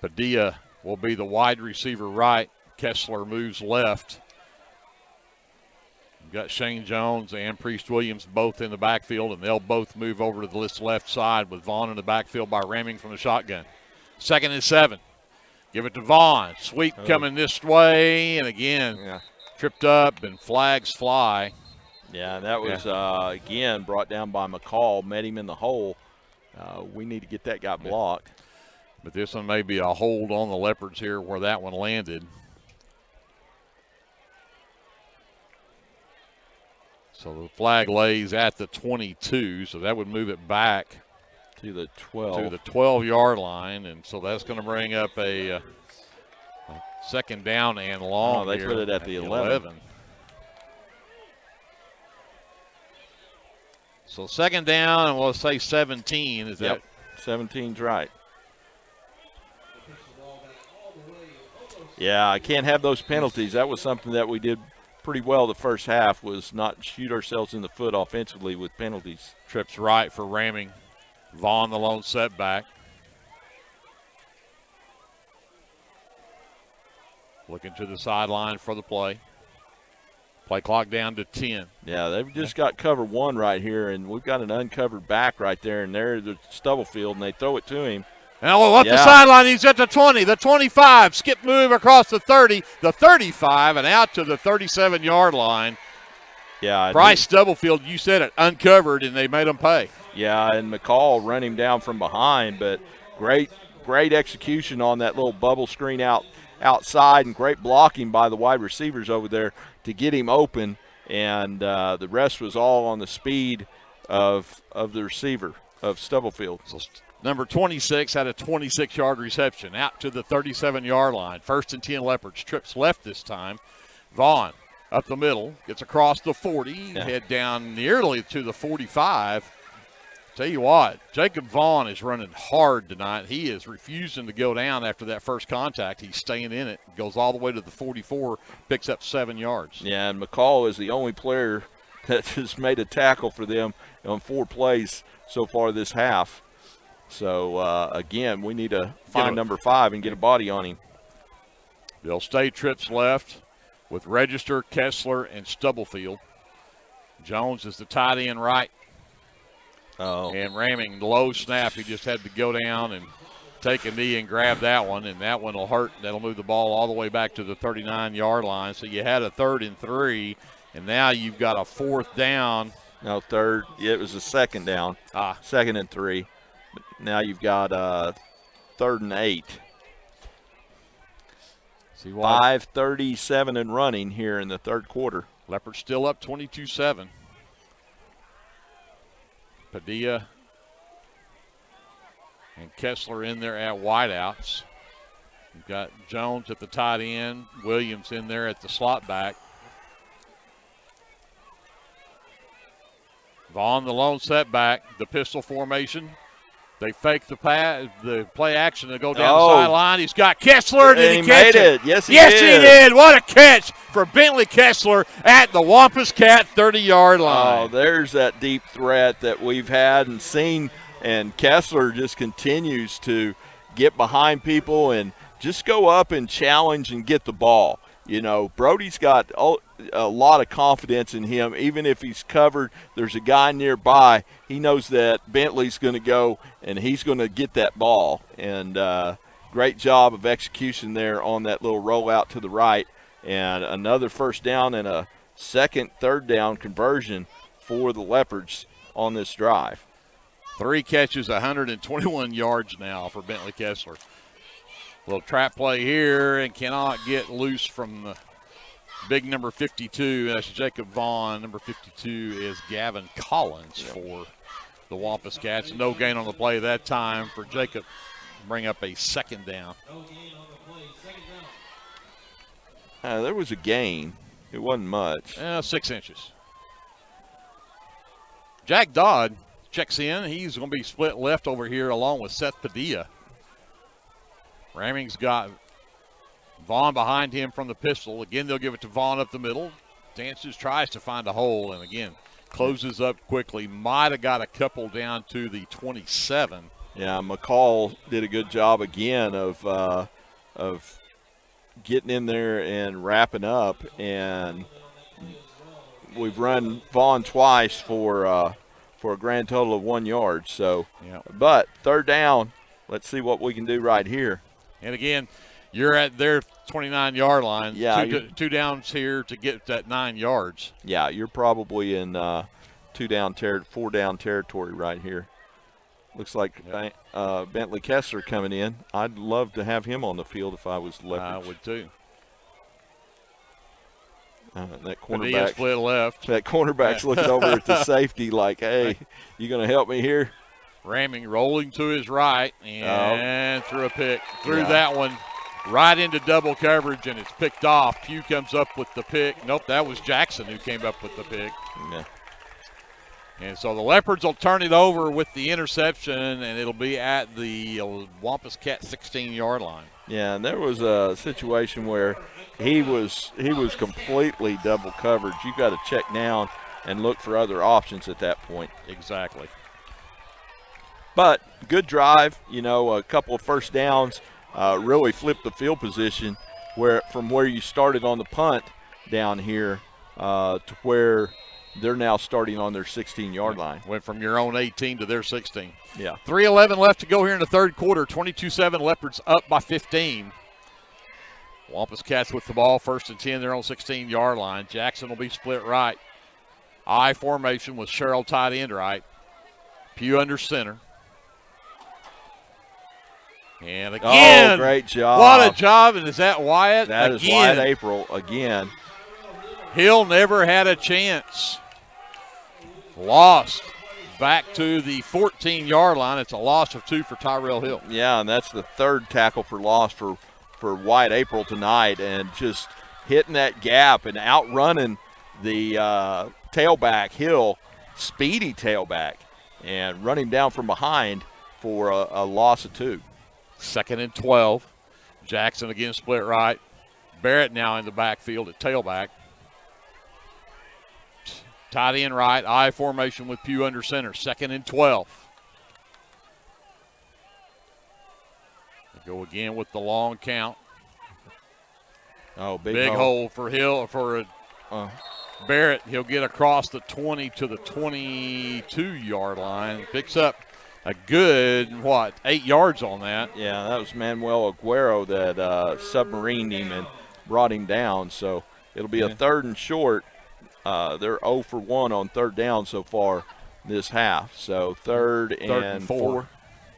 A: Padilla will be the wide receiver right. Kessler moves left. We've got Shane Jones and Priest Williams both in the backfield, and they'll both move over to this left side with Vaughn in the backfield by ramming from the shotgun. 2nd and 7. Give it to Vaughn. Sweep coming this way, and again, tripped up and flags fly.
B: Yeah, that was, again, brought down by McCall, met him in the hole. We need to get that guy blocked.
A: But this one may be a hold on the Leopards here where that one landed. So the flag lays at the 22, so that would move it back
B: to the 12.
A: To the 12-yard line, and so that's going to bring up a second down and long.
B: Oh, they
A: here
B: put it at the 11.
A: So second down, and we'll say 17. Is that
B: 17's right. Yeah, I can't have those penalties. That was something that we did pretty well the first half, was not shoot ourselves in the foot offensively with penalties.
A: Trips right for Ramming. Vaughn the lone setback. Looking to the sideline for the play. Play clock down to 10.
B: Yeah, they've just got cover one right here, and we've got an uncovered back right there, and there's the Stubblefield, and they throw it to him.
A: Now up the sideline, he's at the 20, the 25, skip move across the 30, the 35, and out to the 37-yard line.
B: Yeah,
A: Bryce Stubblefield, you said it, uncovered, and they made him pay.
B: Yeah, and McCall run him down from behind, but great execution on that little bubble screen outside, and great blocking by the wide receivers over there to get him open, and the rest was all on the speed of the receiver, of Stubblefield.
A: So number 26 had a 26-yard reception out to the 37-yard line. 1st and 10 Leopards. Trips left this time. Vaughn up the middle, gets across the 40, head down nearly to the 45. Tell you what, Jacob Vaughn is running hard tonight. He is refusing to go down after that first contact. He's staying in it, goes all the way to the 44, picks up 7 yards.
B: Yeah, and McCall is the only player that has made a tackle for them on 4 plays so far this half. So, again, we need to find number 5 and get a body on him.
A: They'll stay Trips left with Register, Kessler, and Stubblefield. Jones is the tight end right. And Ramming, low snap, he just had to go down and take a knee and grab that one, and that one will hurt. That'll move the ball all the way back to the 39-yard line. So you had a 3rd and 3, and now you've got a 4th down.
B: No, third. It was a 2nd down. 2nd and 3. But now you've got 3rd and 8. 5:37 and running here in the 3rd quarter.
A: Leopards still up 22-7. Padilla and Kessler in there at wideouts. You've got Jones at the tight end, Williams in there at the slot back. Vaughn the lone setback, the pistol formation. They fake the play action to go down the sideline. He's got Kessler. Did he catch
B: made it? Yes, he
A: did.
B: did.
A: He did. What a catch for Bentley Kessler at the Wampus Cat 30-yard line.
B: Oh, there's that deep threat that we've had and seen, and Kessler just continues to get behind people and just go up and challenge and get the ball. You know, Brody's got a lot of confidence in him. Even if he's covered, there's a guy nearby. He knows that Bentley's going to go and he's going to get that ball. And great job of execution there on that little rollout to the right. And another 1st down and a 2nd, 3rd down conversion for the Leopards on this drive.
A: 3 catches, 121 yards now for Bentley Kessler. Little trap play here and cannot get loose from the big number 52. That's Jacob Vaughn. Number 52 is Gavin Collins for the Wampus Cats. No gain on the play that time for Jacob. Bring up a 2nd down.
B: There was a gain. It wasn't much.
A: 6 inches. Jack Dodd checks in. He's going to be split left over here along with Seth Padilla. Ramming's got Vaughn behind him from the pistol. Again, they'll give it to Vaughn up the middle. Dances, tries to find a hole, and again, closes up quickly. Might have got a couple down to the 27.
B: Yeah, McCall did a good job again of getting in there and wrapping up, and we've run Vaughn twice for a grand total of 1 yard. So, but 3rd down, let's see what we can do right here.
A: And again, you're at their 29-yard line.
B: Yeah,
A: two downs here to get that 9 yards.
B: Yeah, you're probably in 4 down territory right here. Looks like Bentley Kessler coming in. I'd love to have him on the field if I was Leopards.
A: I would too.
B: That
A: Padilla split left.
B: That cornerback's looking over at the safety like, hey, you going to help me here?
A: Ramming, rolling to his right, and threw a pick. Threw that one right into double coverage, and it's picked off. Pugh comes up with the pick. Nope, that was Jackson who came up with the pick.
B: Yeah.
A: And so the Leopards will turn it over with the interception, and it'll be at the Wampus Cat 16-yard line.
B: Yeah, and there was a situation where he was completely double covered. You got to check down and look for other options at that point.
A: Exactly.
B: But good drive, a couple of first downs, really flipped the field position from where you started on the punt down here to where they're now starting on their 16-yard line.
A: Went from your own 18 to their 16.
B: Yeah.
A: 3:11 left to go here in the third quarter. 22-7, Leopards up by 15. Wampus Cats with the ball, 1st and 10, their own 16-yard line. Jackson will be split right. I formation with Sherrill tight end right. Pugh under center. And again.
B: Oh, great job.
A: What a job. And is that Wyatt?
B: That is Wyatt April again.
A: Hill never had a chance. Lost back to the 14-yard line. It's a loss of 2 for Tyrell Hill.
B: Yeah, and that's the third tackle for loss for Wyatt April tonight, and just hitting that gap and outrunning the tailback Hill, speedy tailback, and running down from behind for a loss of 2.
A: 2nd and 12. Jackson again split right. Barrett now in the backfield at tailback. Tight end right, I formation with Pugh under center. 2nd and 12. They go again with the long count.
B: Oh,
A: big hole for Hill for Barrett. He'll get across the 20 to the 22-yard line. Picks up a good 8 yards on that.
B: Yeah, that was Manuel Aguero that submarined him and brought him down. So it'll be a 3rd and short. They're 0 for 1 on 3rd down so far this half. So 3rd and 4.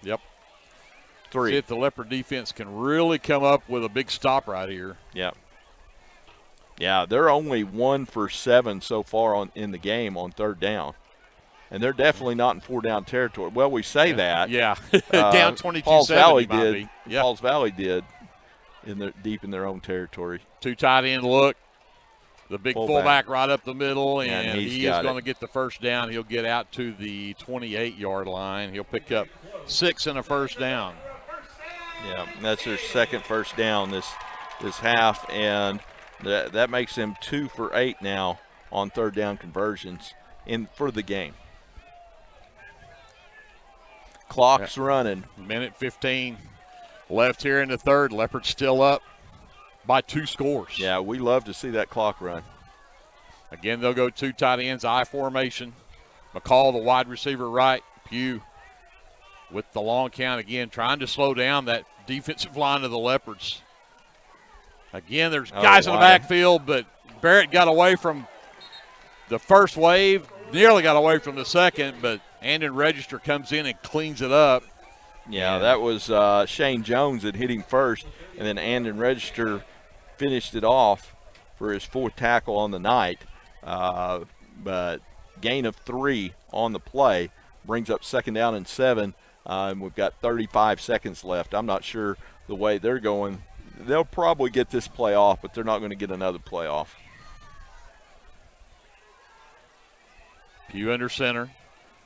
A: Yep.
B: 3.
A: See if the Leopard defense can really come up with a big stop right here.
B: Yep. Yeah, they're only 1 for 7 so far in the game on 3rd down. And they're definitely not in 4-down territory. Well, we say that.
A: Yeah. Down 22-7.
B: Pauls Valley
A: might
B: did.
A: be. Yep.
B: Pauls Valley did deep in their own territory.
A: 2 tight end look. The big fullback right up the middle, and he is going to get the first down. He'll get out to the 28-yard line. He'll pick up 6 and a first down.
B: Yeah, that's their second first down this half, and that makes them 2 for 8 now on 3rd down conversions for the game. Clock's running.
A: Minute 15 left here in the third. Leopards still up by 2 scores.
B: Yeah, we love to see that clock run.
A: Again, they'll go 2 tight ends, I formation. McCall, the wide receiver right. Pugh with the long count again, trying to slow down that defensive line of the Leopards. Again, there's guys in the backfield, but Barrett got away from the first wave, nearly got away from the second, but Andon Register comes in and cleans it up.
B: Yeah, that was Shane Jones that hit him first, and then Andon Register finished it off for his 4th tackle on the night. But gain of 3 on the play brings up 2nd down and 7, and we've got 35 seconds left. I'm not sure the way they're going. They'll probably get this play off, but they're not going to get another play off.
A: Pugh under center.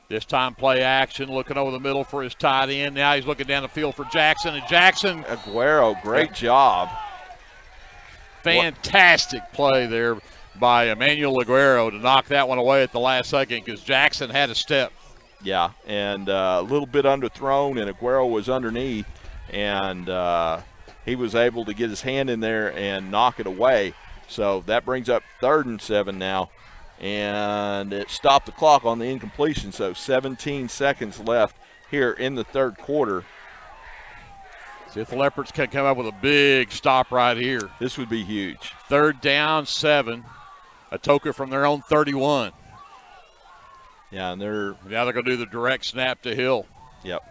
A: This time play action, looking over the middle for his tight end. Now he's looking down the field for Jackson, and Jackson.
B: Aguero, great job.
A: Fantastic play there by Emmanuel Aguero to knock that one away at the last second because Jackson had a step.
B: Yeah, and a little bit underthrown, and Aguero was underneath, and he was able to get his hand in there and knock it away. So that brings up 3rd and 7 now. And it stopped the clock on the incompletion, so 17 seconds left here in the third quarter.
A: See if the Leopards can come up with a big stop right here.
B: This would be huge.
A: 3rd down, 7. Atoka from their own 31.
B: Yeah, and
A: now they're going to do the direct snap to Hill.
B: Yep.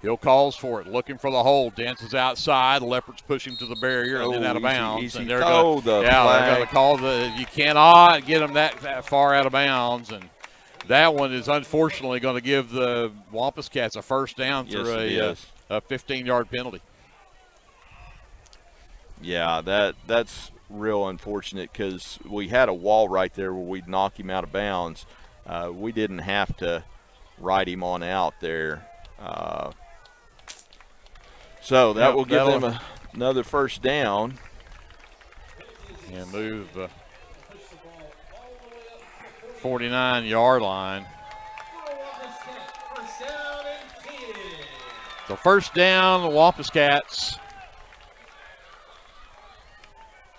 A: Hill calls for it, looking for the hole, dances outside. Leopards push him to the barrier and then out of bounds.
B: Easy
A: and they're
B: toe,
A: going
B: flag.
A: to call you cannot get them that far out of bounds. And that one is unfortunately going to give the Wampus Cats a first down through a 15-yard penalty.
B: Yeah, that's real unfortunate because we had a wall right there where we'd knock him out of bounds. We didn't have to ride him on out there. So that will give them another first down.
A: And move 49-yard line. So first down, the Wampus Cats.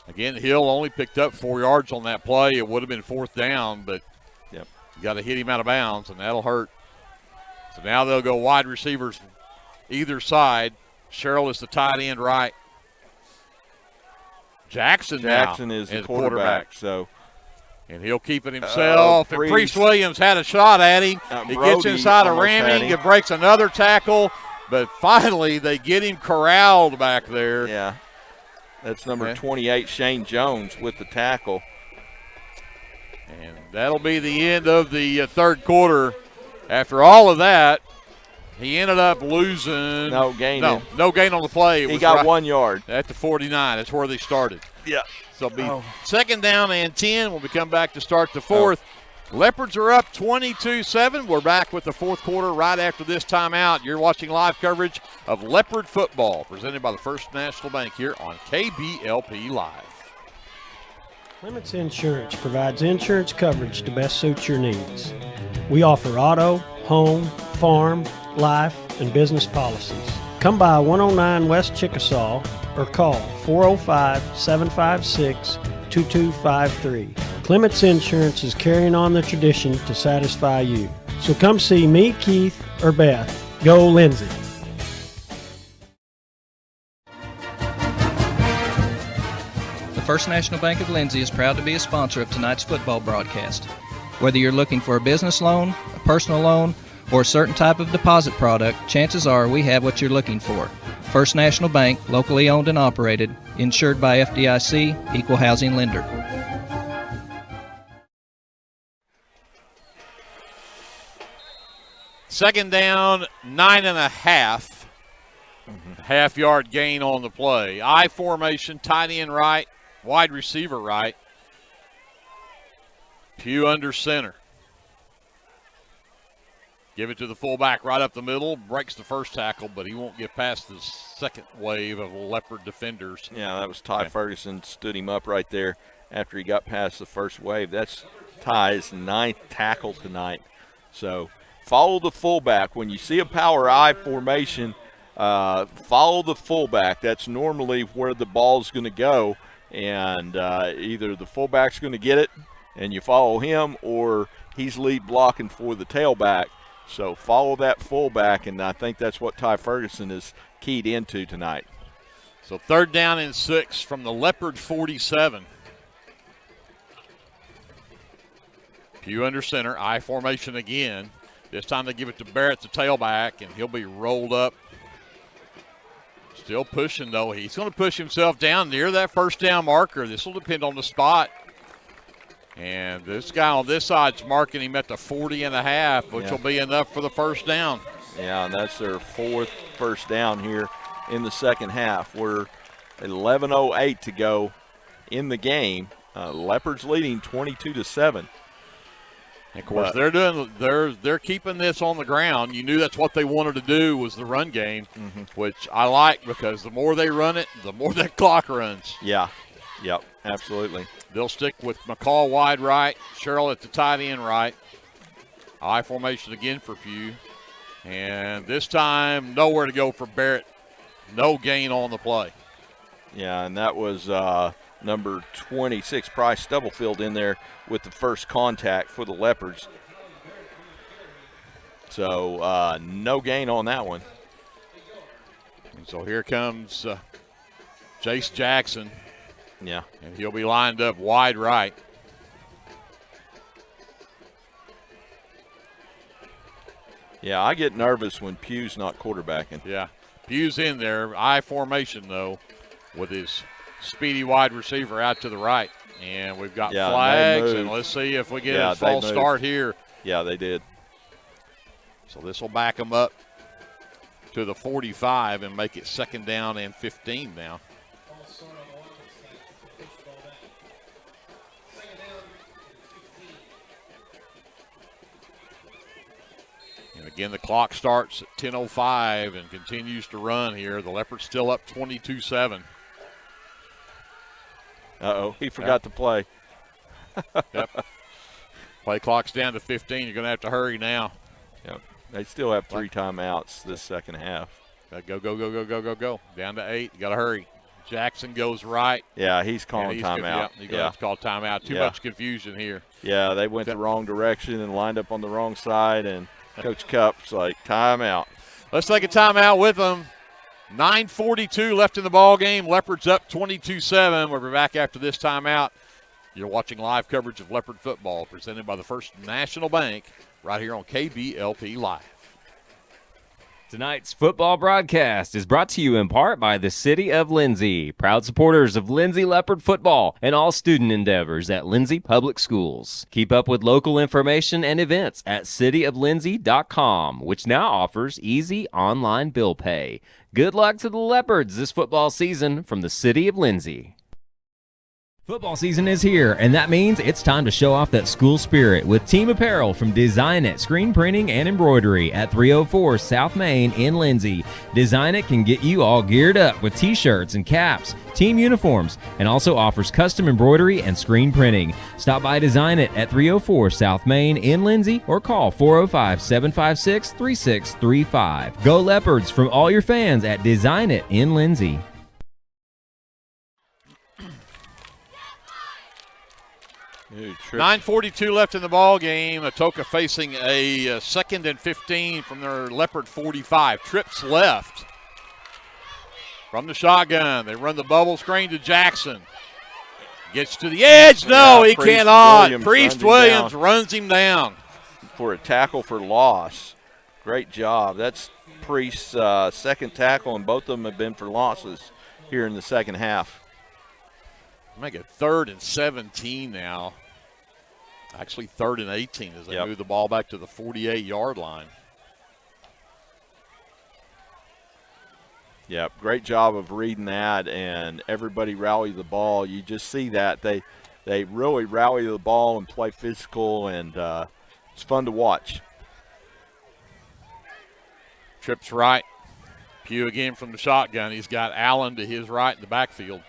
A: Again, Hill only picked up 4 yards on that play. It would have been fourth down, but you got to hit him out of bounds, and that'll hurt. So now they'll go wide receivers either side. Sherrill is the tight end right. Jackson
B: is the quarterback. So,
A: and he'll keep it himself. And Priest Williams had a shot at him. He gets inside a ramming. It breaks another tackle, but finally they get him corralled back there.
B: Yeah, that's number 28, Shane Jones, with the tackle.
A: And that'll be the end of the third quarter. After all of that, he ended up losing.
B: No gain on
A: the play.
B: He got 1 yard.
A: At the 49. That's where they started.
B: Yeah.
A: So it'll be second down and 10 when we come back to start the fourth. Leopards are up 22-7. We're back with the fourth quarter right after this timeout. You're watching live coverage of Leopard football presented by the First National Bank here on KBLP Live.
F: Clements Insurance provides insurance coverage to best suit your needs. We offer auto, home, farm, life, and business policies. Come by 109 West Chickasaw or call 405-756-2253. Clements Insurance is carrying on the tradition to satisfy you. So come see me, Keith, or Beth. Go Lindsay.
C: The First National Bank of Lindsay is proud to be a sponsor of tonight's football broadcast. Whether you're looking for a business loan, a personal loan, or a certain type of deposit product, chances are we have what you're looking for. First National Bank, locally owned and operated, insured by FDIC, equal housing lender.
A: Second down, 9.5. Half-yard gain on the play. I formation, tight end right, wide receiver right. Pugh under center. Give it to the fullback right up the middle. Breaks the first tackle, but he won't get past the second wave of Leopard defenders.
B: Yeah, that was Ty Ferguson. Stood him up right there after he got past the first wave. That's Ty's 9th tackle tonight. So follow the fullback. When you see a power I formation, follow the fullback. That's normally where the ball's going to go. And either the fullback's going to get it and you follow him, or he's lead blocking for the tailback. So follow that fullback, and I think that's what Ty Ferguson is keyed into tonight.
A: So third down and 6 from the Leopard 47. Pugh under center, I formation again. This time they give it to Barrett, the tailback, and he'll be rolled up. Still pushing, though. He's going to push himself down near that first down marker. This will depend on the spot. And this guy on this side's marking him at the 40.5, which will be enough for the first down.
B: Yeah, and that's their 4th first down here in the second half. We're 11:08 to go in the game. Leopards leading 22-7.
A: Of course, they're keeping this on the ground. You knew that's what they wanted to do was the run game, which I like because the more they run it, the more that clock runs.
B: Yeah, yep, absolutely.
A: They'll stick with McCall wide right, Sherrill at the tight end right. I formation again for Pugh. And this time, nowhere to go for Barrett. No gain on the play.
B: Yeah, and that was number 26, Bryce Stubblefield, in there with the first contact for the Leopards. So no gain on that one.
A: And so here comes Jace Jackson.
B: Yeah.
A: And he'll be lined up wide right.
B: Yeah, I get nervous when Pugh's not quarterbacking.
A: Yeah, Pugh's in there. I formation, though, with his speedy wide receiver out to the right. And we've got flags, and let's see if we get a false start here.
B: Yeah, they did.
A: So this will back them up to the 45 and make it 2nd down and 15 now. And again, the clock starts at 10:05 and continues to run here. The Leopards still up 22-7.
B: Uh-oh, he forgot to play.
A: Yep. Play clock's down to 15. You're going to have to hurry now.
B: Yep. They still have 3 timeouts this second half.
A: Go, go, go, go, go, go, go. Down to 8. You got to hurry. Jackson goes right.
B: Yeah, he's calling timeout.
A: You're going to have to call timeout. Too much confusion here.
B: Yeah, they went the wrong direction and lined up on the wrong side, and Coach Cup's like, timeout.
A: Let's take a timeout with them. 9:42 left in the ball game. Leopards up 22-7. We'll be back after this timeout. You're watching live coverage of Leopard football presented by the First National Bank right here on KBLP Live.
H: Tonight's football broadcast is brought to you in part by the City of Lindsay, proud supporters of Lindsay Leopard football and all student endeavors at Lindsay Public Schools. Keep up with local information and events at cityoflindsay.com, which now offers easy online bill pay. Good luck to the Leopards this football season from the City of Lindsay. Football season is here, and that means it's time to show off that school spirit with team apparel from Design It Screen Printing and Embroidery at 304 South Main in Lindsay. Design It can get you all geared up with t-shirts and caps, team uniforms, and also offers custom embroidery and screen printing. Stop by Design It at 304 South Main in Lindsay or call 405-756-3635. Go Leopards from all your fans at Design It in Lindsay.
A: 9:42 left in the ball game. Atoka facing a 2nd and 15 from their Leopard 45. Trips left from the shotgun. They run the bubble screen to Jackson. Gets to the edge. No, he cannot. Priest Williams runs him down.
B: For a tackle for loss. Great job. That's Priest's 2nd tackle, and both of them have been for losses here in the second half.
A: Make it 3rd and 17 now. Actually 3rd and 18 as they move the ball back to the 48-yard line.
B: Yeah, great job of reading that, and everybody rally the ball. You just see that. They really rally the ball and play physical, and it's fun to watch.
A: Trips right. Pugh again from the shotgun. He's got Allen to his right in the backfield.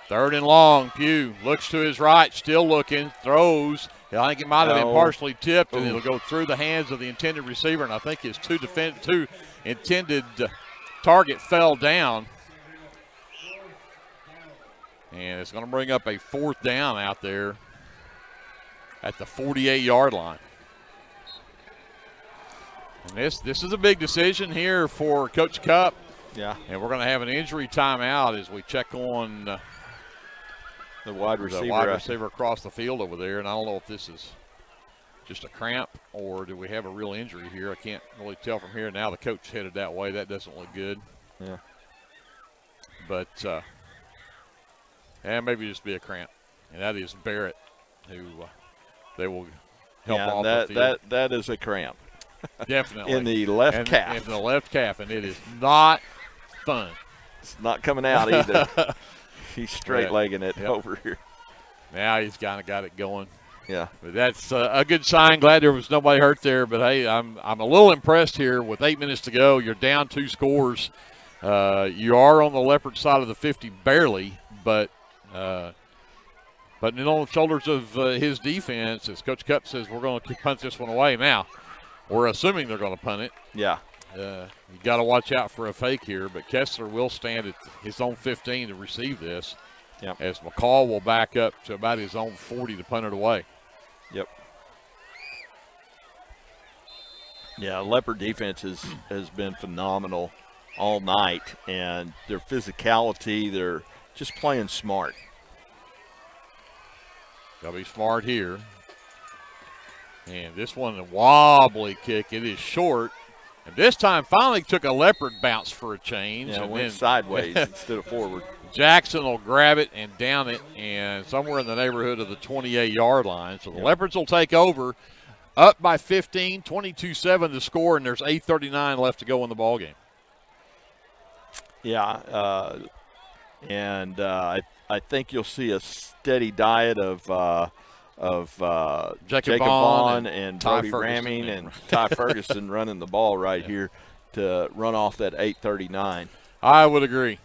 A: 3rd and long. Pugh looks to his right, still looking, throws. I think it might have been partially tipped, and it'll go through the hands of the intended receiver, and I think his two intended target fell down. And it's going to bring up a 4th down out there at the 48-yard line. And this is a big decision here for Coach Cup.
B: Yeah.
A: And we're going to have an injury timeout as we check on
B: the wide receiver
A: across the field over there. And I don't know if this is just a cramp or do we have a real injury here. I can't really tell from here. Now the coach headed that way. That doesn't look good.
B: Yeah.
A: But and maybe just be a cramp. And that is Barrett who they will help off the field.
B: That is a cramp.
A: Definitely.
B: In the left calf.
A: In the left calf, and it is not fun.
B: It's not coming out either. He's straight-legging it over here.
A: Now he's kind of got it going.
B: Yeah.
A: But that's a good sign. Glad there was nobody hurt there. But, hey, I'm a little impressed here. With 8 minutes to go, you're down 2 scores. You are on the Leopard side of the 50 barely, but on the shoulders of his defense, as Coach Cup says, we're going to punt this one away. Now, we're assuming they're going to punt it.
B: Yeah.
A: You got to watch out for a fake here, but Kessler will stand at his own 15 to receive this.
B: Yep.
A: As McCall will back up to about his own 40 to punt it away.
B: Yep. Yeah, Leopard defense has been phenomenal all night, and their physicality, they're just playing smart.
A: Got to be smart here. And this one, a wobbly kick. It is short. And this time finally took a Leopard bounce for a change.
B: Yeah,
A: and
B: went
A: then
B: sideways instead of forward.
A: Jackson will grab it and down it, and somewhere in the neighborhood of the 28-yard line. So the Leopards will take over, up by 15, 22-7 to score, and there's 8:39 left to go in the ballgame.
B: Yeah, and I think you'll see a steady diet of Jacob Vaughn and Brody Ramming and Ty Ferguson running the ball right here to run off that 8:39.
A: I would agree.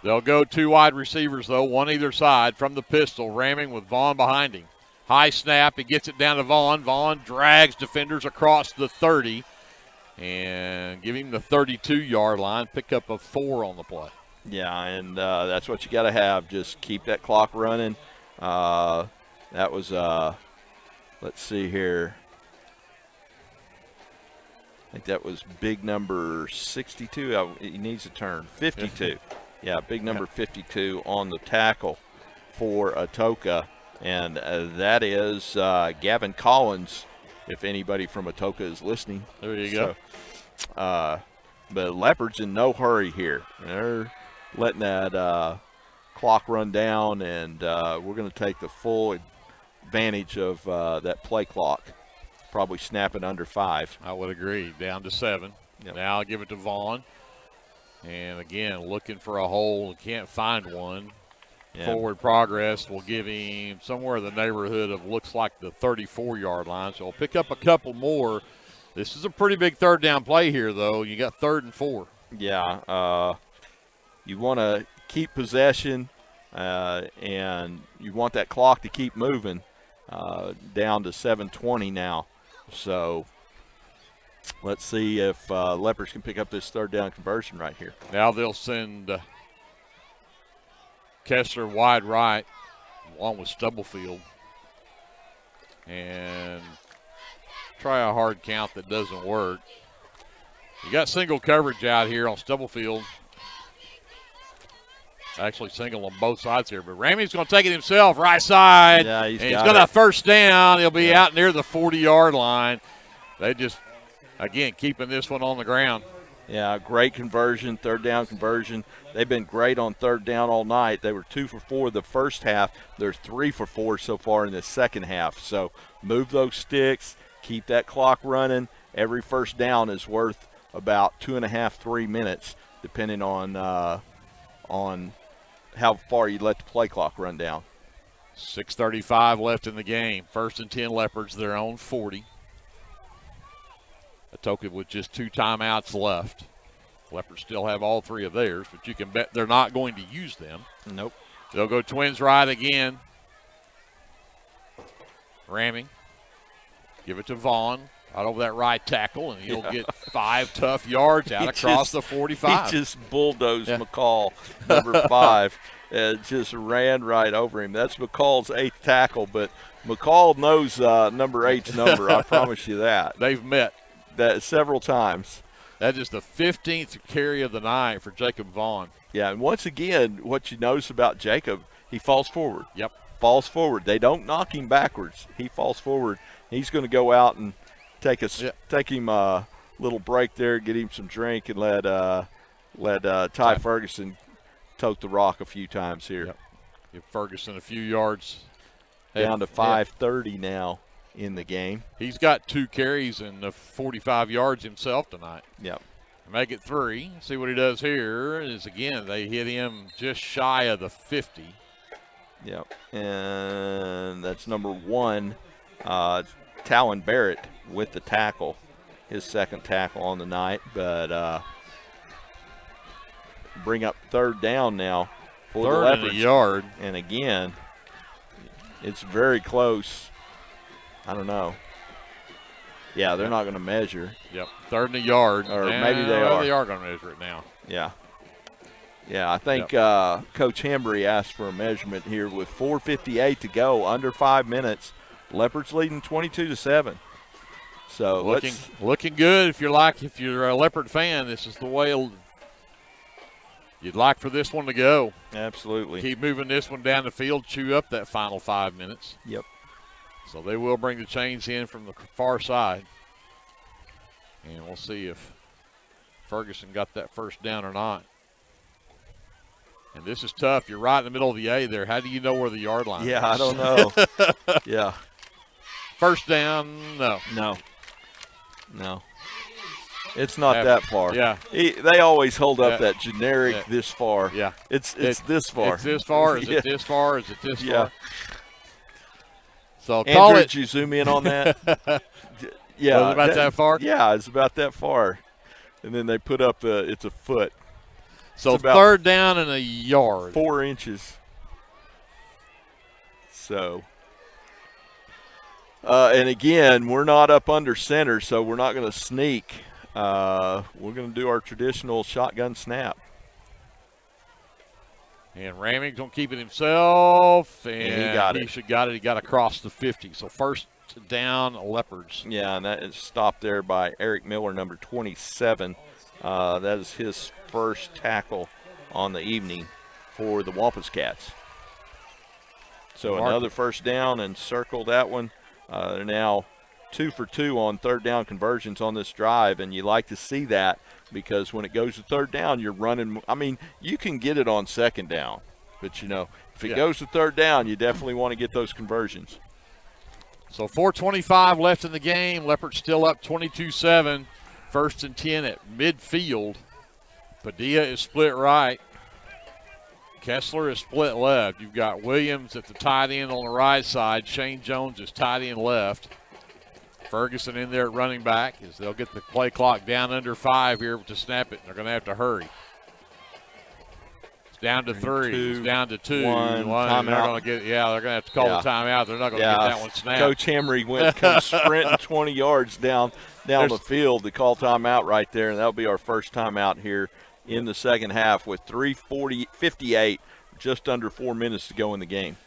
A: They'll go 2 wide receivers, though, one either side from the pistol, Ramming with Vaughn behind him. High snap. He gets it down to Vaughn. Vaughn drags defenders across the 30 and give him the 32-yard line. Pick up a 4 on the play.
B: Yeah, and that's what you got to have. Just keep that clock running. That was, let's see here. I think that was big number 62. He needs a turn. 52. Yeah, big number 52 on the tackle for Atoka. And that is Gavin Collins, if anybody from Atoka is listening.
A: There you go.
B: But Leopards in no hurry here. They're letting that clock run down, and we're going to take the full advantage of that play clock. Probably snapping under 5.
A: I would agree. Down to 7. Yep. Now I'll give it to Vaughn. And, again, looking for a hole. Can't find one. Yeah. Forward progress will give him somewhere in the neighborhood of looks like the 34-yard line. So he'll pick up a couple more. This is a pretty big third down play here, though. You got 3rd and 4.
B: Yeah. You want to keep possession, and you want that clock to keep moving down to 7:20 now. So let's see if Leopards can pick up this third down conversion right here.
A: Now they'll send Kessler wide right, along with Stubblefield, and try a hard count that doesn't work. You got single coverage out here on Stubblefield. Actually single on both sides here, but Ramey's going to take it himself, right side.
B: Yeah,
A: he's got a first down. He'll be out near the 40-yard line. They just, again, keeping this one on the ground.
B: Yeah, great conversion, third down conversion. They've been great on third down all night. They were 2 for 4 the first half. They're 3 for 4 so far in the second half. So move those sticks, keep that clock running. Every first down is worth about 2.5, 3 minutes, depending on how far you let the play clock run down.
A: 6:35 left in the game. 1st and 10 Leopards, their own 40. Atoka with just 2 timeouts left. Leopards still have all 3 of theirs, but you can bet they're not going to use them.
B: Nope.
A: They'll go twins right again. Ramming. Give it to Vaughn. Out over that right tackle, and he'll get 5 tough yards out across the 45.
B: He just bulldozed McCall, number 5, and just ran right over him. That's McCall's 8th tackle, but McCall knows number 8's number. I promise you that.
A: They've met
B: that several times.
A: That is the 15th carry of the night for Jacob Vaughn.
B: Yeah, and once again, what you notice about Jacob, he falls forward.
A: Yep.
B: Falls forward. They don't knock him backwards. He falls forward. He's going to go out and take him a little break there, get him some drink, and let Ty Ferguson tote the rock a few times here.
A: Yep. Give Ferguson a few yards.
B: Down to 5:30 now in the game.
A: He's got 2 carries and 45 yards himself tonight.
B: Yep.
A: Make it 3. See what he does here is, again, they hit him just shy of the 50.
B: Yep. And that's number 1, Talon Barrett with the tackle, his 2nd tackle on the night. But bring up 3rd down now for the Leopards.
A: 3rd and a yard.
B: And again, it's very close. I don't know. Yeah, they're not going to measure.
A: Yep, 3rd and a yard.
B: Or maybe they are.
A: They are going to measure it now.
B: Yeah. Yeah, I think Coach Hembry asked for a measurement here with 4:58 to go, under 5 minutes. Leopards leading 22-7. So
A: looking good. If you're a Leopard fan, this is the way you'd like for this one to go.
B: Absolutely.
A: Keep moving this one down the field, chew up that final 5 minutes.
B: Yep.
A: So they will bring the chains in from the far side. And we'll see if Ferguson got that first down or not. And this is tough. You're right in the middle of the A there. How do you know where the yard line is?
B: Yeah, I don't know. Yeah.
A: First down, no.
B: No. It's not that far.
A: Yeah.
B: They always hold up that generic this far.
A: Yeah.
B: It's this far.
A: It's this far? Is it this far? Is it this far? So
B: Andrew,
A: call it.
B: Did you zoom in on that? Yeah.
A: Was it about that far?
B: Yeah, it's about that far. And then they put up it's a foot.
A: So third down and a yard.
B: 4 inches. So. And again, we're not up under center, so we're not going to sneak. We're going to do our traditional shotgun snap.
A: And Raming's going to keep it himself. And
B: he got it.
A: He should got it. He got across the 50. So first down, Leopards.
B: Yeah, and that is stopped there by Eric Miller, number 27. That is his first tackle on the evening for the Wampus Cats. So another first down, and circle that one. They're now 2 for 2 on third down conversions on this drive, and you like to see that because when it goes to third down, you're running. I mean, you can get it on second down, but, if it goes to third down, you definitely want to get those conversions.
A: So 4:25 left in the game. Leopards still up 22-7. First and 10 at midfield. Padilla is split right. Kessler is split left. You've got Williams at the tight end on the right side. Shane Jones is tight end left. Ferguson in there at running back as they'll get the play clock down under 5 here to snap it. They're going to have to hurry. It's down to 3. It's down to 2.
B: One.
A: They're going to they're going to have to call the timeout. They're not going to get that one snapped.
B: Coach Emery comes sprinting 20 yards down the field to call timeout right there, and that'll be our first timeout here in the second half with 3:58, just under 4 minutes to go in the game.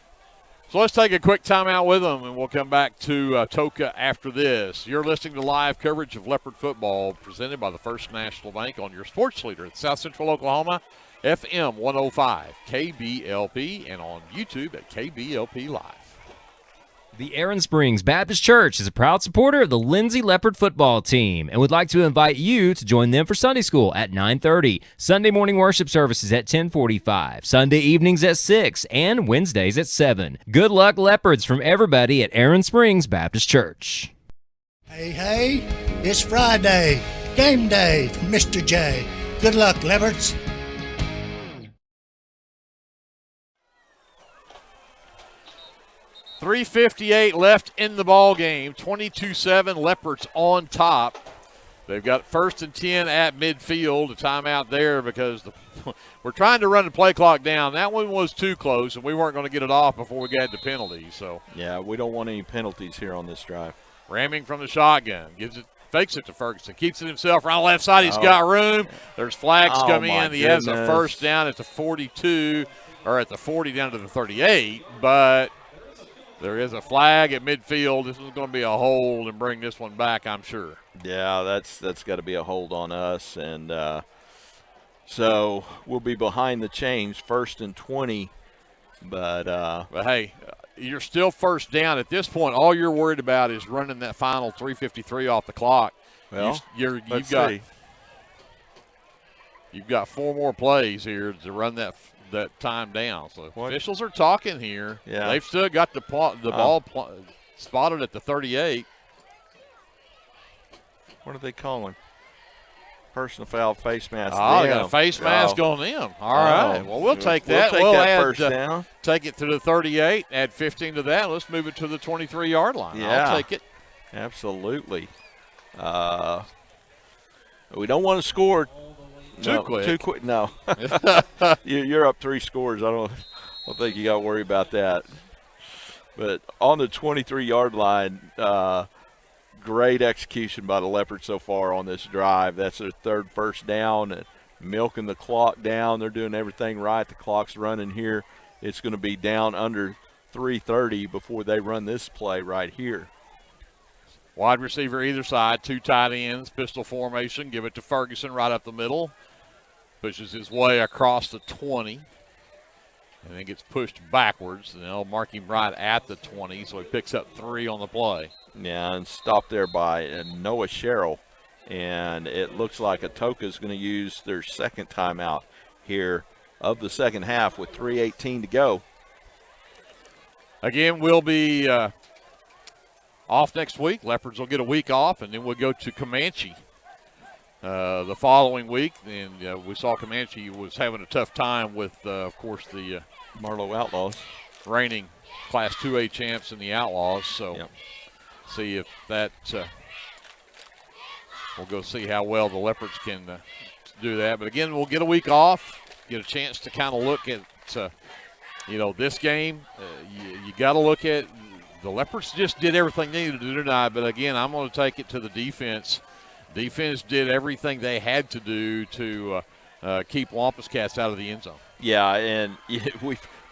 A: So let's take a quick timeout with them, and we'll come back to Atoka after this. You're listening to live coverage of Leopard football presented by the First National Bank on your sports leader at South Central Oklahoma, FM 105, KBLP, and on YouTube at KBLP Live.
H: The Aaron Springs Baptist Church is a proud supporter of the Lindsay Leopard football team and would like to invite you to join them for Sunday school at 9:30, Sunday morning worship services at 10:45, Sunday evenings at 6, and Wednesdays at 7. Good luck, Leopards, from everybody at Aaron Springs Baptist Church.
Q: Hey, it's Friday. Game day from Mr. J. Good luck, Leopards.
A: .358 left in the ball game. 22-7, Leopards on top. They've got first and 10 at midfield. A timeout there because we're trying to run the play clock down. That one was too close, and we weren't going to get it off before we got the penalty. So
B: yeah, we don't want any penalties here on this drive.
A: Ramming from the shotgun. Fakes it to Ferguson. Keeps it himself right on the left side. He's got room. There's flags coming in. He has a first down at the 42, or at the 40 down to the 38, but there is a flag at midfield. This is going to be a hold and bring this one back, I'm sure.
B: Yeah, that's got to be a hold on us. And so we'll be behind the chains, first and 20. But
A: hey, you're still first down. At this point, all you're worried about is running that final 3:53 off the clock.
B: Well,
A: you've got 4 more plays here to run that time down. So officials are talking here.
B: Yeah.
A: They've still got the ball spotted at the 38.
B: What are they calling? Personal foul, face mask.
A: Oh, they got a face mask on them. All right. Well, we'll take that.
B: We'll
A: add
B: first down.
A: Take it to the 38, add 15 to that. Let's move it to the 23-yard line.
B: Yeah.
A: I'll take it.
B: Absolutely. We don't want to score
A: too quick.
B: No. You're up 3 scores. I don't think you got to worry about that. But on the 23-yard line, great execution by the Leopards so far on this drive. That's their third first down, and milking the clock down. They're doing everything right. The clock's running here. It's going to be down under 3:30 before they run this play right here.
A: Wide receiver either side, 2 tight ends, pistol formation. Give it to Ferguson right up the middle. Pushes his way across the 20. and then gets pushed backwards. And they'll mark him right at the 20, so he picks up 3 on the play.
B: Yeah, and stopped there by Noah Sherrill. And it looks like Atoka is going to use their second timeout here of the second half with 3:18 to go.
A: Again, we'll be off next week. Leopards will get a week off, and then we'll go to Comanche the following week. And we saw Comanche was having a tough time with, of course, the
B: Marlowe Outlaws,
A: reigning Class 2A champs and the Outlaws. So see if that we'll go see how well the Leopards can do that. But again, we'll get a week off, get a chance to kind of look at this game. You got to look at the Leopards just did everything they needed to do tonight. But again, I'm going to take it to the defense. Defense did everything they had to do to keep Wampus Cats out of the end zone.
B: Yeah, and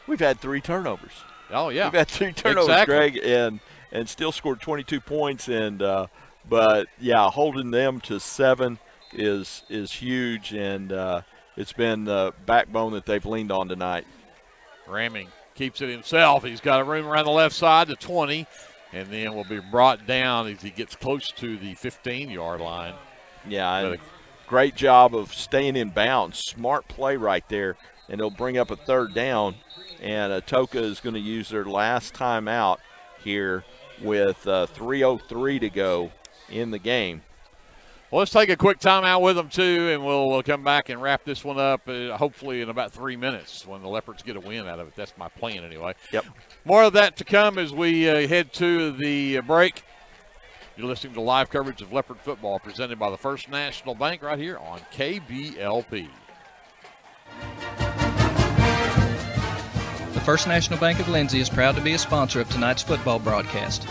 B: we've had 3 turnovers.
A: Oh yeah,
B: we've had 3 turnovers,
A: exactly.
B: Greg, and still scored 22 points. And but yeah, holding them to 7 is huge, and it's been the backbone that they've leaned on tonight.
A: Ramming keeps it himself. He's got a room around the left side to 20, and then will be brought down as he gets close to the 15-yard line.
B: Yeah, and great job of staying in bounds. Smart play right there, and it'll bring up a 3rd down. And Atoka is going to use their last timeout here with 3:03 to go in the game.
A: Well, let's take a quick timeout with them, too, and we'll come back and wrap this one up hopefully in about 3 minutes when the Leopards get a win out of it. That's my plan anyway.
B: Yep.
A: More of that to come as we head to the break. You're listening to live coverage of Leopard football presented by the First National Bank right here on KBLP.
C: The First National Bank of Lindsay is proud to be a sponsor of tonight's football broadcast.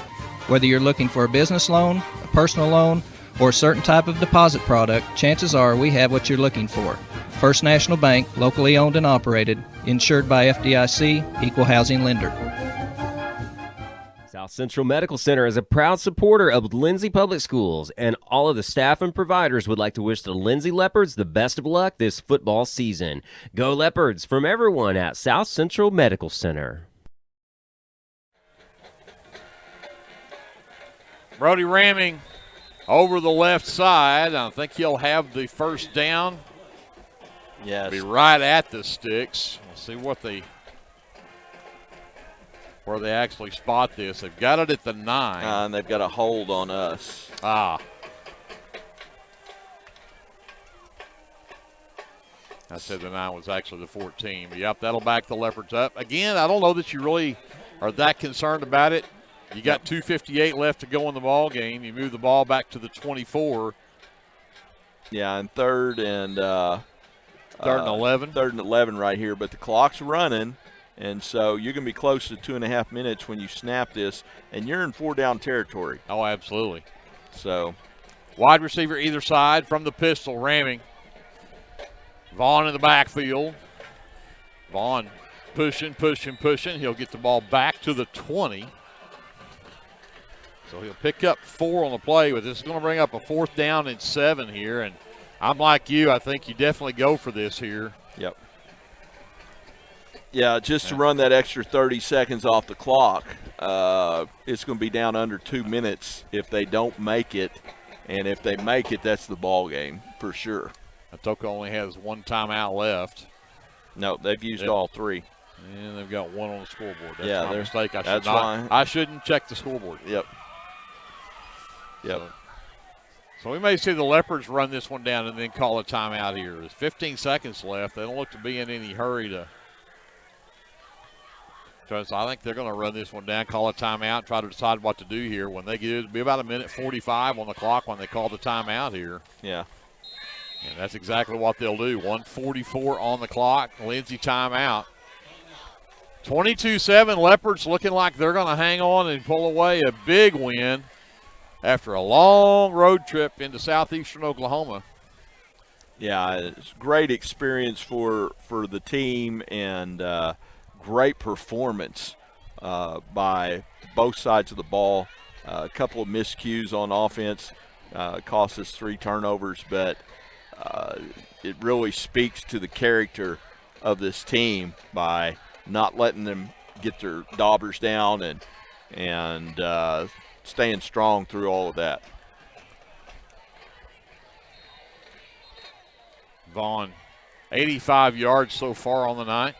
C: Whether you're looking for a business loan, a personal loan, or a certain type of deposit product, chances are we have what you're looking for. First National Bank, locally owned and operated, insured by FDIC, equal housing lender.
H: South Central Medical Center is a proud supporter of Lindsay Public Schools, and all of the staff and providers would like to wish the Lindsay Leopards the best of luck this football season. Go Leopards from everyone at South Central Medical Center.
A: Brody Ramming over the left side. I think he'll have the first down.
B: Yes.
A: Be right at the sticks. We'll see where they actually spot this. They've got it at the 9.
B: And they've got a hold on us.
A: I said the 9 was actually the 14. But yep, that'll back the Leopards up. Again, I don't know that you really are that concerned about it. You got 2:58 left to go in the ball game. You move the ball back to the 24.
B: Yeah, and third and
A: 11.
B: 3rd and 11 right here, but the clock's running, and so you're going to be close to 2.5 minutes when you snap this, and you're in 4-down territory.
A: Oh, absolutely.
B: So,
A: wide receiver either side from the pistol, Ramming. Vaughn in the backfield. Vaughn pushing. He'll get the ball back to the 20. So he'll pick up 4 on the play, but this is going to bring up a 4th down and 7 here. And I'm like you. I think you definitely go for this here.
B: Yep. Yeah, just to run that extra 30 seconds off the clock, it's going to be down under 2 minutes if they don't make it. And if they make it, that's the ball game for sure.
A: Atoka only has 1 timeout left.
B: No, they've used all 3.
A: And they've got 1 on the scoreboard. That's
B: yeah,
A: my mistake.
B: Why.
A: I shouldn't check the scoreboard.
B: Yep.
A: So we may see the Leopards run this one down and then call a timeout here. There's 15 seconds left. They don't look to be in any hurry to. So I think they're going to run this one down, call a timeout, try to decide what to do here. When they get it, it'll be about 1:45 on the clock when they call the timeout here.
B: Yeah.
A: And that's exactly what they'll do. 1:44 on the clock. Lindsay timeout. 22-7. Leopards looking like they're going to hang on and pull away a big win after a long road trip into southeastern Oklahoma.
B: Yeah, it's a great experience for the team, and great performance by both sides of the ball. A couple of miscues on offense cost us 3 turnovers, but it really speaks to the character of this team by not letting them get their daubers down and staying strong through all of that.
A: Vaughn, 85 yards so far on the night.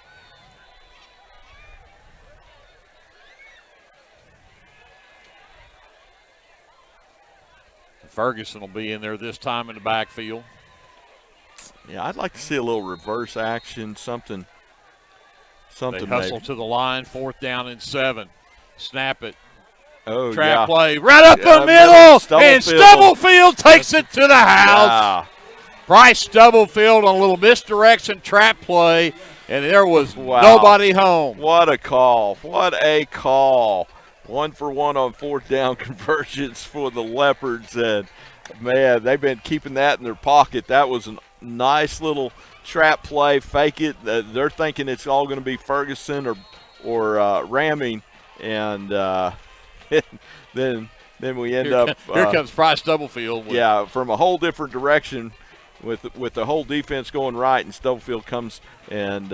A: Ferguson will be in there this time in the backfield.
B: Yeah, I'd like to see a little reverse action, something.
A: They hustle to the line, 4th down and 7. Snap it.
B: Oh,
A: Trap play right up the middle, and Stubblefield takes it to the house. Bryce Stubblefield on a little misdirection trap play, and there was nobody home.
B: What a call. What a call. 1 for 1 on 4th down conversions for the Leopards. And, man, they've been keeping that in their pocket. That was a nice little trap play, fake it. They're thinking it's all going to be Ferguson or ramming, and then we end up.
A: Here comes Bryce Stubblefield.
B: From a whole different direction with the whole defense going right, and Stubblefield comes and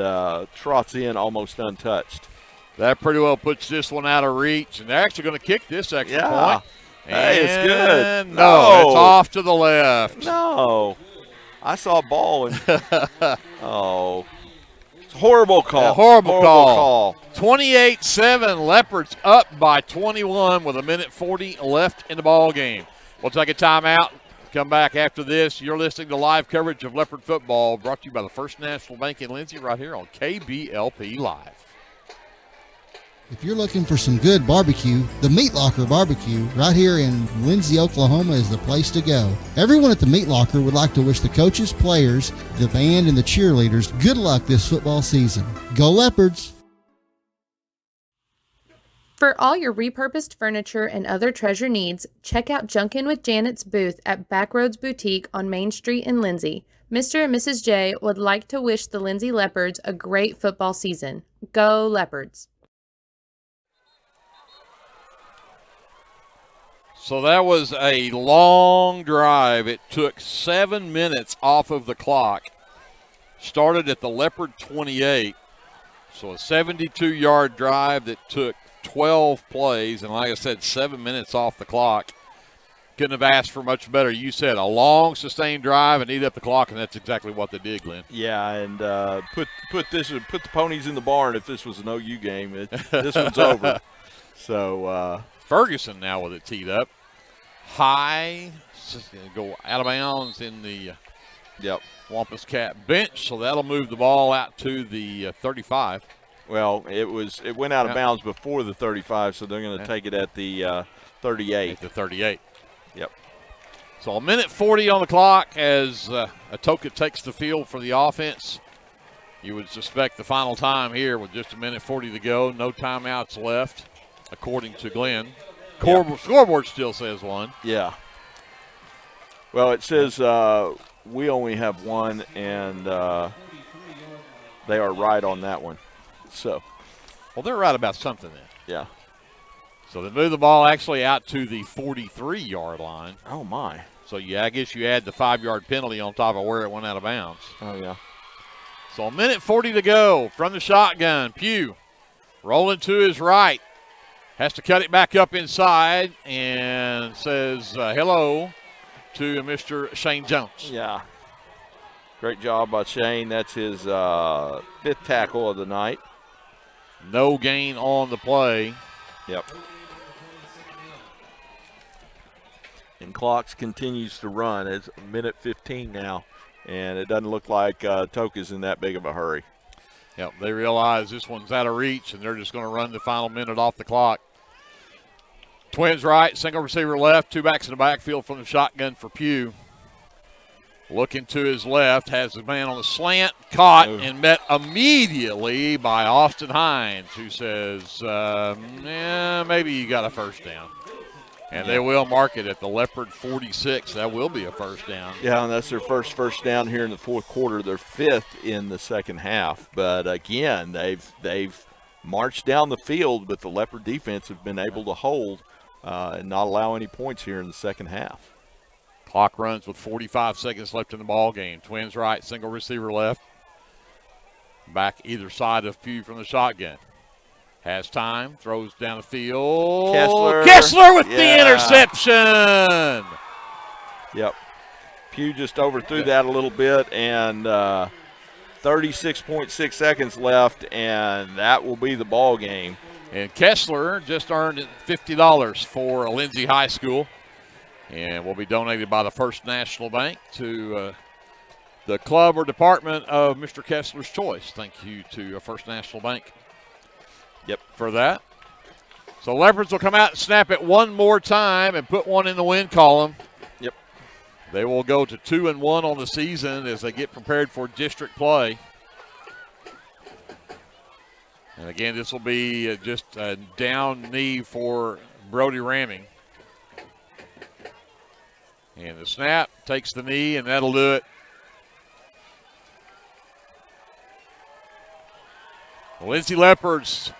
B: trots in almost untouched.
A: That pretty well puts this one out of reach, and they're actually going to kick this extra point.
B: Hey, it's good.
A: No, it's off to the left.
B: No. I saw a ball. And it's a horrible call.
A: Horrible call. 28-7, Leopards up by 21 with 1:40 left in the ball game. We'll take a timeout. Come back after this. You're listening to live coverage of Leopard football brought to you by the First National Bank in Lindsay right here on KBLP Live.
P: If you're looking for some good barbecue, the Meat Locker Barbecue right here in Lindsay, Oklahoma is the place to go. Everyone at the Meat Locker would like to wish the coaches, players, the band, and the cheerleaders good luck this football season. Go Leopards!
I: For all your repurposed furniture and other treasure needs, check out Junkin' with Janet's booth at Backroads Boutique on Main Street in Lindsay. Mr. and Mrs. J would like to wish the Lindsay Leopards a great football season. Go Leopards!
A: So that was a long drive. It took 7 minutes off of the clock. Started at the Leopard 28. So a 72-yard drive that took 12 plays. And like I said, 7 minutes off the clock. Couldn't have asked for much better. You said a long, sustained drive and eat up the clock, and that's exactly what they did, Glenn.
B: Yeah, and put the ponies in the barn if this was an OU game. This one's over. So
A: Ferguson now with it teed up. High, just going to go out of bounds in the Wampus Cat bench, so that'll move the ball out to the 35.
B: Well, it went out of bounds before the 35, so they're going to take it at the 38.
A: At the 38.
B: Yep.
A: So 1:40 on the clock as Atoka takes the field for the offense. You would suspect the final time here with just 1:40 to go. No timeouts left, according to Glenn. Scoreboard still says 1.
B: Yeah. Well, it says we only have 1, and they are right on that one. So.
A: Well, they're right about something then.
B: Yeah.
A: So they move the ball actually out to the 43-yard line.
B: Oh, my.
A: So, I guess you add the 5-yard penalty on top of where it went out of bounds.
B: Oh, yeah.
A: So 1:40 to go from the shotgun. Pugh rolling to his right. Has to cut it back up inside and says hello to Mr. Shane Jones.
B: Yeah. Great job by Shane. That's his 5th tackle of the night.
A: No gain on the play.
B: Yep. And clocks continues to run. It's 1:15 now, and it doesn't look like Toka's in that big of a hurry.
A: Yep, they realize this one's out of reach, and they're just going to run the final minute off the clock. Twins right, single receiver left, 2 backs in the backfield from the shotgun for Pugh. Looking to his left, has the man on the slant, caught and met immediately by Austin Hines, who says, maybe you got a first down. And they will mark it at the Leopard 46. That will be a first down.
B: Yeah, and that's their first down here in the 4th quarter. Their 5th in the second half. But, again, they've marched down the field, but the Leopard defense have been able to hold and not allow any points here in the second half.
A: Clock runs with 45 seconds left in the ball game. Twins right, single receiver left. back either side of Pugh from the shotgun. Has time, throws down the field.
B: Kessler
A: with the interception.
B: Yep. Pugh just overthrew that a little bit, and 36.6 seconds left, and that will be the ball game.
A: And Kessler just earned $50 for Lindsay High School, and will be donated by the First National Bank to the club or department of Mr. Kessler's choice. Thank you to First National Bank.
B: Yep.
A: For that. So Leopards will come out and snap it one more time and put one in the win column.
B: Yep.
A: They will go to 2-1 on the season as they get prepared for district play. And again, this will be just a down knee for Brody Ramming. And the snap takes the knee, and that'll do it. The Lindsay Leopards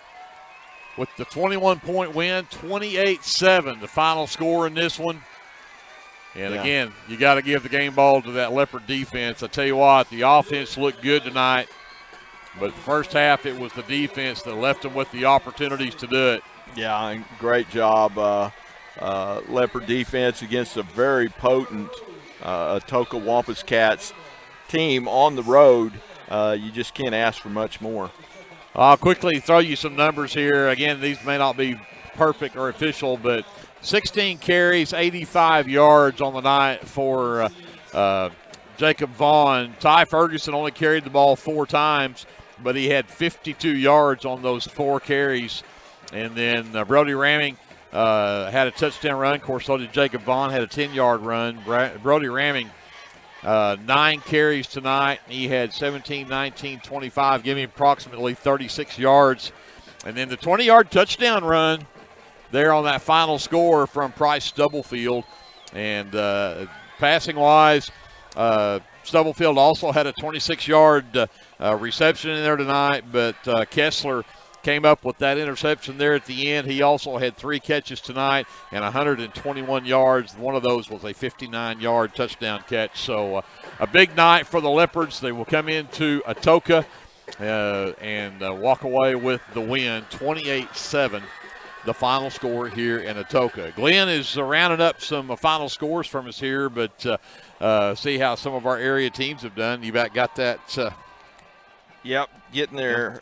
A: with the 21-point win, 28-7, the final score in this one. And again, you got to give the game ball to that Leopard defense. I tell you what, the offense looked good tonight, but the first half it was the defense that left them with the opportunities to do it.
B: Yeah, and great job, Leopard defense against a very potent Atoka Wampus Cats team on the road. You just can't ask for much more.
A: I'll quickly throw you some numbers here. Again, these may not be perfect or official, but 16 carries, 85 yards on the night for Jacob Vaughn. Ty Ferguson only carried the ball 4 times, but he had 52 yards on those 4 carries. And then Brody Ramming had a touchdown run. Of course, so did Jacob Vaughn, had a 10-yard run. Brody Ramming, 9 carries tonight. He had 17, 19, 25, giving him approximately 36 yards. And then the 20-yard touchdown run there on that final score from Price Stubblefield. And passing-wise, Stubblefield also had a 26-yard reception in there tonight, but Kessler came up with that interception there at the end. He also had 3 catches tonight and 121 yards. One of those was a 59-yard touchdown catch. So a big night for the Leopards. They will come into Atoka and walk away with the win, 28-7, the final score here in Atoka. Glenn is rounding up some final scores from us here, but see how some of our area teams have done. You got that?
B: Yep, getting there.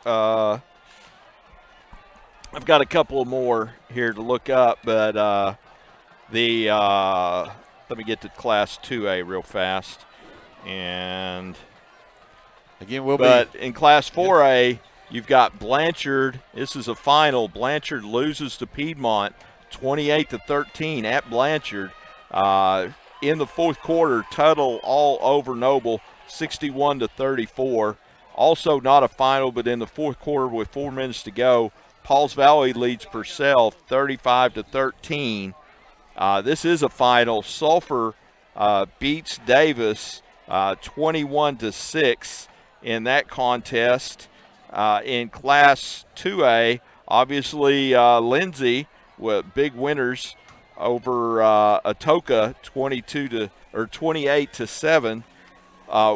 B: I've got a couple more here to look up, but let me get to Class 2A real fast. And
A: again,
B: in Class 4A, you've got Blanchard. This is a final. Blanchard loses to Piedmont 28-13 at Blanchard. In the fourth quarter, Tuttle all over Noble 61-34. Also not a final, but in the fourth quarter with 4 minutes to go, Pauls Valley leads Purcell 35-13. This is a final. Sulphur beats Davis 21-6 in that contest. In Class 2A, obviously Lindsay with big winners over Atoka 28-7.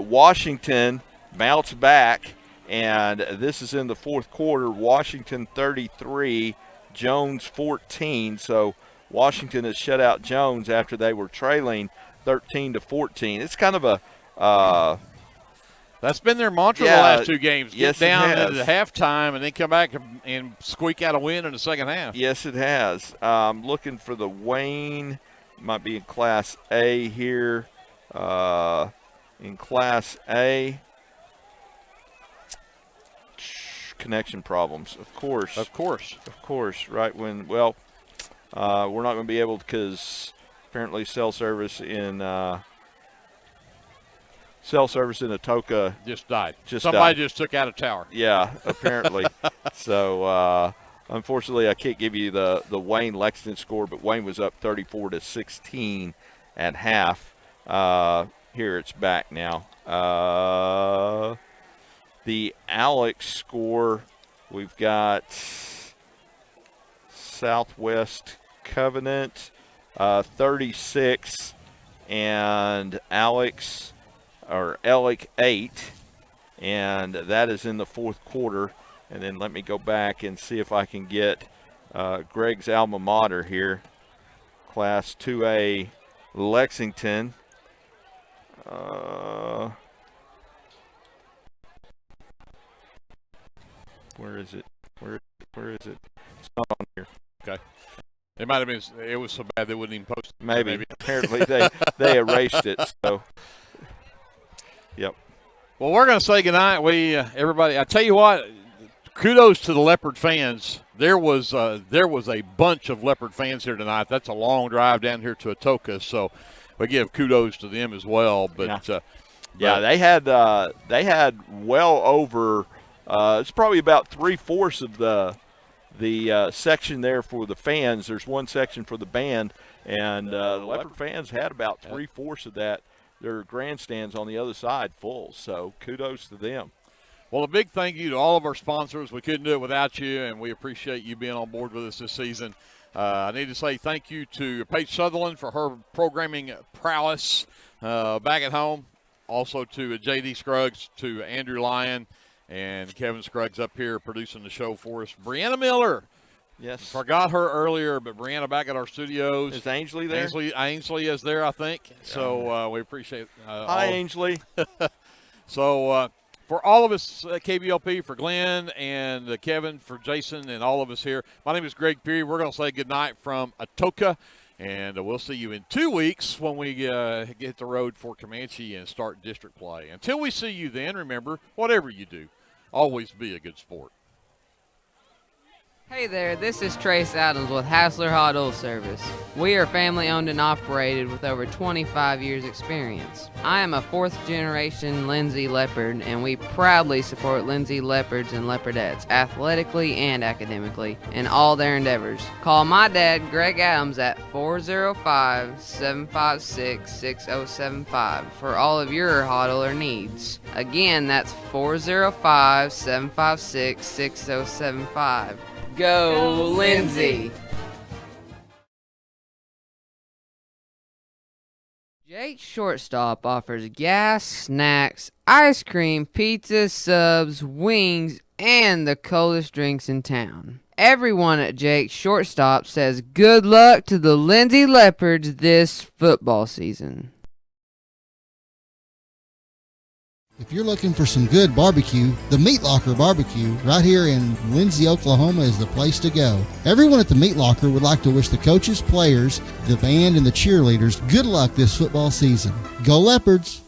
B: Washington bounced back. And this is in the fourth quarter. Washington 33, Jones 14. So Washington has shut out Jones after they were trailing 13-14. It's kind of a
A: that's been their mantra the last 2 games.
B: Get
A: down into the halftime and then come back and squeak out a win in the second half.
B: Yes, it has. Looking for the Wayne. Might be in Class A here. In Class A. Connection problems, of course, right when, well, we're not going to be able, because apparently cell service in Atoka
A: just died. Somebody just took out a tower.
B: Yeah, apparently. So unfortunately I can't give you the Wayne Lexington score, but Wayne was up 34-16 at half. Here it's back now. The Alex score, we've got Southwest Covenant 36 and Alec 8. and that is in the fourth quarter. And then let me go back and see if I can get Greg's alma mater here, Class 2A Lexington. Where is it? Where is it? It's not on here.
A: Okay. It might have been. It was so bad they wouldn't even post it.
B: Maybe. Apparently they erased it. So. Yep.
A: Well, we're going to say goodnight. Everybody. I tell you what. Kudos to the Leopard fans. There was a bunch of Leopard fans here tonight. That's a long drive down here to Atoka, so we give kudos to them as well. But
B: they had well over. It's probably about 3/4 of the section there for the fans. There's one section for the band, and the Leopard fans had about 3/4 of that. Their grandstands on the other side full. So kudos to them.
A: Well, a big thank you to all of our sponsors. We couldn't do it without you, and we appreciate you being on board with us this season. I need to say thank you to Paige Sutherland for her programming prowess back at home. Also to J.D. Scruggs, to Andrew Lyon, and Kevin Scruggs up here producing the show for us. Brianna Miller.
B: Yes.
A: Forgot her earlier, but Brianna back at our studios.
B: Is Ainsley there?
A: Ainsley is there, I think. So we appreciate
B: Hi, Ainsley.
A: So for all of us at KBLP, for Glenn and Kevin, for Jason and all of us here, my name is Greg Peary. We're going to say goodnight from Atoka, and we'll see you in 2 weeks when we hit the road for Comanche and start district play. Until we see you then, remember, whatever you do, always be a good sport.
J: Hey there, this is Trace Adams with Hassler Hot Oil Service. We are family owned and operated with over 25 years experience. I am a 4th generation Lindsay Leopard, and we proudly support Lindsay Leopards and Leopardettes athletically and academically in all their endeavors. Call my dad, Greg Adams, at 405-756-6075 for all of your hot oiler needs. Again, that's 405-756-6075. Go, Lindsay! Jake's Shortstop offers gas, snacks, ice cream, pizza, subs, wings, and the coldest drinks in town. Everyone at Jake's Shortstop says good luck to the Lindsay Leopards this football season.
P: If you're looking for some good barbecue, the Meat Locker Barbecue right here in Lindsay, Oklahoma is the place to go. Everyone at the Meat Locker would like to wish the coaches, players, the band, and the cheerleaders good luck this football season. Go Leopards!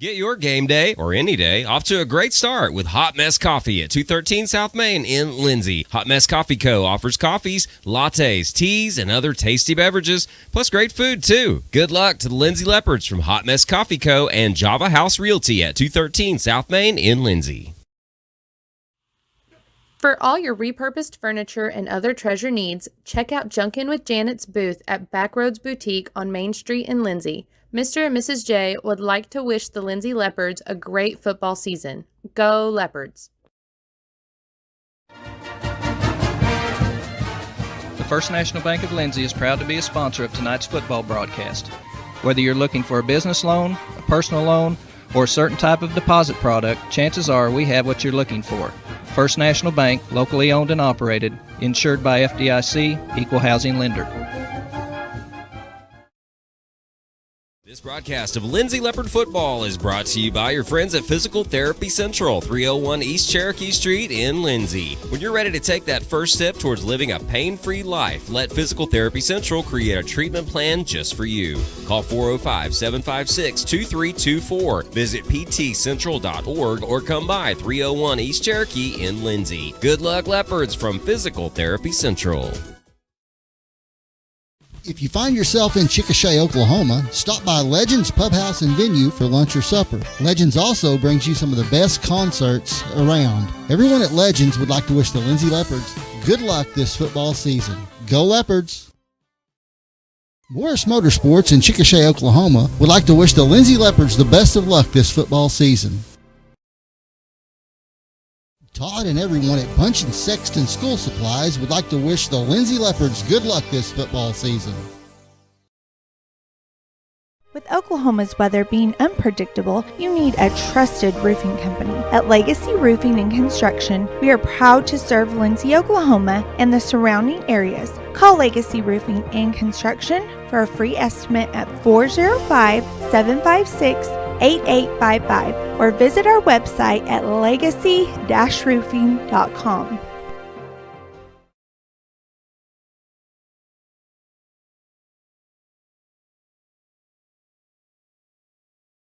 O: Get your game day, or any day, off to a great start with Hot Mess Coffee at 213 South Main in Lindsay. Hot Mess Coffee Co. offers coffees, lattes, teas, and other tasty beverages, plus great food, too. Good luck to the Lindsay Leopards from Hot Mess Coffee Co. and Java House Realty at 213 South Main in Lindsay.
I: For all your repurposed furniture and other treasure needs, check out Junkin' with Janet's booth at Backroads Boutique on Main Street in Lindsay. Mr. and Mrs. J would like to wish the Lindsay Leopards a great football season. Go Leopards!
C: The First National Bank of Lindsay is proud to be a sponsor of tonight's football broadcast. Whether you're looking for a business loan, a personal loan, or a certain type of deposit product, chances are we have what you're looking for. First National Bank, locally owned and operated, insured by FDIC, equal housing lender.
O: This broadcast of Lindsay Leopard Football is brought to you by your friends at Physical Therapy Central, 301 East Cherokee Street in Lindsay. When you're ready to take that first step towards living a pain-free life, let Physical Therapy Central create a treatment plan just for you. Call 405-756-2324. Visit ptcentral.org or come by 301 East Cherokee in Lindsay. Good luck, Leopards, from Physical Therapy Central.
P: If you find yourself in Chickasha, Oklahoma, stop by Legends Pub House and Venue for lunch or supper. Legends also brings you some of the best concerts around. Everyone at Legends would like to wish the Lindsay Leopards good luck this football season. Go Leopards! Morris Motorsports in Chickasha, Oklahoma would like to wish the Lindsay Leopards the best of luck this football season. Todd and everyone at Bunch & Sexton School Supplies would like to wish the Lindsay Leopards good luck this football season.
K: With With Oklahoma's weather being unpredictable, you need a trusted roofing company. At Legacy Roofing and Construction, we are proud to serve Lindsay, Oklahoma, and the surrounding areas. Call Legacy Roofing and Construction for a free estimate at 405-756-8855 or visit our website at legacy-roofing.com.